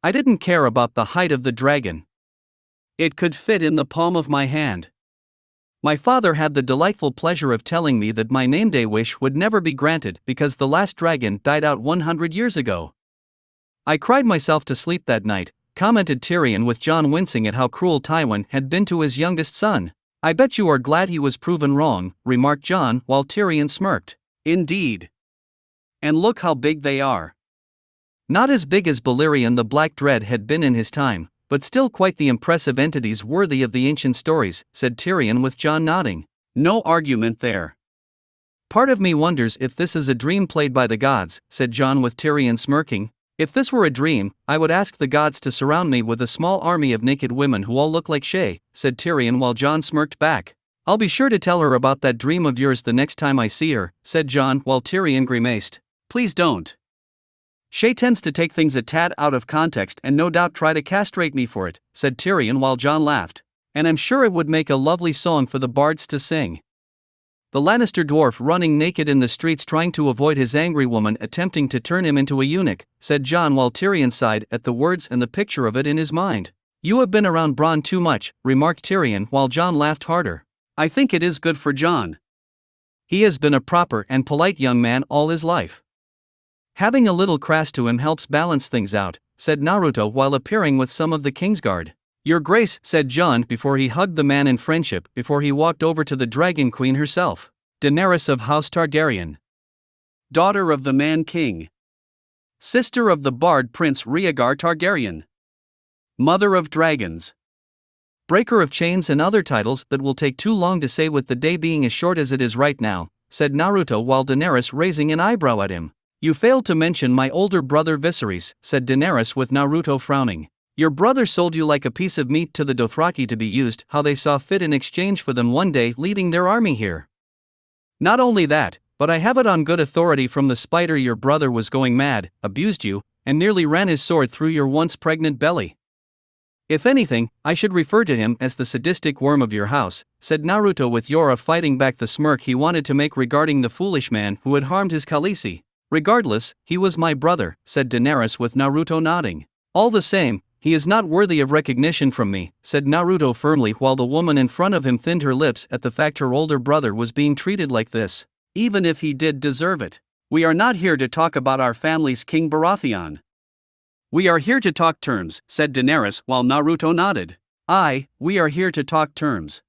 I didn't care about the height of the dragon. It could fit in the palm of my hand. My father had the delightful pleasure of telling me that my name-day wish would never be granted because the last dragon died out 100 years ago. I cried myself to sleep that night," commented Tyrion with Jon wincing at how cruel Tywin had been to his youngest son. "I bet you are glad he was proven wrong," remarked Jon while Tyrion smirked. "Indeed. And look how big they are. Not as big as Valyrian the Black Dread had been in his time, but still quite the impressive entities worthy of the ancient stories," said Tyrion with Jon nodding. "No argument there. Part of me wonders if this is a dream played by the gods," said Jon with Tyrion smirking. "If this were a dream, I would ask the gods to surround me with a small army of naked women who all look like Shay," said Tyrion while Jon smirked back. "I'll be sure to tell her about that dream of yours the next time I see her," said Jon while Tyrion grimaced. "Please don't. Shay tends to take things a tad out of context and no doubt try to castrate me for it," said Tyrion while Jon laughed. "And I'm sure it would make a lovely song for the bards to sing. The Lannister dwarf running naked in the streets trying to avoid his angry woman attempting to turn him into a eunuch," said Jon while Tyrion sighed at the words and the picture of it in his mind. "You have been around Bronn too much," remarked Tyrion while Jon laughed harder. "I think it is good for Jon. He has been a proper and polite young man all his life. Having a little crass to him helps balance things out," said Naruto while appearing with some of the Kingsguard. "Your grace," said Jon before he hugged the man in friendship before he walked over to the Dragon Queen herself. "Daenerys of House Targaryen. Daughter of the Man King. Sister of the Bard Prince Rhaegar Targaryen. Mother of Dragons. Breaker of chains and other titles that will take too long to say with the day being as short as it is right now," said Naruto while Daenerys raising an eyebrow at him. "You failed to mention my older brother Viserys," said Daenerys with Naruto frowning. "Your brother sold you like a piece of meat to the Dothraki to be used how they saw fit in exchange for them one day leading their army here. Not only that, but I have it on good authority from the spider your brother was going mad, abused you, and nearly ran his sword through your once pregnant belly. If anything, I should refer to him as the sadistic worm of your house," said Naruto with Yara fighting back the smirk he wanted to make regarding the foolish man who had harmed his Khaleesi. "Regardless, he was my brother," said Daenerys with Naruto nodding. "All the same, he is not worthy of recognition from me, said Naruto firmly while the woman in front of him thinned her lips at the fact her older brother was being treated like this. Even if he did deserve it. We are not here to talk about our family's King Baratheon. We are here to talk terms, said Daenerys while Naruto nodded. We are here to talk terms.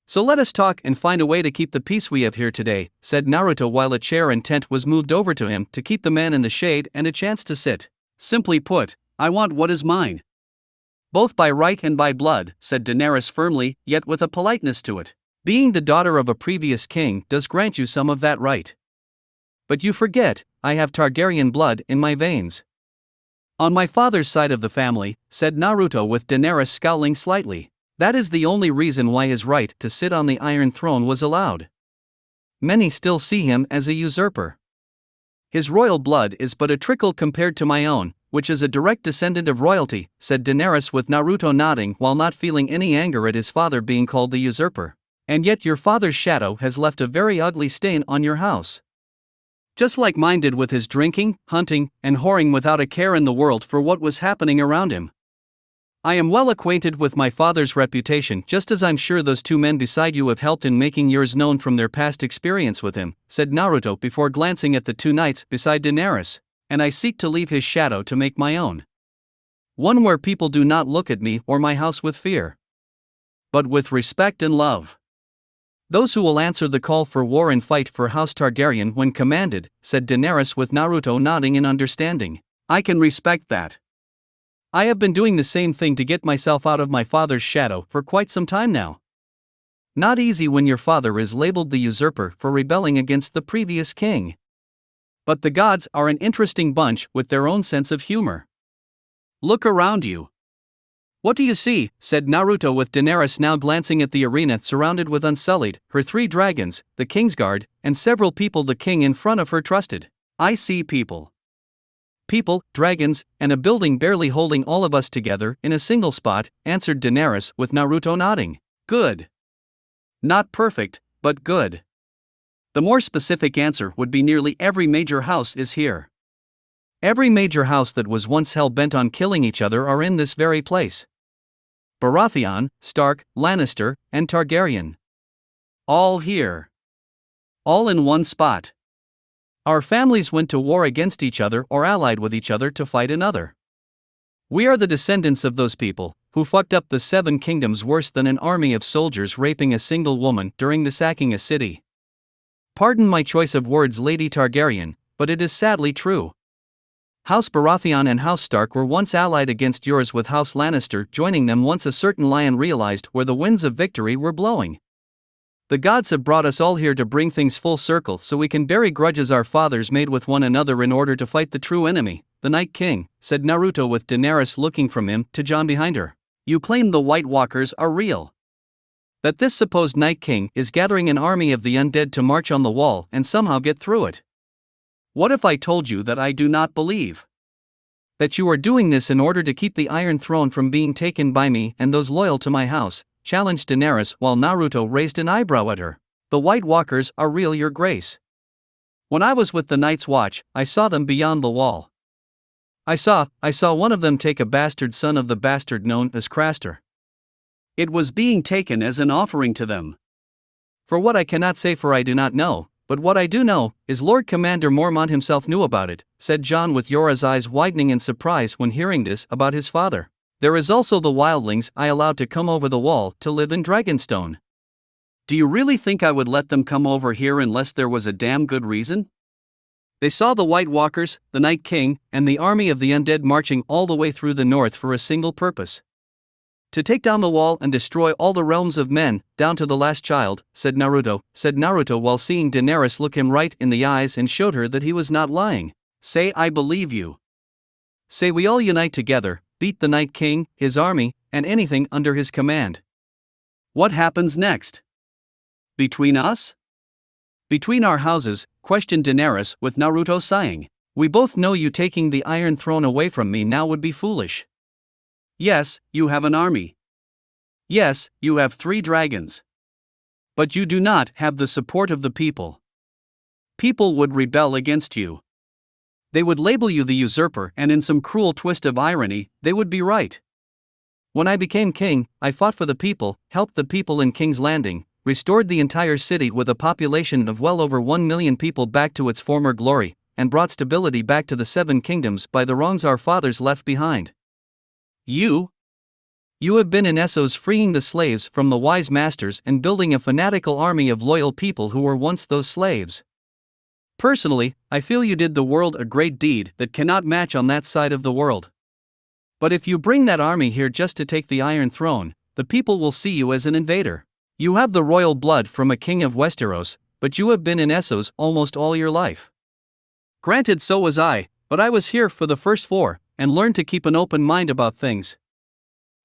So let us talk and find a way to keep the peace we have here today, said Naruto while a chair and tent was moved over to him to keep the man in the shade and a chance to sit. Simply put, I want what is mine. Both by right and by blood, said Daenerys firmly, yet with a politeness to it. Being the daughter of a previous king does grant you some of that right. But you forget, I have Targaryen blood in my veins. On my father's side of the family, said Naruto with Daenerys scowling slightly. That is the only reason why his right to sit on the Iron Throne was allowed. Many still see him as a usurper. His royal blood is but a trickle compared to my own, which is a direct descendant of royalty, said Daenerys with Naruto nodding while not feeling any anger at his father being called the usurper. And yet your father's shadow has left a very ugly stain on your house. Just like mine did with his drinking, hunting, and whoring without a care in the world for what was happening around him. I am well acquainted with my father's reputation, just as I'm sure those two men beside you have helped in making yours known from their past experience with him, said Naruto before glancing at the two knights beside Daenerys, and I seek to leave his shadow to make my own. One where people do not look at me or my house with fear, but with respect and love. Those who will answer the call for war and fight for House Targaryen when commanded, said Daenerys with Naruto nodding in understanding. I can respect that. I have been doing the same thing to get myself out of my father's shadow for quite some time now. Not easy when your father is labeled the usurper for rebelling against the previous king. But the gods are an interesting bunch with their own sense of humor. Look around you. What do you see? Said Naruto with Daenerys now glancing at the arena surrounded with Unsullied, her 3 dragons, the Kingsguard, and several people the king in front of her trusted. I see people. People, dragons, and a building barely holding all of us together in a single spot, answered Daenerys with Naruto nodding. Good. Not perfect, but good. The more specific answer would be nearly every major house is here. Every major house that was once hell-bent on killing each other are in this very place. Baratheon, Stark, Lannister, and Targaryen. All here. All in one spot. Our families went to war against each other or allied with each other to fight another. We are the descendants of those people, who fucked up the 7 kingdoms worse than an army of soldiers raping a single woman during the sacking a city. Pardon my choice of words, Lady Targaryen, but it is sadly true. House Baratheon and House Stark were once allied against yours, with House Lannister joining them once a certain lion realized where the winds of victory were blowing. The gods have brought us all here to bring things full circle so we can bury grudges our fathers made with one another in order to fight the true enemy, the Night King, said Naruto with Daenerys looking from him to Jon behind her. You claim the White Walkers are real. That this supposed Night King is gathering an army of the undead to march on the wall and somehow get through it. What if I told you that I do not believe? That you are doing this in order to keep the Iron Throne from being taken by me and those loyal to my house, challenged Daenerys while Naruto raised an eyebrow at her. The White Walkers are real, Your Grace. When I was with the Night's Watch, I saw them beyond the wall. I saw one of them take a bastard son of the bastard known as Craster. It was being taken as an offering to them. For what I cannot say, for I do not know, but what I do know is Lord Commander Mormont himself knew about it, said Jon with Yora's eyes widening in surprise when hearing this about his father. There is also the wildlings I allowed to come over the wall to live in Dragonstone. Do you really think I would let them come over here unless there was a damn good reason? They saw the White Walkers, the Night King, and the army of the undead marching all the way through the north for a single purpose. To take down the wall and destroy all the realms of men, down to the last child, said Naruto while seeing Daenerys look him right in the eyes and showed her that he was not lying. Say I believe you. Say we all unite together, beat the Night King, his army, and anything under his command. What happens next? Between us? Between our houses, questioned Daenerys with Naruto sighing. We both know you taking the Iron Throne away from me now would be foolish. Yes, you have an army. Yes, you have 3 dragons. But you do not have the support of the people. People would rebel against you. They would label you the usurper, and in some cruel twist of irony, they would be right. When I became king, I fought for the people, helped the people in King's Landing, restored the entire city with a population of well over 1 million people back to its former glory, and brought stability back to the 7 kingdoms by the wrongs our fathers left behind. You have been in Essos freeing the slaves from the wise masters and building a fanatical army of loyal people who were once those slaves. Personally, I feel you did the world a great deed that cannot match on that side of the world. But if you bring that army here just to take the Iron Throne, the people will see you as an invader. You have the royal blood from a king of Westeros, but you have been in Essos almost all your life. Granted, so was I, but I was here for the first 4, and learned to keep an open mind about things.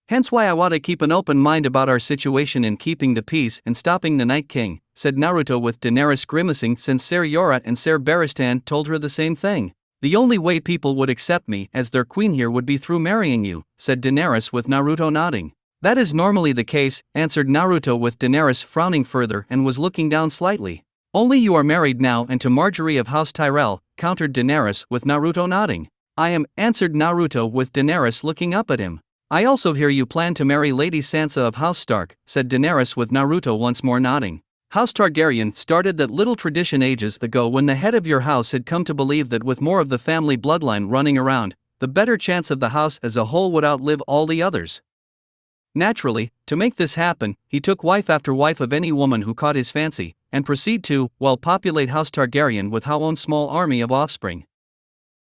Hence why I want to keep an open mind about our situation in keeping the peace and stopping the Night King, said Naruto with Daenerys grimacing since Ser Yara and Ser Barristan told her the same thing. The only way people would accept me as their queen here would be through marrying you, said Daenerys with Naruto nodding. That is normally the case, answered Naruto with Daenerys frowning further and was looking down slightly. Only you are married now and to Margaery of House Tyrell, countered Daenerys with Naruto nodding. I am, answered Naruto with Daenerys looking up at him. I also hear you plan to marry Lady Sansa of House Stark, said Daenerys with Naruto once more nodding. House Targaryen started that little tradition ages ago when the head of your house had come to believe that with more of the family bloodline running around, the better chance of the house as a whole would outlive all the others. Naturally, to make this happen, he took wife after wife of any woman who caught his fancy, and proceed to, well, populate House Targaryen with our own small army of offspring.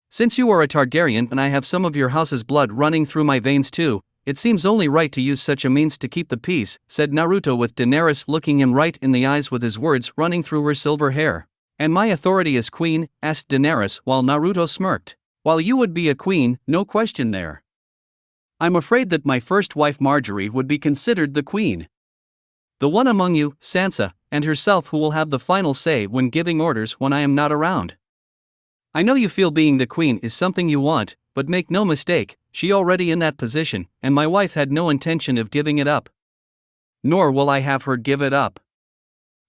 Since you are a Targaryen and I have some of your house's blood running through my veins too, it seems only right to use such a means to keep the peace, said Naruto with Daenerys looking him right in the eyes with his words running through her silver hair. And my authority as queen? Asked Daenerys while Naruto smirked. While you would be a queen, no question there. I'm afraid that my first wife Margaery would be considered the queen. The one among you, Sansa, and herself who will have the final say when giving orders when I am not around. I know you feel being the queen is something you want, but make no mistake, she already in that position, and my wife had no intention of giving it up. Nor will I have her give it up.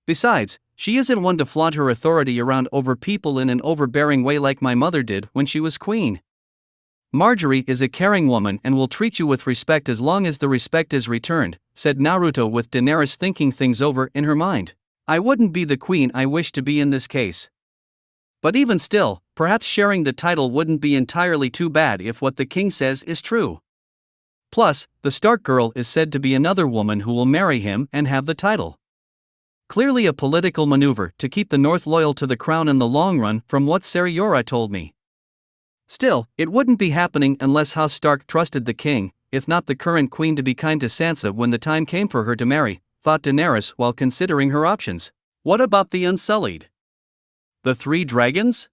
Besides, she isn't one to flaunt her authority around over people in an overbearing way like my mother did when she was queen. Margaery is a caring woman and will treat you with respect as long as the respect is returned, said Naruto with Daenerys thinking things over in her mind. I wouldn't be the queen I wish to be in this case. But even still, perhaps sharing the title wouldn't be entirely too bad if what the king says is true. Plus, the Stark girl is said to be another woman who will marry him and have the title. Clearly a political maneuver to keep the North loyal to the crown in the long run from what Ser Yara told me. Still, it wouldn't be happening unless House Stark trusted the king, if not the current queen, to be kind to Sansa when the time came for her to marry, thought Daenerys while considering her options. What about the Unsullied? The 3 dragons?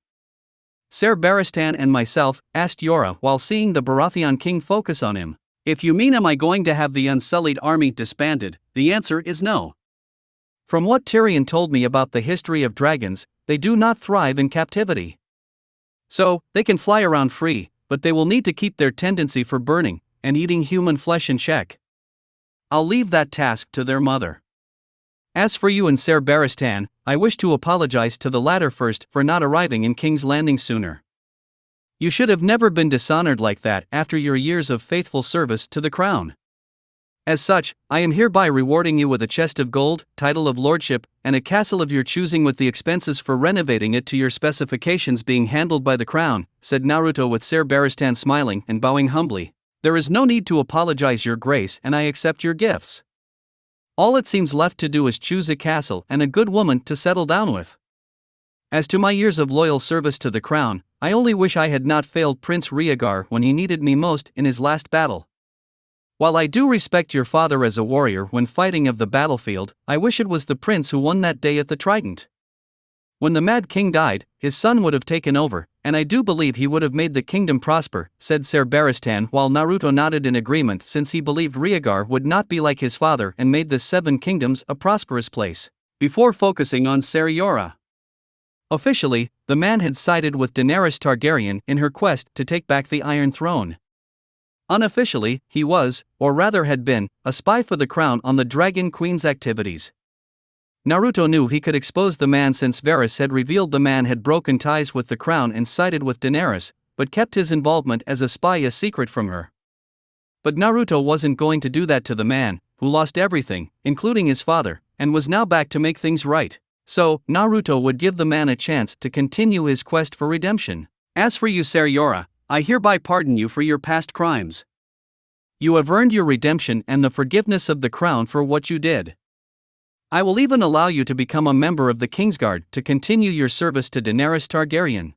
Ser Barristan and myself, asked Yara while seeing the Baratheon king focus on him. If you mean am I going to have the Unsullied army disbanded, the answer is no. From what Tyrion told me about the history of dragons, they do not thrive in captivity. So, they can fly around free, but they will need to keep their tendency for burning and eating human flesh in check. I'll leave that task to their mother. As for you and Ser Barristan, I wish to apologize to the latter first for not arriving in King's Landing sooner. You should have never been dishonored like that after your years of faithful service to the crown. As such, I am hereby rewarding you with a chest of gold, title of lordship, and a castle of your choosing with the expenses for renovating it to your specifications being handled by the crown, said Naruto with Ser Barristan smiling and bowing humbly. There is no need to apologize, your grace, and I accept your gifts. All it seems left to do is choose a castle and a good woman to settle down with. As to my years of loyal service to the crown, I only wish I had not failed Prince Rhaegar when he needed me most in his last battle. While I do respect your father as a warrior when fighting of the battlefield, I wish it was the prince who won that day at the Trident. When the Mad King died, his son would have taken over, and I do believe he would have made the kingdom prosper, said Ser Barristan while Naruto nodded in agreement since he believed Rhaegar would not be like his father and made the 7 kingdoms a prosperous place, before focusing on Ser Yara. Officially, the man had sided with Daenerys Targaryen in her quest to take back the Iron Throne. Unofficially, he was, or rather had been, a spy for the crown on the Dragon Queen's activities. Naruto knew he could expose the man since Varys had revealed the man had broken ties with the crown and sided with Daenerys, but kept his involvement as a spy a secret from her. But Naruto wasn't going to do that to the man, who lost everything, including his father, and was now back to make things right. So, Naruto would give the man a chance to continue his quest for redemption. As for you, Ser Yora, I hereby pardon you for your past crimes. You have earned your redemption and the forgiveness of the crown for what you did. I will even allow you to become a member of the Kingsguard to continue your service to Daenerys Targaryen.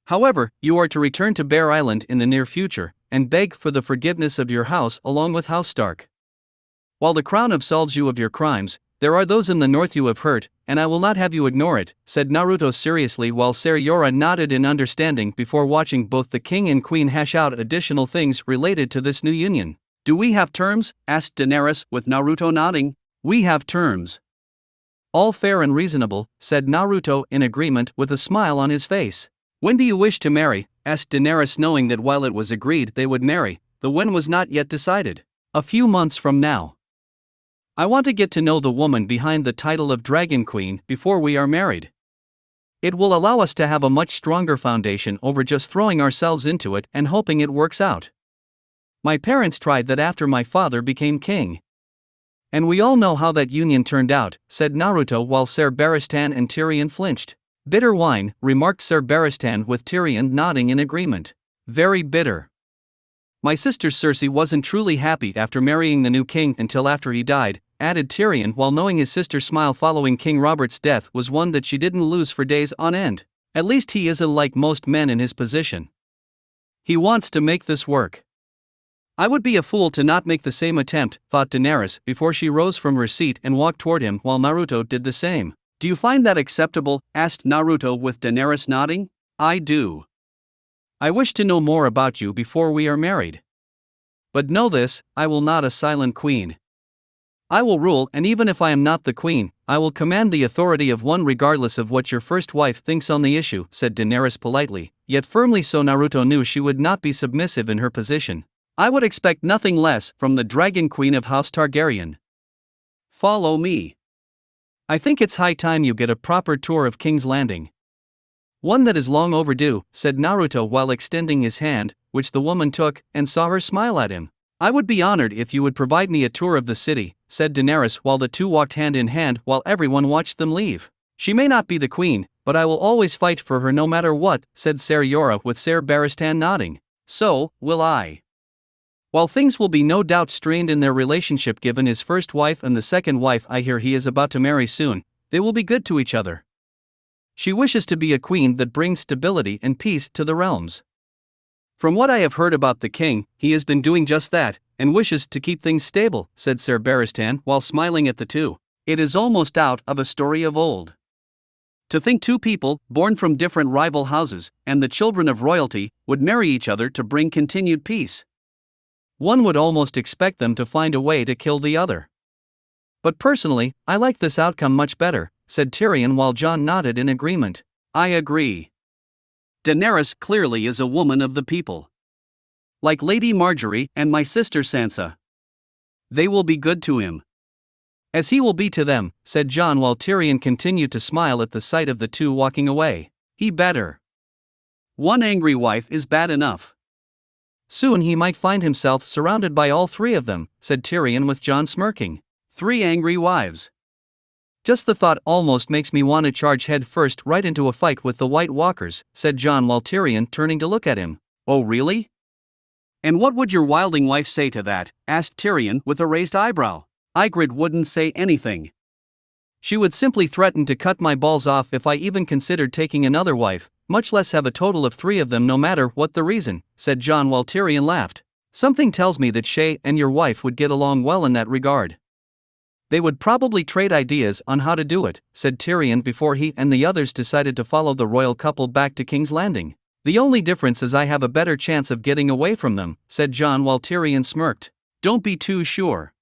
However, you are to return to Bear Island in the near future, and beg for the forgiveness of your house along with House Stark. While the crown absolves you of your crimes, there are those in the north you have hurt, and I will not have you ignore it, said Naruto seriously while Ser Yora nodded in understanding before watching both the king and queen hash out additional things related to this new union. Do we have terms? Asked Daenerys with Naruto nodding. We have terms. All fair and reasonable, said Naruto in agreement with a smile on his face. When do you wish to marry? Asked Daenerys, knowing that while it was agreed they would marry, the when was not yet decided. A few months from now. I want to get to know the woman behind the title of Dragon Queen before we are married. It will allow us to have a much stronger foundation over just throwing ourselves into it and hoping it works out. My parents tried that after my father became king. And we all know how that union turned out, said Naruto while Ser Barristan and Tyrion flinched. Bitter wine, remarked Ser Barristan with Tyrion nodding in agreement. Very bitter. My sister Cersei wasn't truly happy after marrying the new king until after he died, added Tyrion while knowing his sister's smile following King Robert's death was one that she didn't lose for days on end. At least he isn't like most men in his position. He wants to make this work. I would be a fool to not make the same attempt, thought Daenerys before she rose from her seat and walked toward him while Naruto did the same. Do you find that acceptable? Asked Naruto with Daenerys nodding. I do. I wish to know more about you before we are married. But know this, I will not a silent queen. I will rule, and even if I am not the queen, I will command the authority of one regardless of what your first wife thinks on the issue, said Daenerys politely, yet firmly so. Naruto knew she would not be submissive in her position. I would expect nothing less from the Dragon Queen of House Targaryen. Follow me. I think it's high time you get a proper tour of King's Landing. One that is long overdue, said Naruto while extending his hand, which the woman took, and saw her smile at him. I would be honored if you would provide me a tour of the city, said Daenerys while the two walked hand in hand while everyone watched them leave. She may not be the queen, but I will always fight for her no matter what, said Ser Yora with Ser Barristan nodding. So, will I. While things will be no doubt strained in their relationship given his first wife and the second wife I hear he is about to marry soon, they will be good to each other. She wishes to be a queen that brings stability and peace to the realms. From what I have heard about the king, he has been doing just that, and wishes to keep things stable, said Ser Barristan while smiling at the two. It is almost out of a story of old. To think two people, born from different rival houses, and the children of royalty, would marry each other to bring continued peace. One would almost expect them to find a way to kill the other. But personally, I like this outcome much better, said Tyrion while Jon nodded in agreement. I agree. Daenerys clearly is a woman of the people. Like Lady Margaery and my sister Sansa. They will be good to him. As he will be to them, said Jon while Tyrion continued to smile at the sight of the two walking away. He better. One angry wife is bad enough. Soon he might find himself surrounded by all three of them, said Tyrion with Jon smirking. 3 angry wives. Just the thought almost makes me want to charge head first right into a fight with the White Walkers, said Jon while Tyrion turning to look at him. Oh really? And what would your wilding wife say to that? Asked Tyrion with a raised eyebrow. Ygritte wouldn't say anything. She would simply threaten to cut my balls off if I even considered taking another wife, much less have a total of 3 of them no matter what the reason, said Jon while Tyrion laughed. Something tells me that Shae and your wife would get along well in that regard. They would probably trade ideas on how to do it, said Tyrion before he and the others decided to follow the royal couple back to King's Landing. The only difference is I have a better chance of getting away from them, said Jon while Tyrion smirked. Don't be too sure.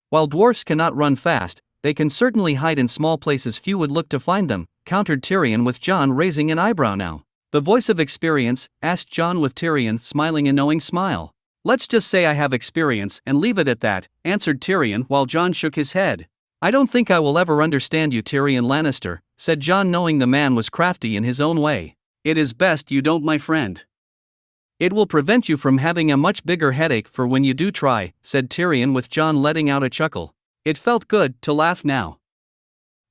While dwarfs cannot run fast, they can certainly hide in small places few would look to find them, countered Tyrion with Jon raising an eyebrow now. The voice of experience, asked Jon with Tyrion smiling a knowing smile. Let's just say I have experience and leave it at that, answered Tyrion while Jon shook his head. "I don't think I will ever understand you, Tyrion Lannister," said Jon, knowing the man was crafty in his own way. "It is best you don't, my friend. It will prevent you from having a much bigger headache for when you do try," said Tyrion, with Jon letting out a chuckle. It felt good to laugh now.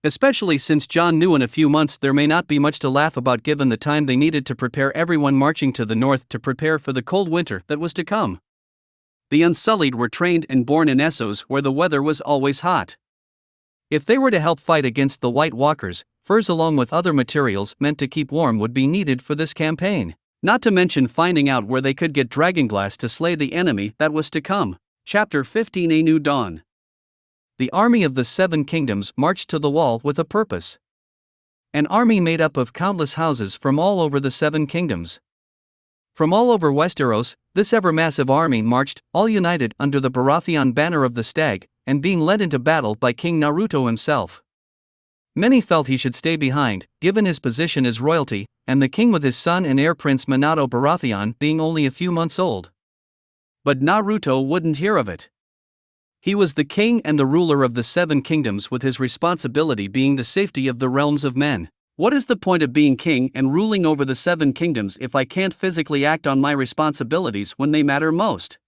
Especially since Jon knew in a few months there may not be much to laugh about given the time they needed to prepare everyone marching to the north to prepare for the cold winter that was to come. The Unsullied were trained and born in Essos, where the weather was always hot. If they were to help fight against the White Walkers, furs along with other materials meant to keep warm would be needed for this campaign, not to mention finding out where they could get dragonglass to slay the enemy that was to come. Chapter 15: A New Dawn. The army of the Seven Kingdoms marched to the wall with a purpose. An army made up of countless houses from all over the Seven Kingdoms. From all over Westeros, this ever-massive army marched, all united under the Baratheon banner of the Stag, and being led into battle by King Naruto himself. Many felt he should stay behind, given his position as royalty, and the king with his son and heir Prince Minato Baratheon being only a few months old. But Naruto wouldn't hear of it. He was the king and the ruler of the Seven Kingdoms, with his responsibility being the safety of the realms of men. "What is the point of being king and ruling over the Seven Kingdoms if I can't physically act on my responsibilities when they matter most?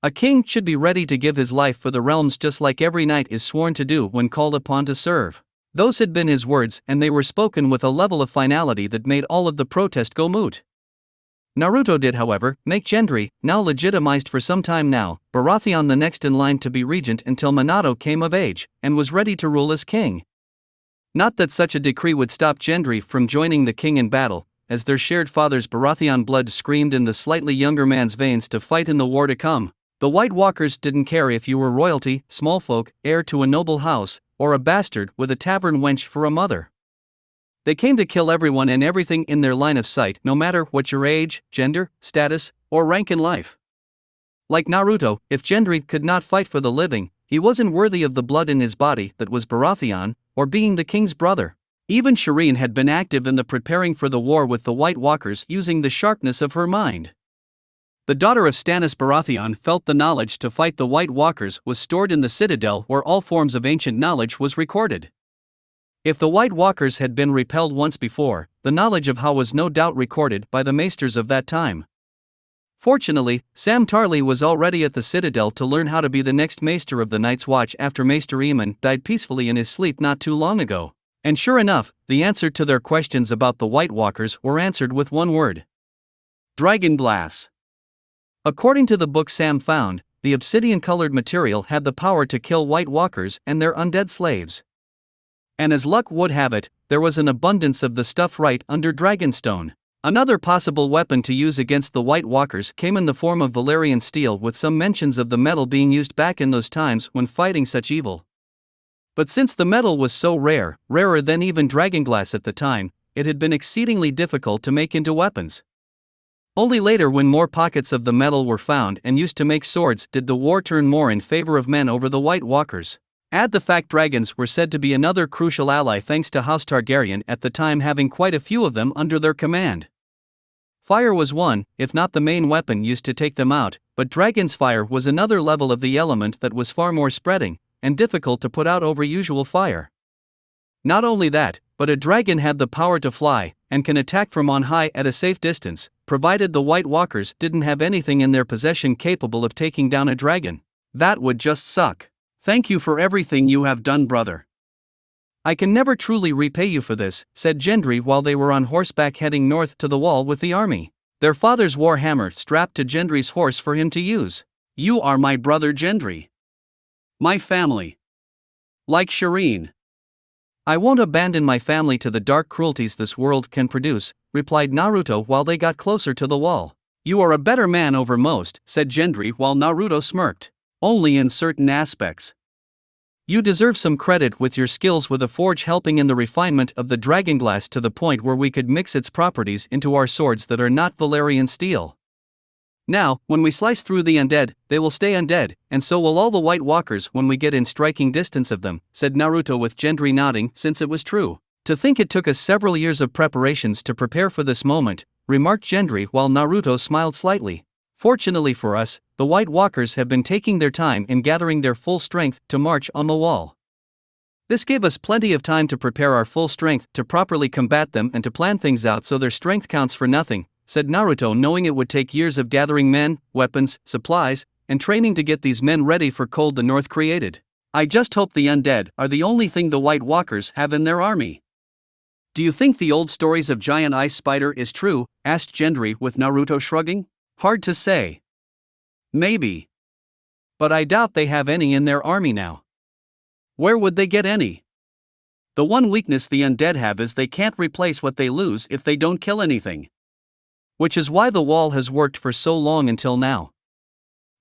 A king should be ready to give his life for the realms just like every knight is sworn to do when called upon to serve." Those had been his words, and they were spoken with a level of finality that made all of the protest go moot. Naruto did, however, make Gendry, now legitimized for some time now, Baratheon the next in line to be regent until Minato came of age, and was ready to rule as king. Not that such a decree would stop Gendry from joining the king in battle, as their shared father's Baratheon blood screamed in the slightly younger man's veins to fight in the war to come. The White Walkers didn't care if you were royalty, small folk, heir to a noble house, or a bastard with a tavern wench for a mother. They came to kill everyone and everything in their line of sight, no matter what your age, gender, status, or rank in life. Like Naruto, if Gendry could not fight for the living, he wasn't worthy of the blood in his body that was Baratheon, or being the king's brother. Even Shireen had been active in the preparing for the war with the White Walkers, using the sharpness of her mind. The daughter of Stannis Baratheon felt the knowledge to fight the White Walkers was stored in the Citadel, where all forms of ancient knowledge was recorded. If the White Walkers had been repelled once before, the knowledge of how was no doubt recorded by the maesters of that time. Fortunately, Sam Tarly was already at the Citadel to learn how to be the next maester of the Night's Watch after Maester Aemon died peacefully in his sleep not too long ago. And sure enough, the answer to their questions about the White Walkers were answered with one word: Dragonglass. According to the book Sam found, the obsidian-colored material had the power to kill White Walkers and their undead slaves. And as luck would have it, there was an abundance of the stuff right under Dragonstone. Another possible weapon to use against the White Walkers came in the form of Valyrian steel, with some mentions of the metal being used back in those times when fighting such evil. But since the metal was so rare, rarer than even dragonglass at the time, it had been exceedingly difficult to make into weapons. Only later, when more pockets of the metal were found and used to make swords, did the war turn more in favor of men over the White Walkers. Add the fact dragons were said to be another crucial ally thanks to House Targaryen at the time, having quite a few of them under their command. Fire was one, if not the main weapon used to take them out, but dragon's fire was another level of the element that was far more spreading, and difficult to put out over usual fire. Not only that, but a dragon had the power to fly, and can attack from on high at a safe distance, provided the White Walkers didn't have anything in their possession capable of taking down a dragon. That would just suck. Thank you for everything you have done, brother. I can never truly repay you for this, said Gendry while they were on horseback heading north to the wall with the army, their father's war hammer strapped to Gendry's horse for him to use. You are my brother Gendry. My family. Like Shireen. I won't abandon my family to the dark cruelties this world can produce, replied Naruto while they got closer to the wall. You are a better man over most, said Gendry while Naruto smirked. Only in certain aspects. You deserve some credit with your skills with a forge, helping in the refinement of the dragonglass to the point where we could mix its properties into our swords that are not Valyrian steel. Now, when we slice through the undead, they will stay undead, and so will all the White Walkers when we get in striking distance of them, said Naruto with Gendry nodding, since it was true. To think it took us several years of preparations to prepare for this moment, remarked Gendry while Naruto smiled slightly. Fortunately for us, the White Walkers have been taking their time in gathering their full strength to march on the wall. This gave us plenty of time to prepare our full strength to properly combat them and to plan things out so their strength counts for nothing, said Naruto, knowing it would take years of gathering men, weapons, supplies, and training to get these men ready for cold the North created. I just hope the undead are the only thing the White Walkers have in their army. Do you think the old stories of giant ice spider is true? Asked Gendry, with Naruto shrugging. Hard to say. Maybe. But I doubt they have any in their army now. Where would they get any? The one weakness the undead have is they can't replace what they lose if they don't kill anything. Which is why the wall has worked for so long until now.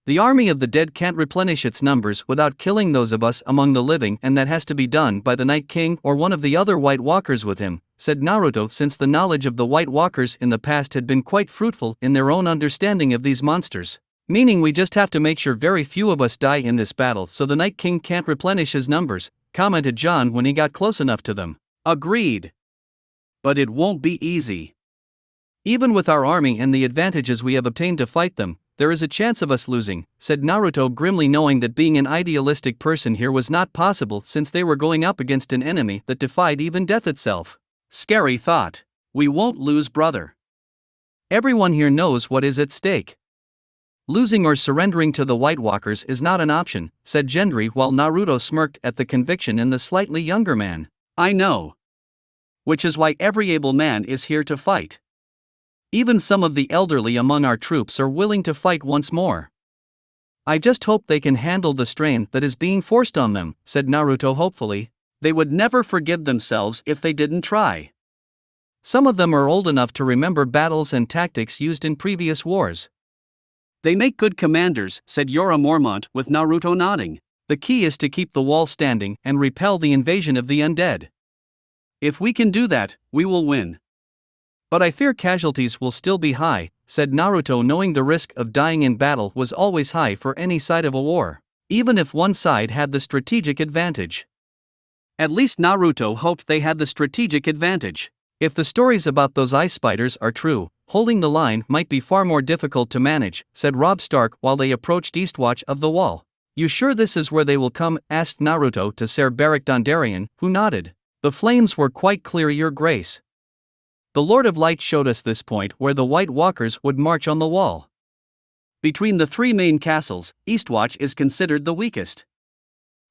The army of the dead can't replenish its numbers without killing those of us among the living, and that has to be done by the Night King or one of the other White Walkers with him, said Naruto, since the knowledge of the White Walkers in the past had been quite fruitful in their own understanding of these monsters. Meaning we just have to make sure very few of us die in this battle so the Night King can't replenish his numbers, commented Jon when he got close enough to them. Agreed. But it won't be easy. Even with our army and the advantages we have obtained to fight them, there is a chance of us losing, said Naruto, grimly knowing that being an idealistic person here was not possible since they were going up against an enemy that defied even death itself. Scary thought. We won't lose, brother. Everyone here knows what is at stake. Losing or surrendering to the White Walkers is not an option, said Gendry, while Naruto smirked at the conviction in the slightly younger man. I know. Which is why every able man is here to fight. Even some of the elderly among our troops are willing to fight once more. I just hope they can handle the strain that is being forced on them, said Naruto hopefully. They would never forgive themselves if they didn't try. Some of them are old enough to remember battles and tactics used in previous wars. They make good commanders, said Jorah Mormont, with Naruto nodding. The key is to keep the wall standing and repel the invasion of the undead. If we can do that, we will win. But I fear casualties will still be high, said Naruto, knowing the risk of dying in battle was always high for any side of a war, even if one side had the strategic advantage. At least Naruto hoped they had the strategic advantage. If the stories about those ice spiders are true, holding the line might be far more difficult to manage, said Robb Stark while they approached Eastwatch of the wall. You sure this is where they will come? Asked Naruto to Ser Beric Dondarrion, who nodded. The flames were quite clear, Your Grace. The Lord of Light showed us this point where the White Walkers would march on the wall. Between the three main castles, Eastwatch is considered the weakest.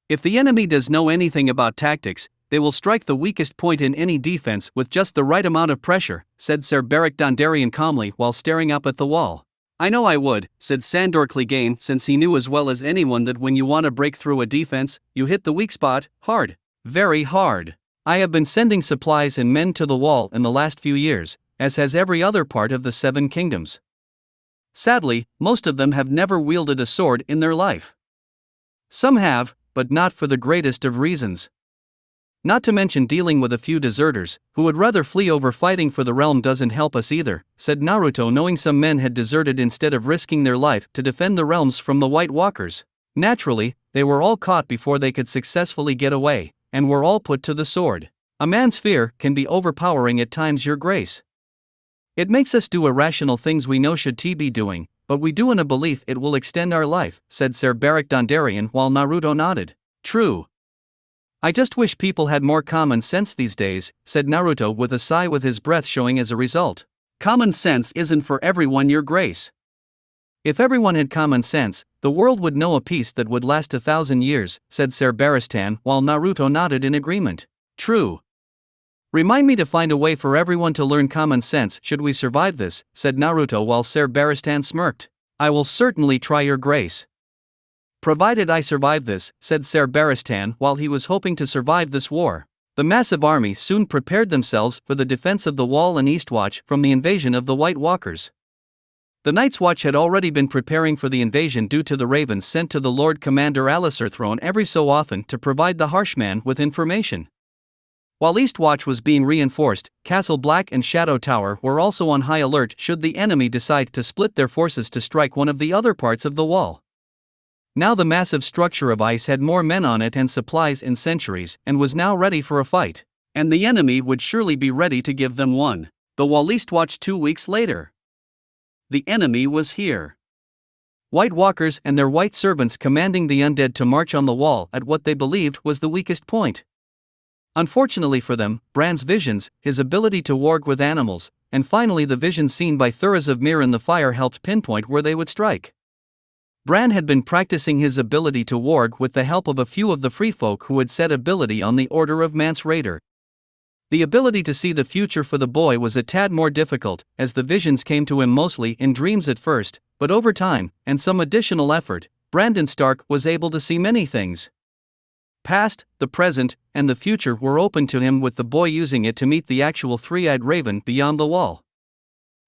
If the enemy does know anything about tactics, they will strike the weakest point in any defense with just the right amount of pressure, said Ser Beric Dondarrion calmly while staring up at the wall. I know I would, said Sandor Clegane, since he knew as well as anyone that when you want to break through a defense, you hit the weak spot, hard. Very hard. I have been sending supplies and men to the wall in the last few years, as has every other part of the Seven Kingdoms. Sadly, most of them have never wielded a sword in their life. Some have, but not for the greatest of reasons. Not to mention dealing with a few deserters, who would rather flee over fighting for the realm doesn't help us either, said Naruto, knowing some men had deserted instead of risking their life to defend the realms from the White Walkers. Naturally, they were all caught before they could successfully get away, and were all put to the sword. A man's fear can be overpowering at times, Your Grace. It makes us do irrational things we know should be doing, but we do in a belief it will extend our life, said Ser Beric Dondarrion while Naruto nodded. True. I just wish people had more common sense these days, said Naruto with a sigh, with his breath showing as a result. Common sense isn't for everyone, Your Grace. If everyone had common sense, the world would know a peace that would last 1,000 years, said Ser Barristan while Naruto nodded in agreement. True. Remind me to find a way for everyone to learn common sense should we survive this, said Naruto while Ser Barristan smirked. I will certainly try, Your Grace. Provided I survive this, said Ser Barristan while he was hoping to survive this war. The massive army soon prepared themselves for the defense of the wall and Eastwatch from the invasion of the White Walkers. The Night's Watch had already been preparing for the invasion due to the ravens sent to the Lord Commander Alliser Throne every so often to provide the Harshman with information. While Eastwatch was being reinforced, Castle Black and Shadow Tower were also on high alert should the enemy decide to split their forces to strike one of the other parts of the wall. Now the massive structure of ice had more men on it and supplies in centuries and was now ready for a fight. And the enemy would surely be ready to give them one. The wall Eastwatch 2 weeks later. The enemy was here. White Walkers and their white servants commanding the undead to march on the wall at what they believed was the weakest point. Unfortunately for them, Bran's visions, his ability to warg with animals, and finally the vision seen by Thoros of Myr in the fire helped pinpoint where they would strike. Bran had been practicing his ability to warg with the help of a few of the free folk who had set ability on the order of Mance Rayder. The ability to see the future for the boy was a tad more difficult, as the visions came to him mostly in dreams at first, but over time, and some additional effort, Brandon Stark was able to see many things. Past, the present, and the future were open to him, with the boy using it to meet the actual three-eyed raven beyond the wall.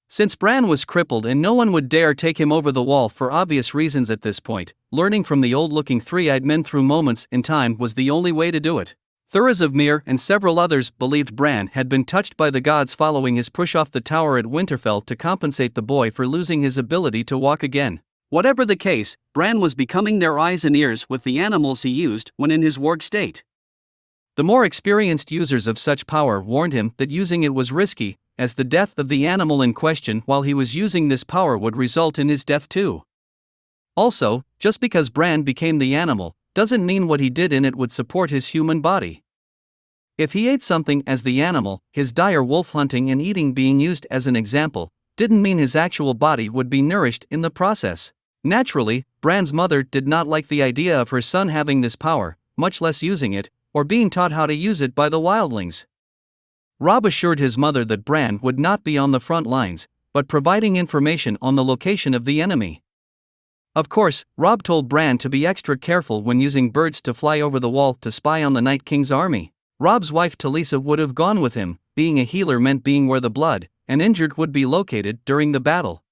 Since Bran was crippled and no one would dare take him over the wall for obvious reasons at this point, learning from the old-looking three-eyed men through moments in time was the only way to do it. Thoros of Myr and several others believed Bran had been touched by the gods following his push off the tower at Winterfell to compensate the boy for losing his ability to walk again. Whatever the case, Bran was becoming their eyes and ears with the animals he used when in his warg state. The more experienced users of such power warned him that using it was risky, as the death of the animal in question while he was using this power would result in his death too. Also, just because Bran became the animal, doesn't mean what he did in it would support his human body. If he ate something as the animal, his dire wolf hunting and eating being used as an example, didn't mean his actual body would be nourished in the process. Naturally, Bran's mother did not like the idea of her son having this power, much less using it, or being taught how to use it by the wildlings. Robb assured his mother that Bran would not be on the front lines, but providing information on the location of the enemy. Of course, Robb told Bran to be extra careful when using birds to fly over the wall to spy on the Night King's army. Robb's wife Talisa would have gone with him, being a healer meant being where the blood and injured would be located during the battle.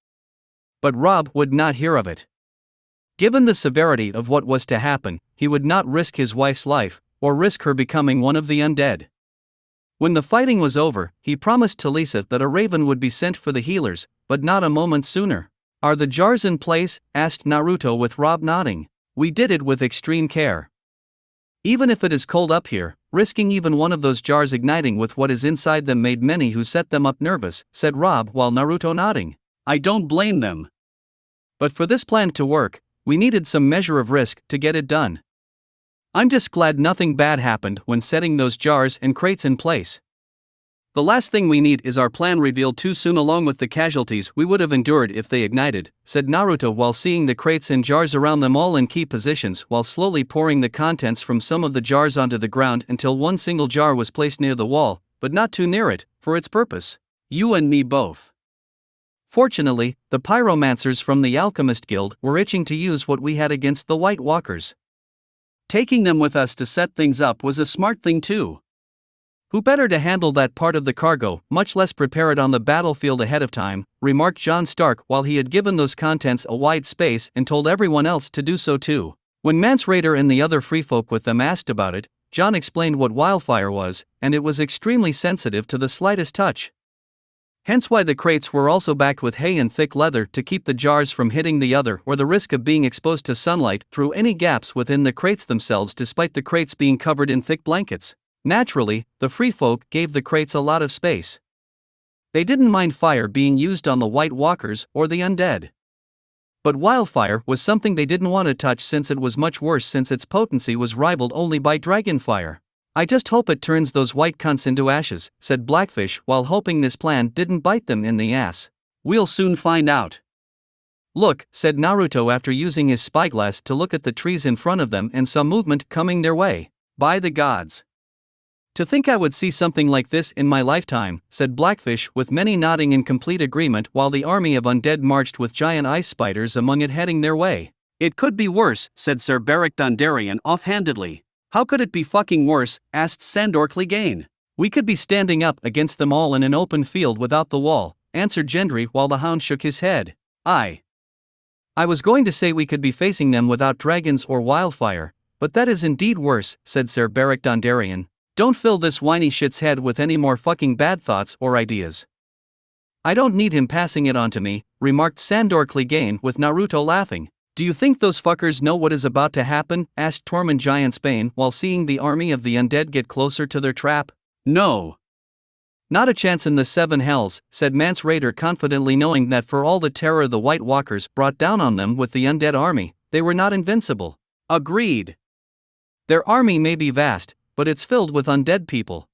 But Robb would not hear of it. Given the severity of what was to happen, he would not risk his wife's life, or risk her becoming one of the undead. When the fighting was over, he promised Talisa that a raven would be sent for the healers, but not a moment sooner. "Are the jars in place?" asked Naruto with Robb nodding. "We did it with extreme care. Even if it is cold up here, risking even one of those jars igniting with what is inside them made many who set them up nervous," said Robb while Naruto nodding. "I don't blame them. But for this plan to work, we needed some measure of risk to get it done. I'm just glad nothing bad happened when setting those jars and crates in place. The last thing we need is our plan revealed too soon along with the casualties we would have endured if they ignited," said Naruto while seeing the crates and jars around them all in key positions while slowly pouring the contents from some of the jars onto the ground until one single jar was placed near the wall, but not too near it, for its purpose. "You and me both." Fortunately, the pyromancers from the Alchemist Guild were itching to use what we had against the White Walkers. Taking them with us to set things up was a smart thing too. "Who better to handle that part of the cargo, much less prepare it on the battlefield ahead of time," remarked Jon Stark while he had given those contents a wide space and told everyone else to do so too. When Mance Rayder and the other free folk with them asked about it, Jon explained what wildfire was, and it was extremely sensitive to the slightest touch. Hence why the crates were also backed with hay and thick leather to keep the jars from hitting the other or the risk of being exposed to sunlight through any gaps within the crates themselves, despite the crates being covered in thick blankets. Naturally, the free folk gave the crates a lot of space. They didn't mind fire being used on the White Walkers or the undead. But wildfire was something they didn't want to touch since it was much worse, since its potency was rivaled only by dragonfire. "I just hope it turns those white cunts into ashes," said Blackfish while hoping this plan didn't bite them in the ass. "We'll soon find out." "Look," said Naruto after using his spyglass to look at the trees in front of them and saw movement coming their way. "By the gods. To think I would see something like this in my lifetime," said Blackfish with many nodding in complete agreement while the army of undead marched with giant ice spiders among it heading their way. "It could be worse," said Ser Beric Dondarrion offhandedly. "How could it be fucking worse?" asked Sandor Clegane. "We could be standing up against them all in an open field without the wall," answered Gendry while the Hound shook his head. I was going to say we could be facing them without dragons or wildfire, but that is indeed worse," said Ser Beric Dondarrion. "Don't fill this whiny shit's head with any more fucking bad thoughts or ideas." "I don't need him passing it on to me," remarked Sandor Clegane with Naruto laughing. "Do you think those fuckers know what is about to happen?" asked Tormund Giantsbane while seeing the army of the undead get closer to their trap. "No. Not a chance in the seven hells," said Mance Rayder confidently, knowing that for all the terror the White Walkers brought down on them with the undead army, they were not invincible. "Agreed. Their army may be vast, but it's filled with undead people.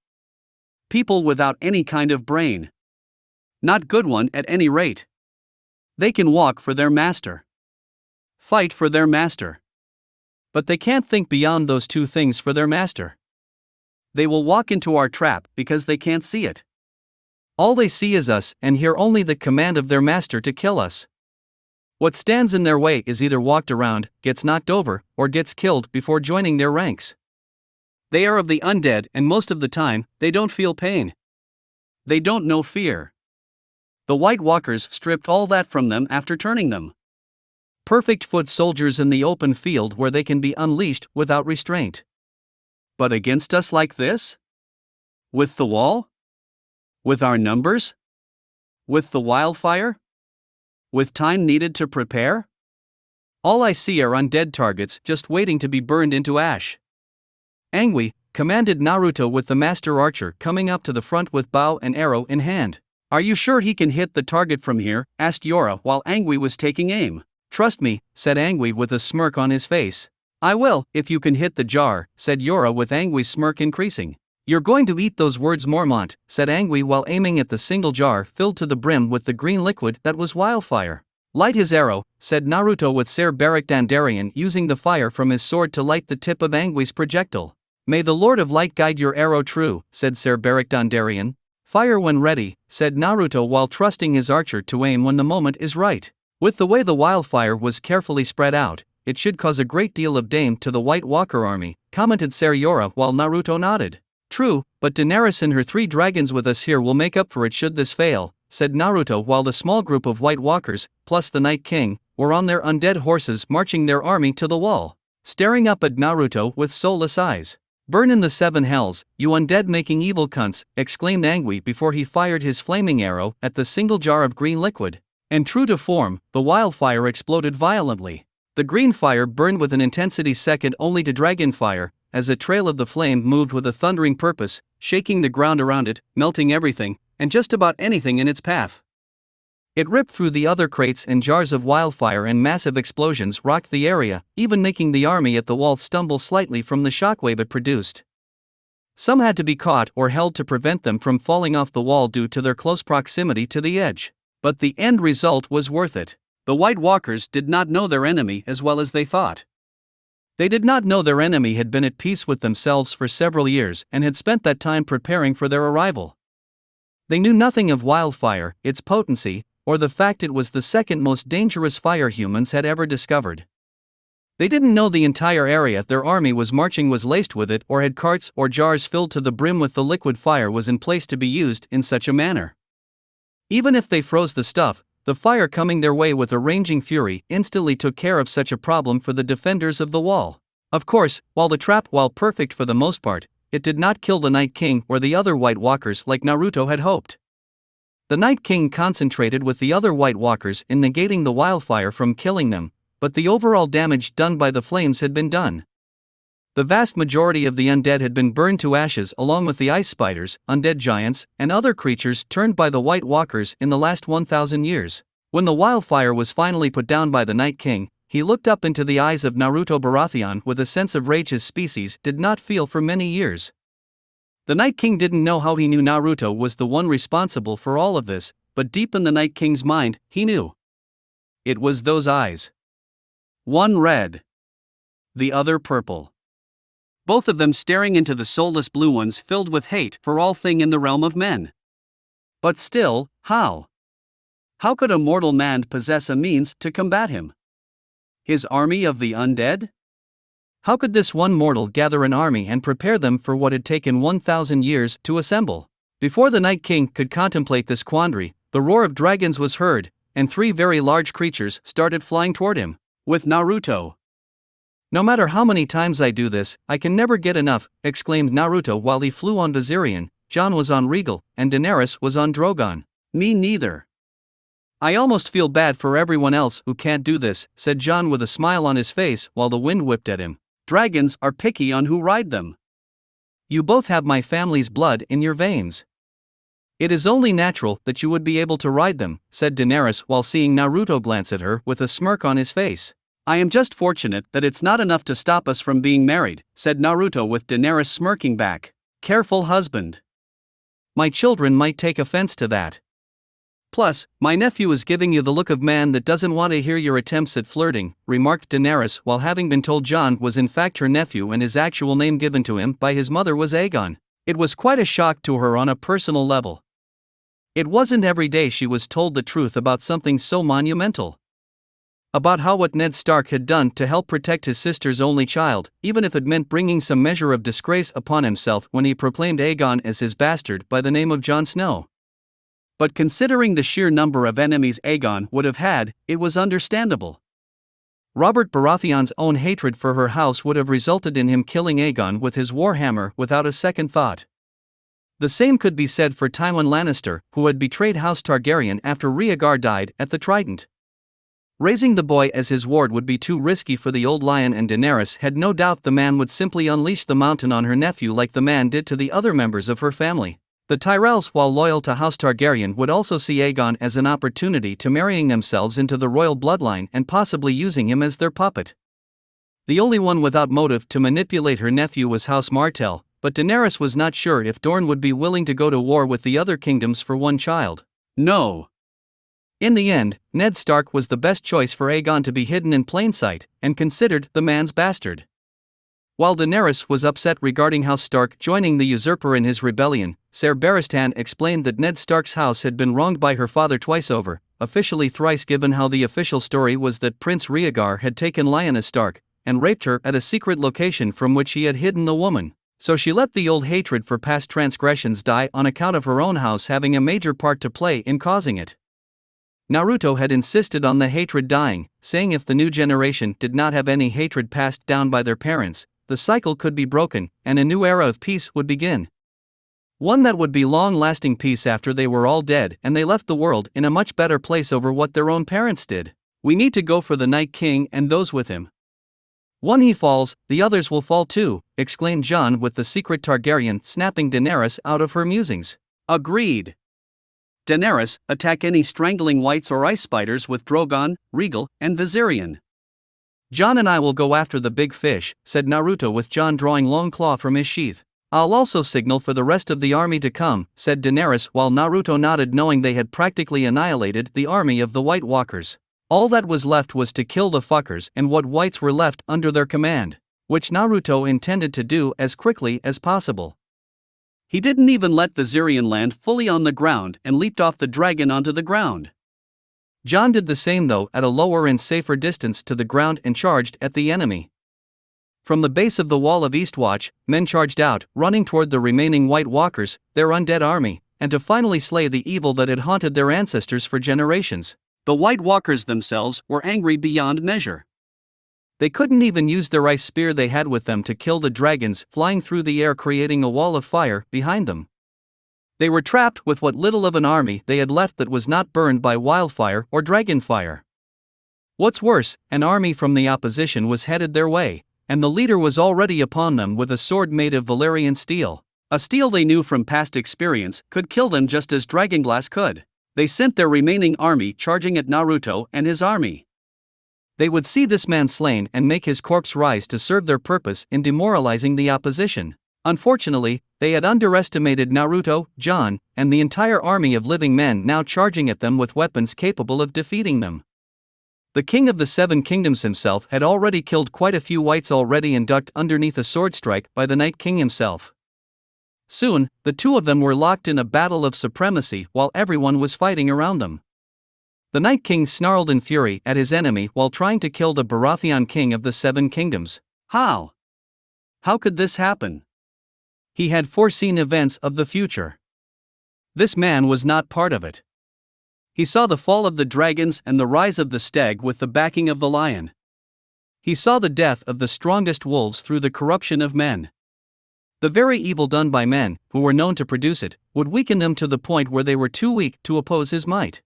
People without any kind of brain. Not good one at any rate. They can walk for their master. Fight for their master. But they can't think beyond those two things for their master. They will walk into our trap because they can't see it. All they see is us and hear only the command of their master to kill us. What stands in their way is either walked around, gets knocked over, or gets killed before joining their ranks. They are of the undead and most of the time, they don't feel pain. They don't know fear. The White Walkers stripped all that from them after turning them. Perfect foot soldiers in the open field where they can be unleashed without restraint. But against us like this? With the wall? With our numbers? With the wildfire? With time needed to prepare? All I see are undead targets just waiting to be burned into ash. Angry, commanded Naruto with the master archer coming up to the front with bow and arrow in hand. Are you sure he can hit the target from here? Asked Yara while Angry was taking aim. Trust me, said Angry with a smirk on his face. I will, if you can hit the jar, said Yara with Angry's smirk increasing. You're going to eat those words, Mormont, said Angry while aiming at the single jar filled to the brim with the green liquid that was wildfire. Light his arrow, said Naruto with Ser Barak Dandarian using the fire from his sword to light the tip of Angry's projectile. May the Lord of Light guide your arrow true, said Ser Barak Dandarian. Fire when ready, said Naruto while trusting his archer to aim when the moment is right. With the way the wildfire was carefully spread out, it should cause a great deal of damage to the White Walker army, commented Ser Yara while Naruto nodded. True, but Daenerys and her 3 dragons with us here will make up for it should this fail, said Naruto while the small group of White Walkers, plus the Night King, were on their undead horses marching their army to the wall, staring up at Naruto with soulless eyes. Burn in the 7 hells, you undead making evil cunts, exclaimed Angry before he fired his flaming arrow at the single jar of green liquid. And true to form, the wildfire exploded violently. The green fire burned with an intensity second only to dragonfire, as a trail of the flame moved with a thundering purpose, shaking the ground around it, melting everything, and just about anything in its path. It ripped through the other crates and jars of wildfire and massive explosions rocked the area, even making the army at the wall stumble slightly from the shockwave it produced. Some had to be caught or held to prevent them from falling off the wall due to their close proximity to the edge. But the end result was worth it. The White Walkers did not know their enemy as well as they thought. They did not know their enemy had been at peace with themselves for several years and had spent that time preparing for their arrival. They knew nothing of wildfire, its potency, or the fact it was the second most dangerous fire humans had ever discovered. They didn't know the entire area their army was marching was laced with it or had carts or jars filled to the brim with the liquid fire was in place to be used in such a manner. Even if they froze the stuff, the fire coming their way with a raging fury instantly took care of such a problem for the defenders of the wall. Of course, while the trap, while perfect for the most part, it did not kill the Night King or the other White Walkers like Naruto had hoped. The Night King concentrated with the other White Walkers in negating the wildfire from killing them, but the overall damage done by the flames had been done. The vast majority of the undead had been burned to ashes along with the ice spiders, undead giants, and other creatures turned by the White Walkers in the last 1,000 years. When the wildfire was finally put down by the Night King, he looked up into the eyes of Naruto Baratheon with a sense of rage his species did not feel for many years. The Night King didn't know how he knew Naruto was the one responsible for all of this, but deep in the Night King's mind, he knew. It was those eyes. One red. The other purple. Both of them staring into the soulless blue ones filled with hate for all thing in the realm of men. But still, how? How could a mortal man possess a means to combat him? His army of the undead? How could this one mortal gather an army and prepare them for what had taken 1,000 years to assemble? Before the Night King could contemplate this quandary, the roar of dragons was heard, and 3 very large creatures started flying toward him. With Naruto. No matter how many times I do this, I can never get enough, exclaimed Naruto while he flew on Valyrian. Jon was on Regal, and Daenerys was on Drogon. Me neither. I almost feel bad for everyone else who can't do this, said Jon with a smile on his face while the wind whipped at him. Dragons are picky on who ride them. You both have my family's blood in your veins. It is only natural that you would be able to ride them, said Daenerys while seeing Naruto glance at her with a smirk on his face. "I am just fortunate that it's not enough to stop us from being married," said Naruto with Daenerys smirking back. "Careful, husband. My children might take offense to that. Plus, my nephew is giving you the look of man that doesn't want to hear your attempts at flirting," remarked Daenerys while having been told Jon was in fact her nephew and his actual name given to him by his mother was Aegon. It was quite a shock to her on a personal level. It wasn't every day she was told the truth about something so monumental. About how what Ned Stark had done to help protect his sister's only child, even if it meant bringing some measure of disgrace upon himself when he proclaimed Aegon as his bastard by the name of Jon Snow. But considering the sheer number of enemies Aegon would have had, it was understandable. Robert Baratheon's own hatred for her house would have resulted in him killing Aegon with his warhammer without a second thought. The same could be said for Tywin Lannister, who had betrayed House Targaryen after Rhaegar died at the Trident. Raising the boy as his ward would be too risky for the old lion, and Daenerys had no doubt the man would simply unleash the mountain on her nephew like the man did to the other members of her family. The Tyrells, while loyal to House Targaryen, would also see Aegon as an opportunity to marrying themselves into the royal bloodline and possibly using him as their puppet. The only one without motive to manipulate her nephew was House Martell, but Daenerys was not sure if Dorne would be willing to go to war with the other kingdoms for one child. No. In the end, Ned Stark was the best choice for Aegon to be hidden in plain sight, and considered the man's bastard. While Daenerys was upset regarding House Stark joining the usurper in his rebellion, Ser Barristan explained that Ned Stark's house had been wronged by her father twice over, officially thrice, given how the official story was that Prince Rhaegar had taken Lyanna Stark and raped her at a secret location from which he had hidden the woman. So she let the old hatred for past transgressions die on account of her own house having a major part to play in causing it. Naruto had insisted on the hatred dying, saying if the new generation did not have any hatred passed down by their parents, the cycle could be broken, and a new era of peace would begin. One that would be long-lasting peace after they were all dead and they left the world in a much better place over what their own parents did. "We need to go for the Night King and those with him. When he falls, the others will fall too," exclaimed Jon with the secret Targaryen, snapping Daenerys out of her musings. "Agreed. Daenerys, attack any strangling whites or ice spiders with Drogon, Rhaegal, and Viserion. Jon and I will go after the big fish," said Naruto with Jon drawing Longclaw from his sheath. "I'll also signal for the rest of the army to come," said Daenerys while Naruto nodded, knowing they had practically annihilated the army of the White Walkers. All that was left was to kill the fuckers and what whites were left under their command, which Naruto intended to do as quickly as possible. He didn't even let Viserion land fully on the ground and leaped off the dragon onto the ground. Jon did the same though at a lower and safer distance to the ground and charged at the enemy. From the base of the wall of Eastwatch, men charged out, running toward the remaining White Walkers, their undead army, and to finally slay the evil that had haunted their ancestors for generations. The White Walkers themselves were angry beyond measure. They couldn't even use their ice spear they had with them to kill the dragons flying through the air, creating a wall of fire behind them. They were trapped with what little of an army they had left that was not burned by wildfire or dragonfire. What's worse, an army from the opposition was headed their way, and the leader was already upon them with a sword made of Valyrian steel. A steel they knew from past experience could kill them just as dragonglass could. They sent their remaining army charging at Naruto and his army. They would see this man slain and make his corpse rise to serve their purpose in demoralizing the opposition. Unfortunately, they had underestimated Naruto, Jon, and the entire army of living men now charging at them with weapons capable of defeating them. The king of the Seven Kingdoms himself had already killed quite a few whites already and ducked underneath a sword strike by the Night King himself. Soon, the two of them were locked in a battle of supremacy while everyone was fighting around them. The Night King snarled in fury at his enemy while trying to kill the Baratheon king of the Seven Kingdoms. How? How could this happen? He had foreseen events of the future. This man was not part of it. He saw the fall of the dragons and the rise of the stag with the backing of the lion. He saw the death of the strongest wolves through the corruption of men. The very evil done by men, who were known to produce it, would weaken them to the point where they were too weak to oppose his might.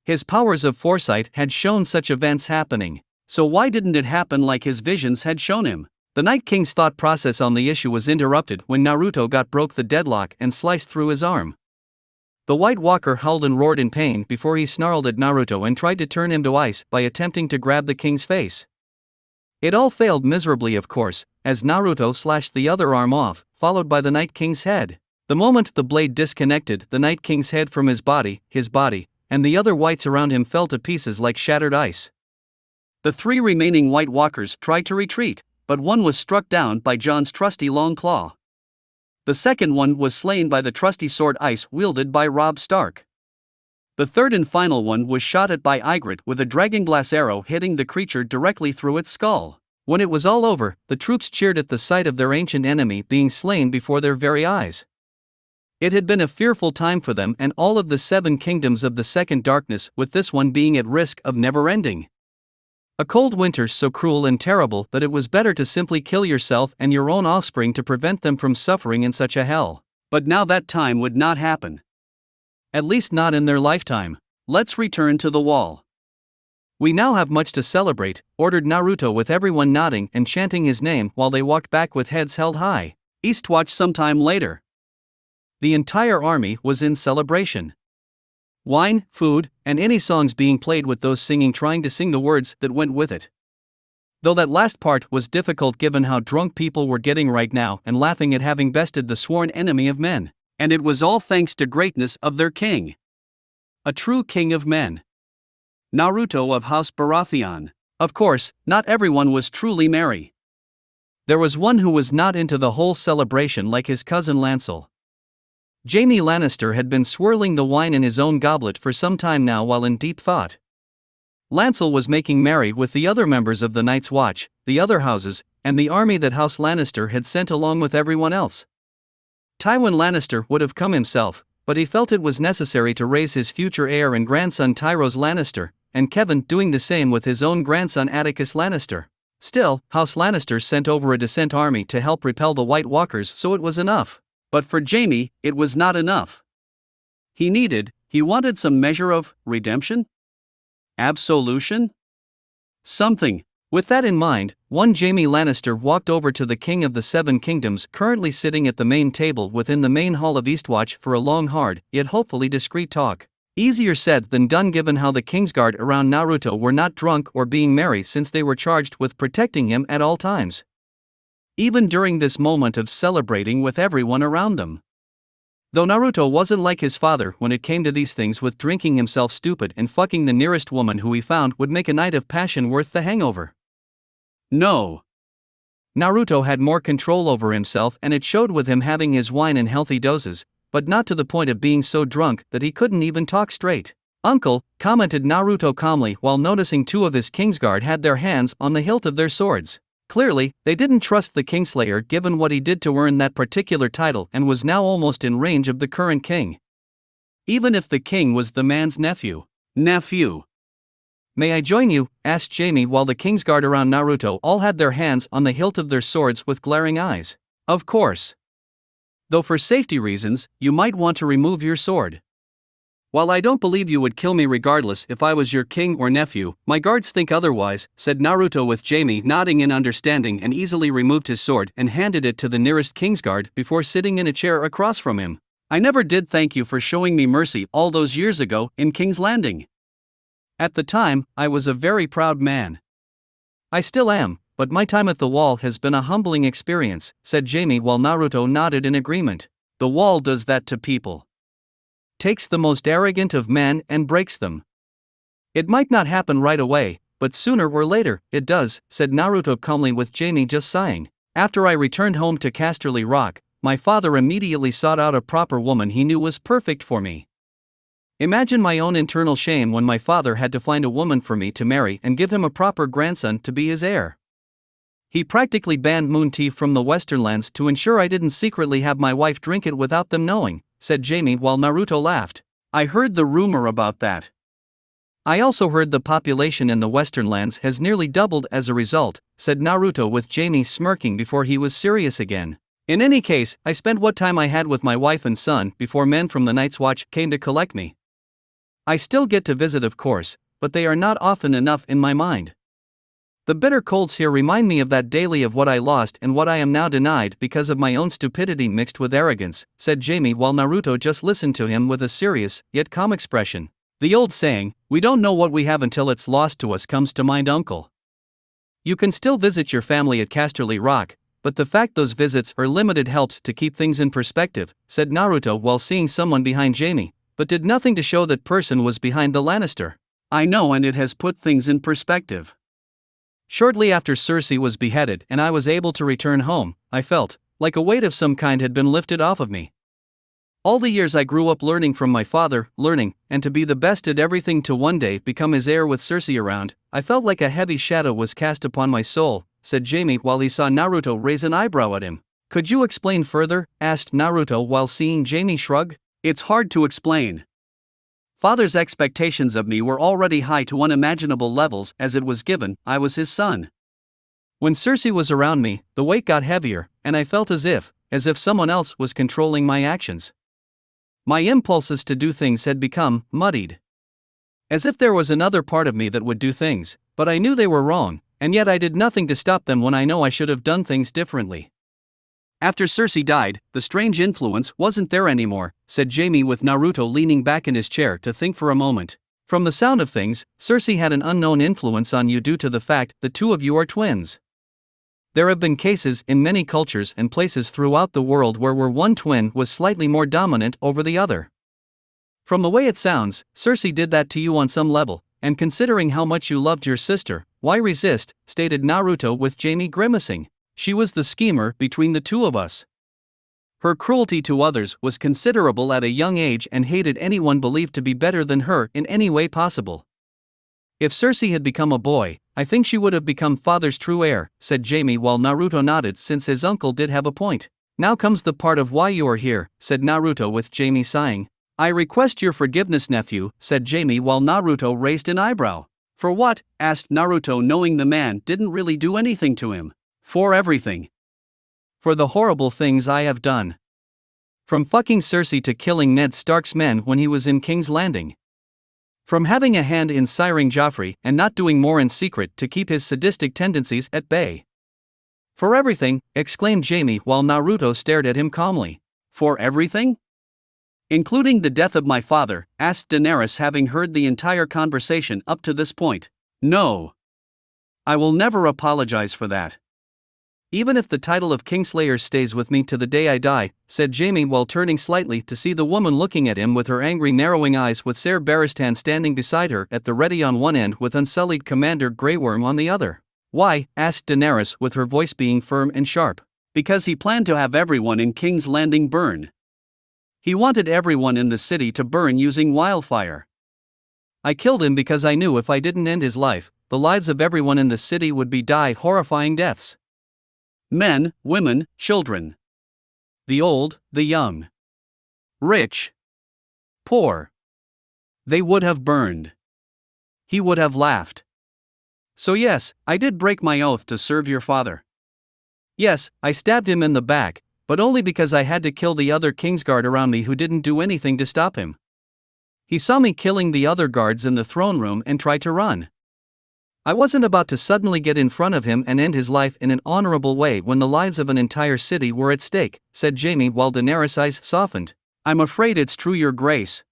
His powers of foresight had shown such events happening, so why didn't it happen like his visions had shown him? The Night King's thought process on the issue was interrupted when Naruto broke the deadlock and sliced through his arm. The White Walker howled and roared in pain before he snarled at Naruto and tried to turn him to ice by attempting to grab the king's face. It all failed miserably, of course, as Naruto slashed the other arm off, followed by the Night King's head. The moment the blade disconnected the Night King's head from his body, and the other whites around him fell to pieces like shattered ice. The 3 remaining White Walkers tried to retreat, but one was struck down by Jon's trusty long claw. The second one was slain by the trusty sword ice wielded by Robb Stark. The third and final one was shot at by Ygritte with a Dragonglass arrow hitting the creature directly through its skull. When it was all over, the troops cheered at the sight of their ancient enemy being slain before their very eyes. It had been a fearful time for them and all of the 7 kingdoms of the Second Darkness, with this one being at risk of never ending. A cold winter so cruel and terrible that it was better to simply kill yourself and your own offspring to prevent them from suffering in such a hell. But now that time would not happen. At least not in their lifetime. Let's return to the wall. We now have much to celebrate, ordered Naruto, with everyone nodding and chanting his name while they walked back with heads held high. Eastwatch sometime later. The entire army was in celebration. Wine, food, and any songs being played, with those singing trying to sing the words that went with it. Though that last part was difficult given how drunk people were getting right now and laughing at having bested the sworn enemy of men. And it was all thanks to greatness of their king. A true king of men. Naruto of House Baratheon. Of course, not everyone was truly merry. There was one who was not into the whole celebration, like his cousin Lancel. Jaime Lannister had been swirling the wine in his own goblet for some time now while in deep thought. Lancel was making merry with the other members of the Night's Watch, the other houses, and the army that House Lannister had sent along with everyone else. Tywin Lannister would have come himself, but he felt it was necessary to raise his future heir and grandson Tyros Lannister, and Kevin doing the same with his own grandson Atticus Lannister. Still, House Lannister sent over a descent army to help repel the White Walkers, so it was enough. But for Jaime, it was not enough. He wanted some measure of redemption? Absolution? Something. With that in mind, one Jaime Lannister walked over to the King of the 7 Kingdoms, currently sitting at the main table within the main hall of Eastwatch, for a long, hard, yet hopefully discreet talk. Easier said than done given how the Kingsguard around Naruto were not drunk or being merry, since they were charged with protecting him at all times. Even during this moment of celebrating with everyone around them. Though Naruto wasn't like his father when it came to these things, with drinking himself stupid and fucking the nearest woman who he found would make a night of passion worth the hangover. No. Naruto had more control over himself, and it showed with him having his wine in healthy doses, but not to the point of being so drunk that he couldn't even talk straight. "Uncle," commented Naruto calmly while noticing 2 of his Kingsguard had their hands on the hilt of their swords. Clearly, they didn't trust the Kingslayer given what he did to earn that particular title and was now almost in range of the current king. Even if the king was the man's nephew. "May I join you?" asked Jaime while the Kingsguard around Naruto all had their hands on the hilt of their swords with glaring eyes. "Of course. Though for safety reasons, you might want to remove your sword." "While I don't believe you would kill me regardless if I was your king or nephew, my guards think otherwise," said Naruto, with Jaime nodding in understanding, and easily removed his sword and handed it to the nearest Kingsguard before sitting in a chair across from him. "I never did thank you for showing me mercy all those years ago in King's Landing. At the time, I was a very proud man. I still am, but my time at the Wall has been a humbling experience," said Jaime while Naruto nodded in agreement. "The Wall does that to people. Takes the most arrogant of men and breaks them. It might not happen right away, but sooner or later, it does," said Naruto calmly, with Jaime just sighing. "After I returned home to Casterly Rock, my father immediately sought out a proper woman he knew was perfect for me. Imagine my own internal shame when my father had to find a woman for me to marry and give him a proper grandson to be his heir. He practically banned moon tea from the Western lands to ensure I didn't secretly have my wife drink it without them knowing," said Jaime while Naruto laughed. "I heard the rumor about that. I also heard the population in the Western lands has nearly doubled as a result," said Naruto, with Jaime smirking before he was serious again. "In any case, I spent what time I had with my wife and son before men from the Night's Watch came to collect me. I still get to visit, of course, but they are not often enough in my mind. The bitter colds here remind me of that daily of what I lost and what I am now denied because of my own stupidity mixed with arrogance, said Jaime while Naruto just listened to him with a serious, yet calm expression. The old saying, we don't know what we have until it's lost to us, comes to mind, uncle. You can still visit your family at Casterly Rock, but the fact those visits are limited helps to keep things in perspective, said Naruto while seeing someone behind Jaime, but did nothing to show that person was behind the Lannister. I know, and it has put things in perspective. Shortly after Cersei was beheaded and I was able to return home, I felt like a weight of some kind had been lifted off of me. All the years I grew up learning from my father, and to be the best at everything, to one day become his heir with Cersei around, I felt like a heavy shadow was cast upon my soul, said Jaime while he saw Naruto raise an eyebrow at him. Could you explain further? Asked Naruto while seeing Jaime shrug. It's hard to explain. Father's expectations of me were already high to unimaginable levels as it was given I was his son. When Cersei was around me, the weight got heavier, and I felt as if someone else was controlling my actions. My impulses to do things had become muddied. As if there was another part of me that would do things, but I knew they were wrong, and yet I did nothing to stop them when I know I should have done things differently. After Cersei died, the strange influence wasn't there anymore, said Jaime with Naruto leaning back in his chair to think for a moment. From the sound of things, Cersei had an unknown influence on you due to the fact the two of you are twins. There have been cases in many cultures and places throughout the world where one twin was slightly more dominant over the other. From the way it sounds, Cersei did that to you on some level, and considering how much you loved your sister, why resist, stated Naruto with Jaime grimacing. She was the schemer between the two of us. Her cruelty to others was considerable at a young age and hated anyone believed to be better than her in any way possible. If Cersei had become a boy, I think she would have become father's true heir, said Jaime while Naruto nodded since his uncle did have a point. Now comes the part of why you are here, said Naruto with Jaime sighing. I request your forgiveness, nephew, said Jaime while Naruto raised an eyebrow. For what? Asked Naruto, knowing the man didn't really do anything to him. For everything. For the horrible things I have done. From fucking Cersei to killing Ned Stark's men when he was in King's Landing. From having a hand in siring Joffrey and not doing more in secret to keep his sadistic tendencies at bay. For everything, exclaimed Jaime while Naruto stared at him calmly. For everything? Including the death of my father, asked Daenerys, having heard the entire conversation up to this point. No. I will never apologize for that. Even if the title of Kingslayer stays with me to the day I die, said Jaime while turning slightly to see the woman looking at him with her angry narrowing eyes, with Ser Barristan standing beside her at the ready on one end with unsullied Commander Grey Worm on the other. Why? Asked Daenerys with her voice being firm and sharp. Because he planned to have everyone in King's Landing burn. He wanted everyone in the city to burn using wildfire. I killed him because I knew if I didn't end his life, the lives of everyone in the city would die horrifying deaths. Men, women, children. The old, the young. Rich. Poor. They would have burned. He would have laughed. So yes, I did break my oath to serve your father. Yes, I stabbed him in the back, but only because I had to kill the other Kingsguard around me who didn't do anything to stop him. He saw me killing the other guards in the throne room and tried to run. I wasn't about to suddenly get in front of him and end his life in an honorable way when the lives of an entire city were at stake, said Jaime while Daenerys' eyes softened. I'm afraid it's true, your grace.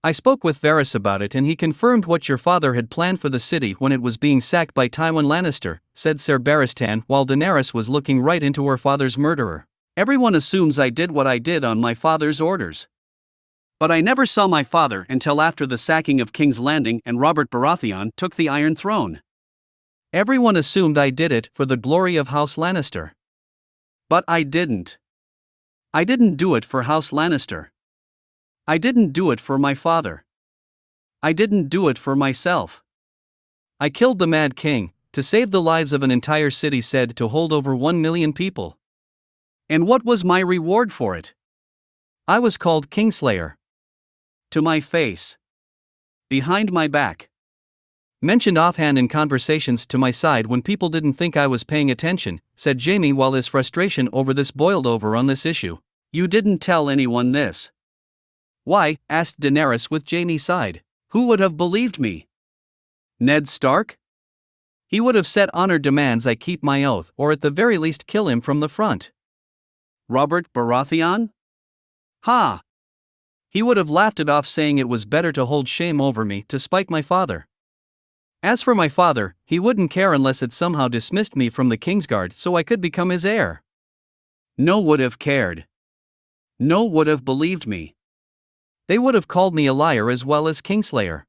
I spoke with Varys about it and he confirmed what your father had planned for the city when it was being sacked by Tywin Lannister, said Ser Barristan while Daenerys was looking right into her father's murderer. Everyone assumes I did what I did on my father's orders. But I never saw my father until after the sacking of King's Landing and Robert Baratheon took the Iron Throne. Everyone assumed I did it for the glory of House Lannister. But I didn't. I didn't do it for House Lannister. I didn't do it for my father. I didn't do it for myself. I killed the Mad King, to save the lives of an entire city said to hold over 1 million people. And what was my reward for it? I was called Kingslayer. To my face. Behind my back. Mentioned offhand in conversations to my side when people didn't think I was paying attention, said Jaime while his frustration over this boiled over on this issue. You didn't tell anyone this. Why? Asked Daenerys with Jaime's side. Who would have believed me? Ned Stark? He would have said honor demands I keep my oath, or at the very least kill him from the front. Robert Baratheon? Ha! He would have laughed it off, saying it was better to hold shame over me to spite my father. As for my father, he wouldn't care unless it somehow dismissed me from the Kingsguard so I could become his heir. No would have cared. No would have believed me. They would have called me a liar as well as Kingslayer.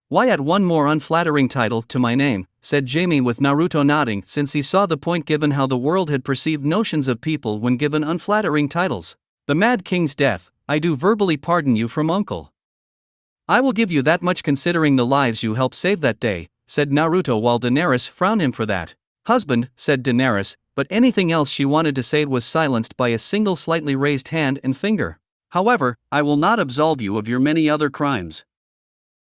Why add one more unflattering title to my name, said Jaime with Naruto nodding, since he saw the point given how the world had perceived notions of people when given unflattering titles. The Mad King's death, I do verbally pardon you from uncle. I will give you that much considering the lives you helped save that day, said Naruto while Daenerys frowned him for that. Husband, said Daenerys, but anything else she wanted to say was silenced by a single slightly raised hand and finger. However, I will not absolve you of your many other crimes.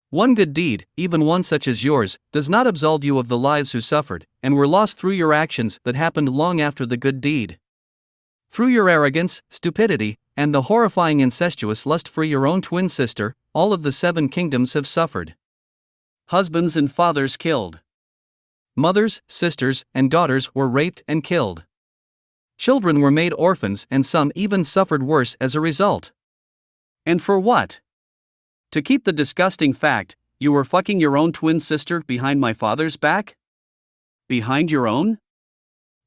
One good deed, even one such as yours, does not absolve you of the lives who suffered and were lost through your actions that happened long after the good deed. Through your arrogance, stupidity, and the horrifying incestuous lust for your own twin sister, all of the 7 kingdoms have suffered. Husbands and fathers killed. Mothers, sisters, and daughters were raped and killed. Children were made orphans, and some even suffered worse as a result. And for what? To keep the disgusting fact, you were fucking your own twin sister behind my father's back? Behind your own?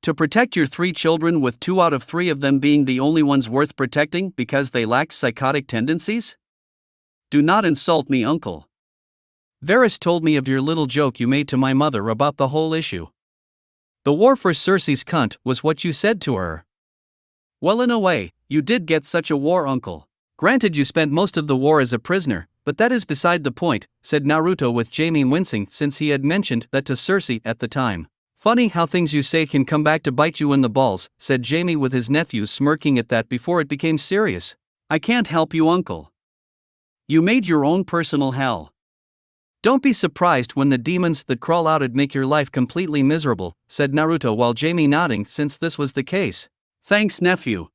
To protect your 3 children, with 2 out of 3 of them being the only ones worth protecting because they lacked psychotic tendencies? Do not insult me, uncle. Varys told me of your little joke you made to my mother about the whole issue. The war for Cersei's cunt was what you said to her. Well, in a way, you did get such a war, uncle. Granted, you spent most of the war as a prisoner, but that is beside the point, said Naruto with Jaime wincing since he had mentioned that to Cersei at the time. Funny how things you say can come back to bite you in the balls, said Jaime with his nephew smirking at that before it became serious. I can't help you, uncle. You made your own personal hell. Don't be surprised when the demons that crawl out'd make your life completely miserable, said Naruto while Jaime nodding since this was the case. Thanks, nephew.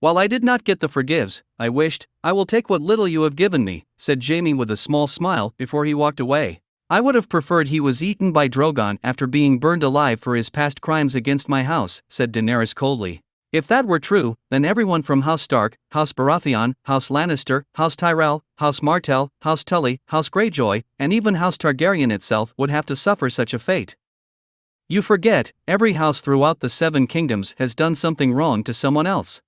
While I did not get the forgives I wished, I will take what little you have given me, said Jaime with a small smile before he walked away. I would have preferred he was eaten by Drogon after being burned alive for his past crimes against my house, said Daenerys coldly. If that were true, then everyone from House Stark, House Baratheon, House Lannister, House Tyrell, House Martell, House Tully, House Greyjoy, and even House Targaryen itself would have to suffer such a fate. You forget, every house throughout the 7 kingdoms has done something wrong to someone else.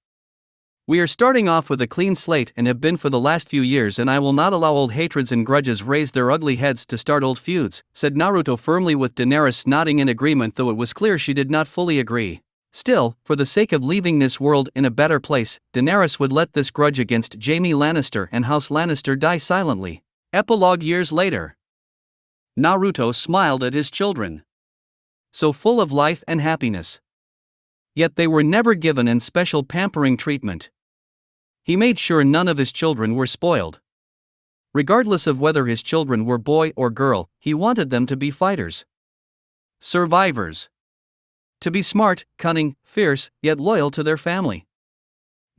We are starting off with a clean slate and have been for the last few years, and I will not allow old hatreds and grudges raise their ugly heads to start old feuds, said Naruto firmly with Daenerys nodding in agreement, though it was clear she did not fully agree. Still, for the sake of leaving this world in a better place, Daenerys would let this grudge against Jaime Lannister and House Lannister die silently. Epilogue years later. Naruto smiled at his children. So full of life and happiness. Yet they were never given an special pampering treatment. He made sure none of his children were spoiled. Regardless of whether his children were boy or girl, he wanted them to be fighters. Survivors. To be smart, cunning, fierce, yet loyal to their family.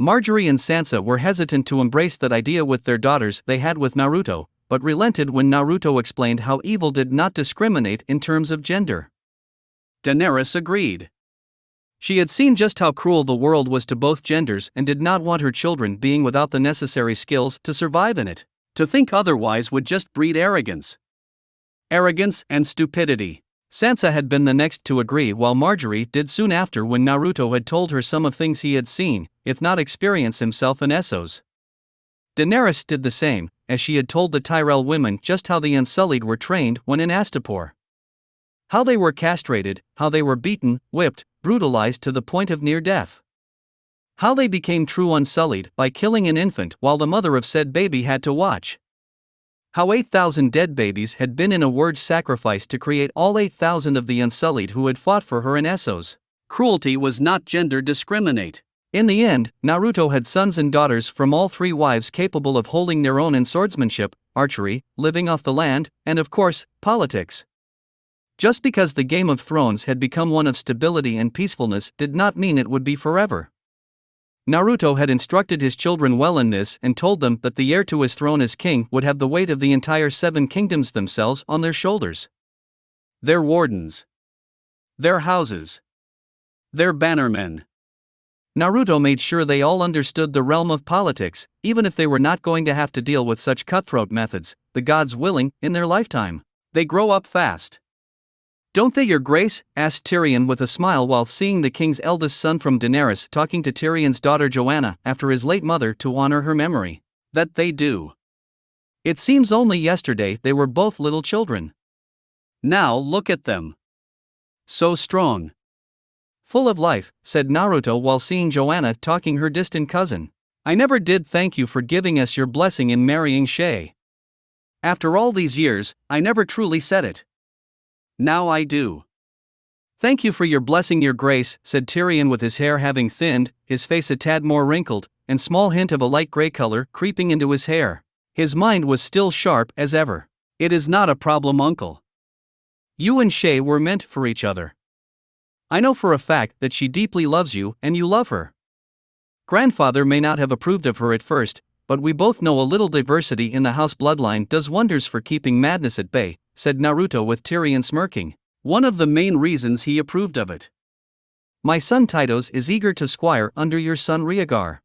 Margaery and Sansa were hesitant to embrace that idea with their daughters they had with Naruto, but relented when Naruto explained how evil did not discriminate in terms of gender. Daenerys agreed. She had seen just how cruel the world was to both genders and did not want her children being without the necessary skills to survive in it. To think otherwise would just breed arrogance. Arrogance and stupidity. Sansa had been the next to agree, while Margaery did soon after when Naruto had told her some of things he had seen, if not experienced himself in Essos. Daenerys did the same, as she had told the Tyrell women just how the Unsullied were trained when in Astapor. How they were castrated, how they were beaten, whipped, brutalized to the point of near death. How they became true Unsullied by killing an infant while the mother of said baby had to watch. How 8,000 dead babies had been in a word sacrificed to create all 8,000 of the Unsullied who had fought for her in Essos. Cruelty was not gender discriminate. In the end, Naruto had sons and daughters from all 3 wives capable of holding their own in swordsmanship, archery, living off the land, and of course, politics. Just because the Game of Thrones had become one of stability and peacefulness did not mean it would be forever. Naruto had instructed his children well in this and told them that the heir to his throne as king would have the weight of the entire 7 kingdoms themselves on their shoulders. their wardens, their houses, their bannermen. Naruto made sure they all understood the realm of politics, even if they were not going to have to deal with such cutthroat methods, the gods willing, in their lifetime. They grow up fast. "Don't they, Your Grace?" asked Tyrion with a smile while seeing the king's eldest son from Daenerys talking to Tyrion's daughter Joanna after his late mother to honor her memory. "That they do. It seems only yesterday they were both little children. Now look at them. So strong. Full of life," said Naruto while seeing Joanna talking her distant cousin. "I never did thank you for giving us your blessing in marrying Shay. After all these years, I never truly said it. Now I do." "Thank you for your blessing, Your Grace," said Tyrion with his hair having thinned, his face a tad more wrinkled, and small hint of a light gray color creeping into his hair. His mind was still sharp as ever. "It is not a problem, uncle. You and Shay were meant for each other. I know for a fact that she deeply loves you and you love her. Grandfather may not have approved of her at first, but we both know a little diversity in the house bloodline does wonders for keeping madness at bay," said Naruto with Tyrion smirking. "One of the main reasons he approved of it. My son Titos is eager to squire under your son Rhaegar.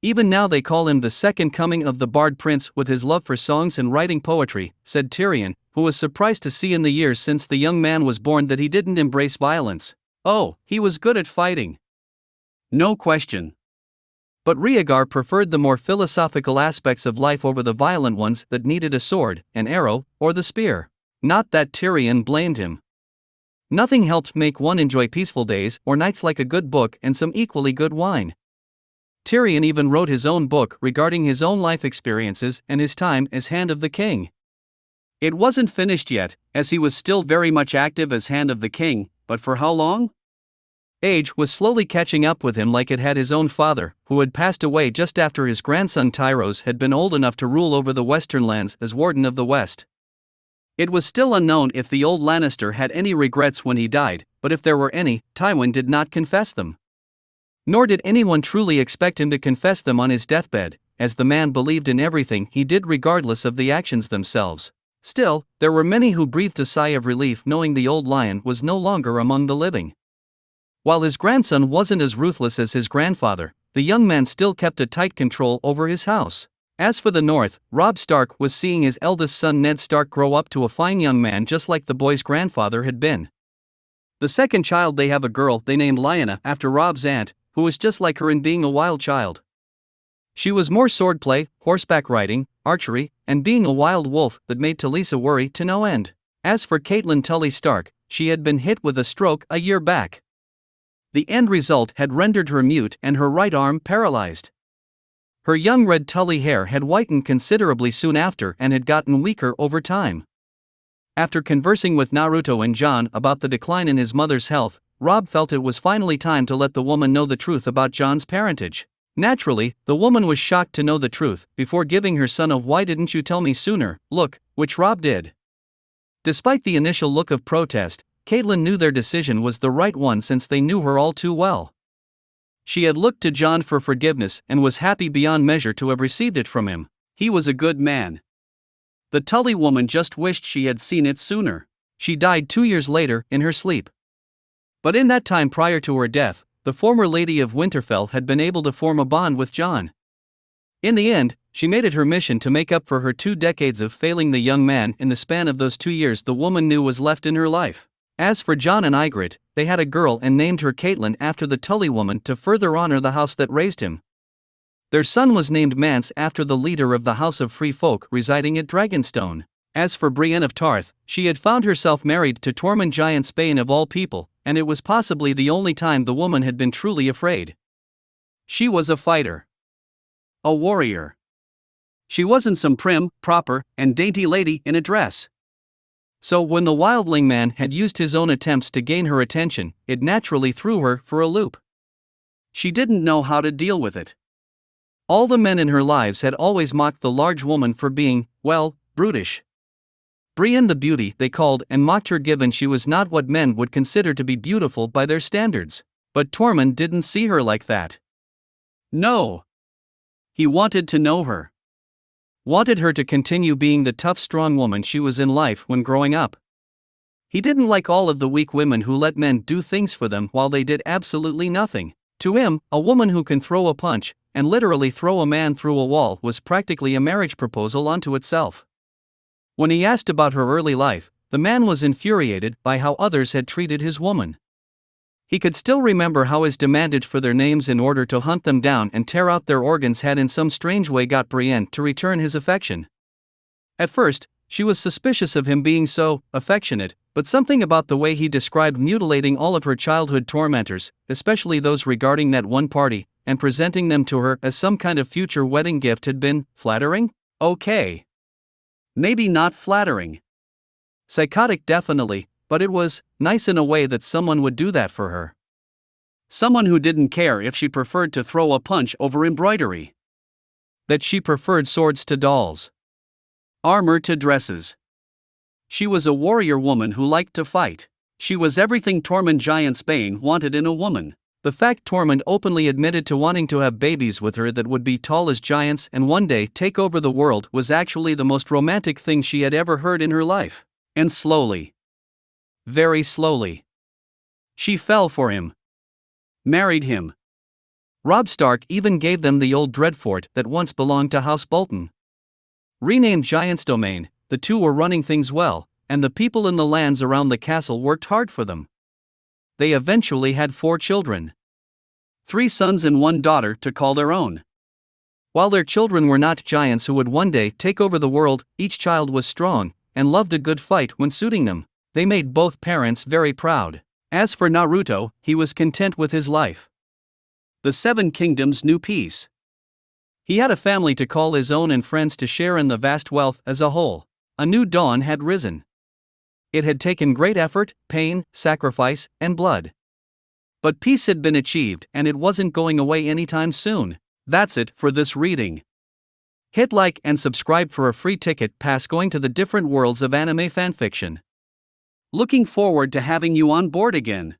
Even now they call him the second coming of the Bard Prince with his love for songs and writing poetry," said Tyrion, who was surprised to see in the years since the young man was born that he didn't embrace violence. "Oh, he was good at fighting. No question. But Rhaegar preferred the more philosophical aspects of life over the violent ones that needed a sword, an arrow, or the spear." Not that Tyrion blamed him. Nothing helped make one enjoy peaceful days or nights like a good book and some equally good wine. Tyrion even wrote his own book regarding his own life experiences and his time as Hand of the King. It wasn't finished yet, as he was still very much active as Hand of the King, but for how long? Age was slowly catching up with him like it had his own father, who had passed away just after his grandson Tyros had been old enough to rule over the Western lands as Warden of the West. It was still unknown if the old Lannister had any regrets when he died, but if there were any, Tywin did not confess them. Nor did anyone truly expect him to confess them on his deathbed, as the man believed in everything he did regardless of the actions themselves. Still, there were many who breathed a sigh of relief knowing the old lion was no longer among the living. While his grandson wasn't as ruthless as his grandfather, the young man still kept a tight control over his house. As for the north, Robb Stark was seeing his eldest son Ned Stark grow up to a fine young man just like the boy's grandfather had been. The second child, they have a girl they named Lyanna after Robb's aunt, who was just like her in being a wild child. She was more swordplay, horseback riding, archery, and being a wild wolf that made Talisa worry to no end. As for Catelyn Tully Stark, she had been hit with a stroke a year back. The end result had rendered her mute and her right arm paralyzed. Her young red Tully hair had whitened considerably soon after and had gotten weaker over time. After conversing with Naruto and Jon about the decline in his mother's health, Robb felt it was finally time to let the woman know the truth about Jon's parentage. Naturally, the woman was shocked to know the truth before giving her son a "why didn't you tell me sooner" look, which Robb did. Despite the initial look of protest, Catelyn knew their decision was the right one since they knew her all too well. She had looked to Jon for forgiveness and was happy beyond measure to have received it from him. He was a good man. The Tully woman just wished she had seen it sooner. She died 2 years later, in her sleep. But in that time prior to her death, the former Lady of Winterfell had been able to form a bond with Jon. In the end, she made it her mission to make up for her 2 decades of failing the young man in the span of those 2 years the woman knew was left in her life. As for Jon and Ygritte, they had a girl and named her Catelyn after the Tully woman to further honor the house that raised him. Their son was named Mance after the leader of the House of Free Folk residing at Dragonstone. As for Brienne of Tarth, she had found herself married to Tormund Giantsbane of all people, and it was possibly the only time the woman had been truly afraid. She was a fighter. A warrior. She wasn't some prim, proper, and dainty lady in a dress. So when the wildling man had used his own attempts to gain her attention, it naturally threw her for a loop. She didn't know how to deal with it. All the men in her lives had always mocked the large woman for being, well, brutish. Brienne the beauty, they called and mocked her given she was not what men would consider to be beautiful by their standards. But Tormund didn't see her like that. No. He wanted to know her. Wanted her to continue being the tough, strong woman she was in life when growing up. He didn't like all of the weak women who let men do things for them while they did absolutely nothing. To him, a woman who can throw a punch, and literally throw a man through a wall, was practically a marriage proposal unto itself. When he asked about her early life, the man was infuriated by how others had treated his woman. He could still remember how his demanded for their names in order to hunt them down and tear out their organs had in some strange way got Brienne to return his affection. At first, she was suspicious of him being so affectionate, but something about the way he described mutilating all of her childhood tormentors, especially those regarding that one party, and presenting them to her as some kind of future wedding gift had been flattering? Okay. Maybe not flattering. Psychotic definitely, but it was nice in a way that someone would do that for her. Someone who didn't care if she preferred to throw a punch over embroidery. That she preferred swords to dolls. Armor to dresses. She was a warrior woman who liked to fight. She was everything Tormund Giant Spain wanted in a woman. The fact Tormund openly admitted to wanting to have babies with her that would be tall as giants and one day take over the world was actually the most romantic thing she had ever heard in her life. And slowly, very slowly, she fell for him. Married him. Robb Stark even gave them the old Dreadfort that once belonged to House Bolton. Renamed Giant's Domain, the two were running things well, and the people in the lands around the castle worked hard for them. They eventually had 4 children. 3 sons and 1 daughter to call their own. While their children were not giants who would one day take over the world, each child was strong, and loved a good fight when suiting them. They made both parents very proud. As for Naruto, he was content with his life. The 7 kingdoms knew peace. He had a family to call his own and friends to share in the vast wealth as a whole. A new dawn had risen. It had taken great effort, pain, sacrifice, and blood. But peace had been achieved and it wasn't going away anytime soon. That's it for this reading. Hit like and subscribe for a free ticket pass going to the different worlds of anime fanfiction. Looking forward to having you on board again.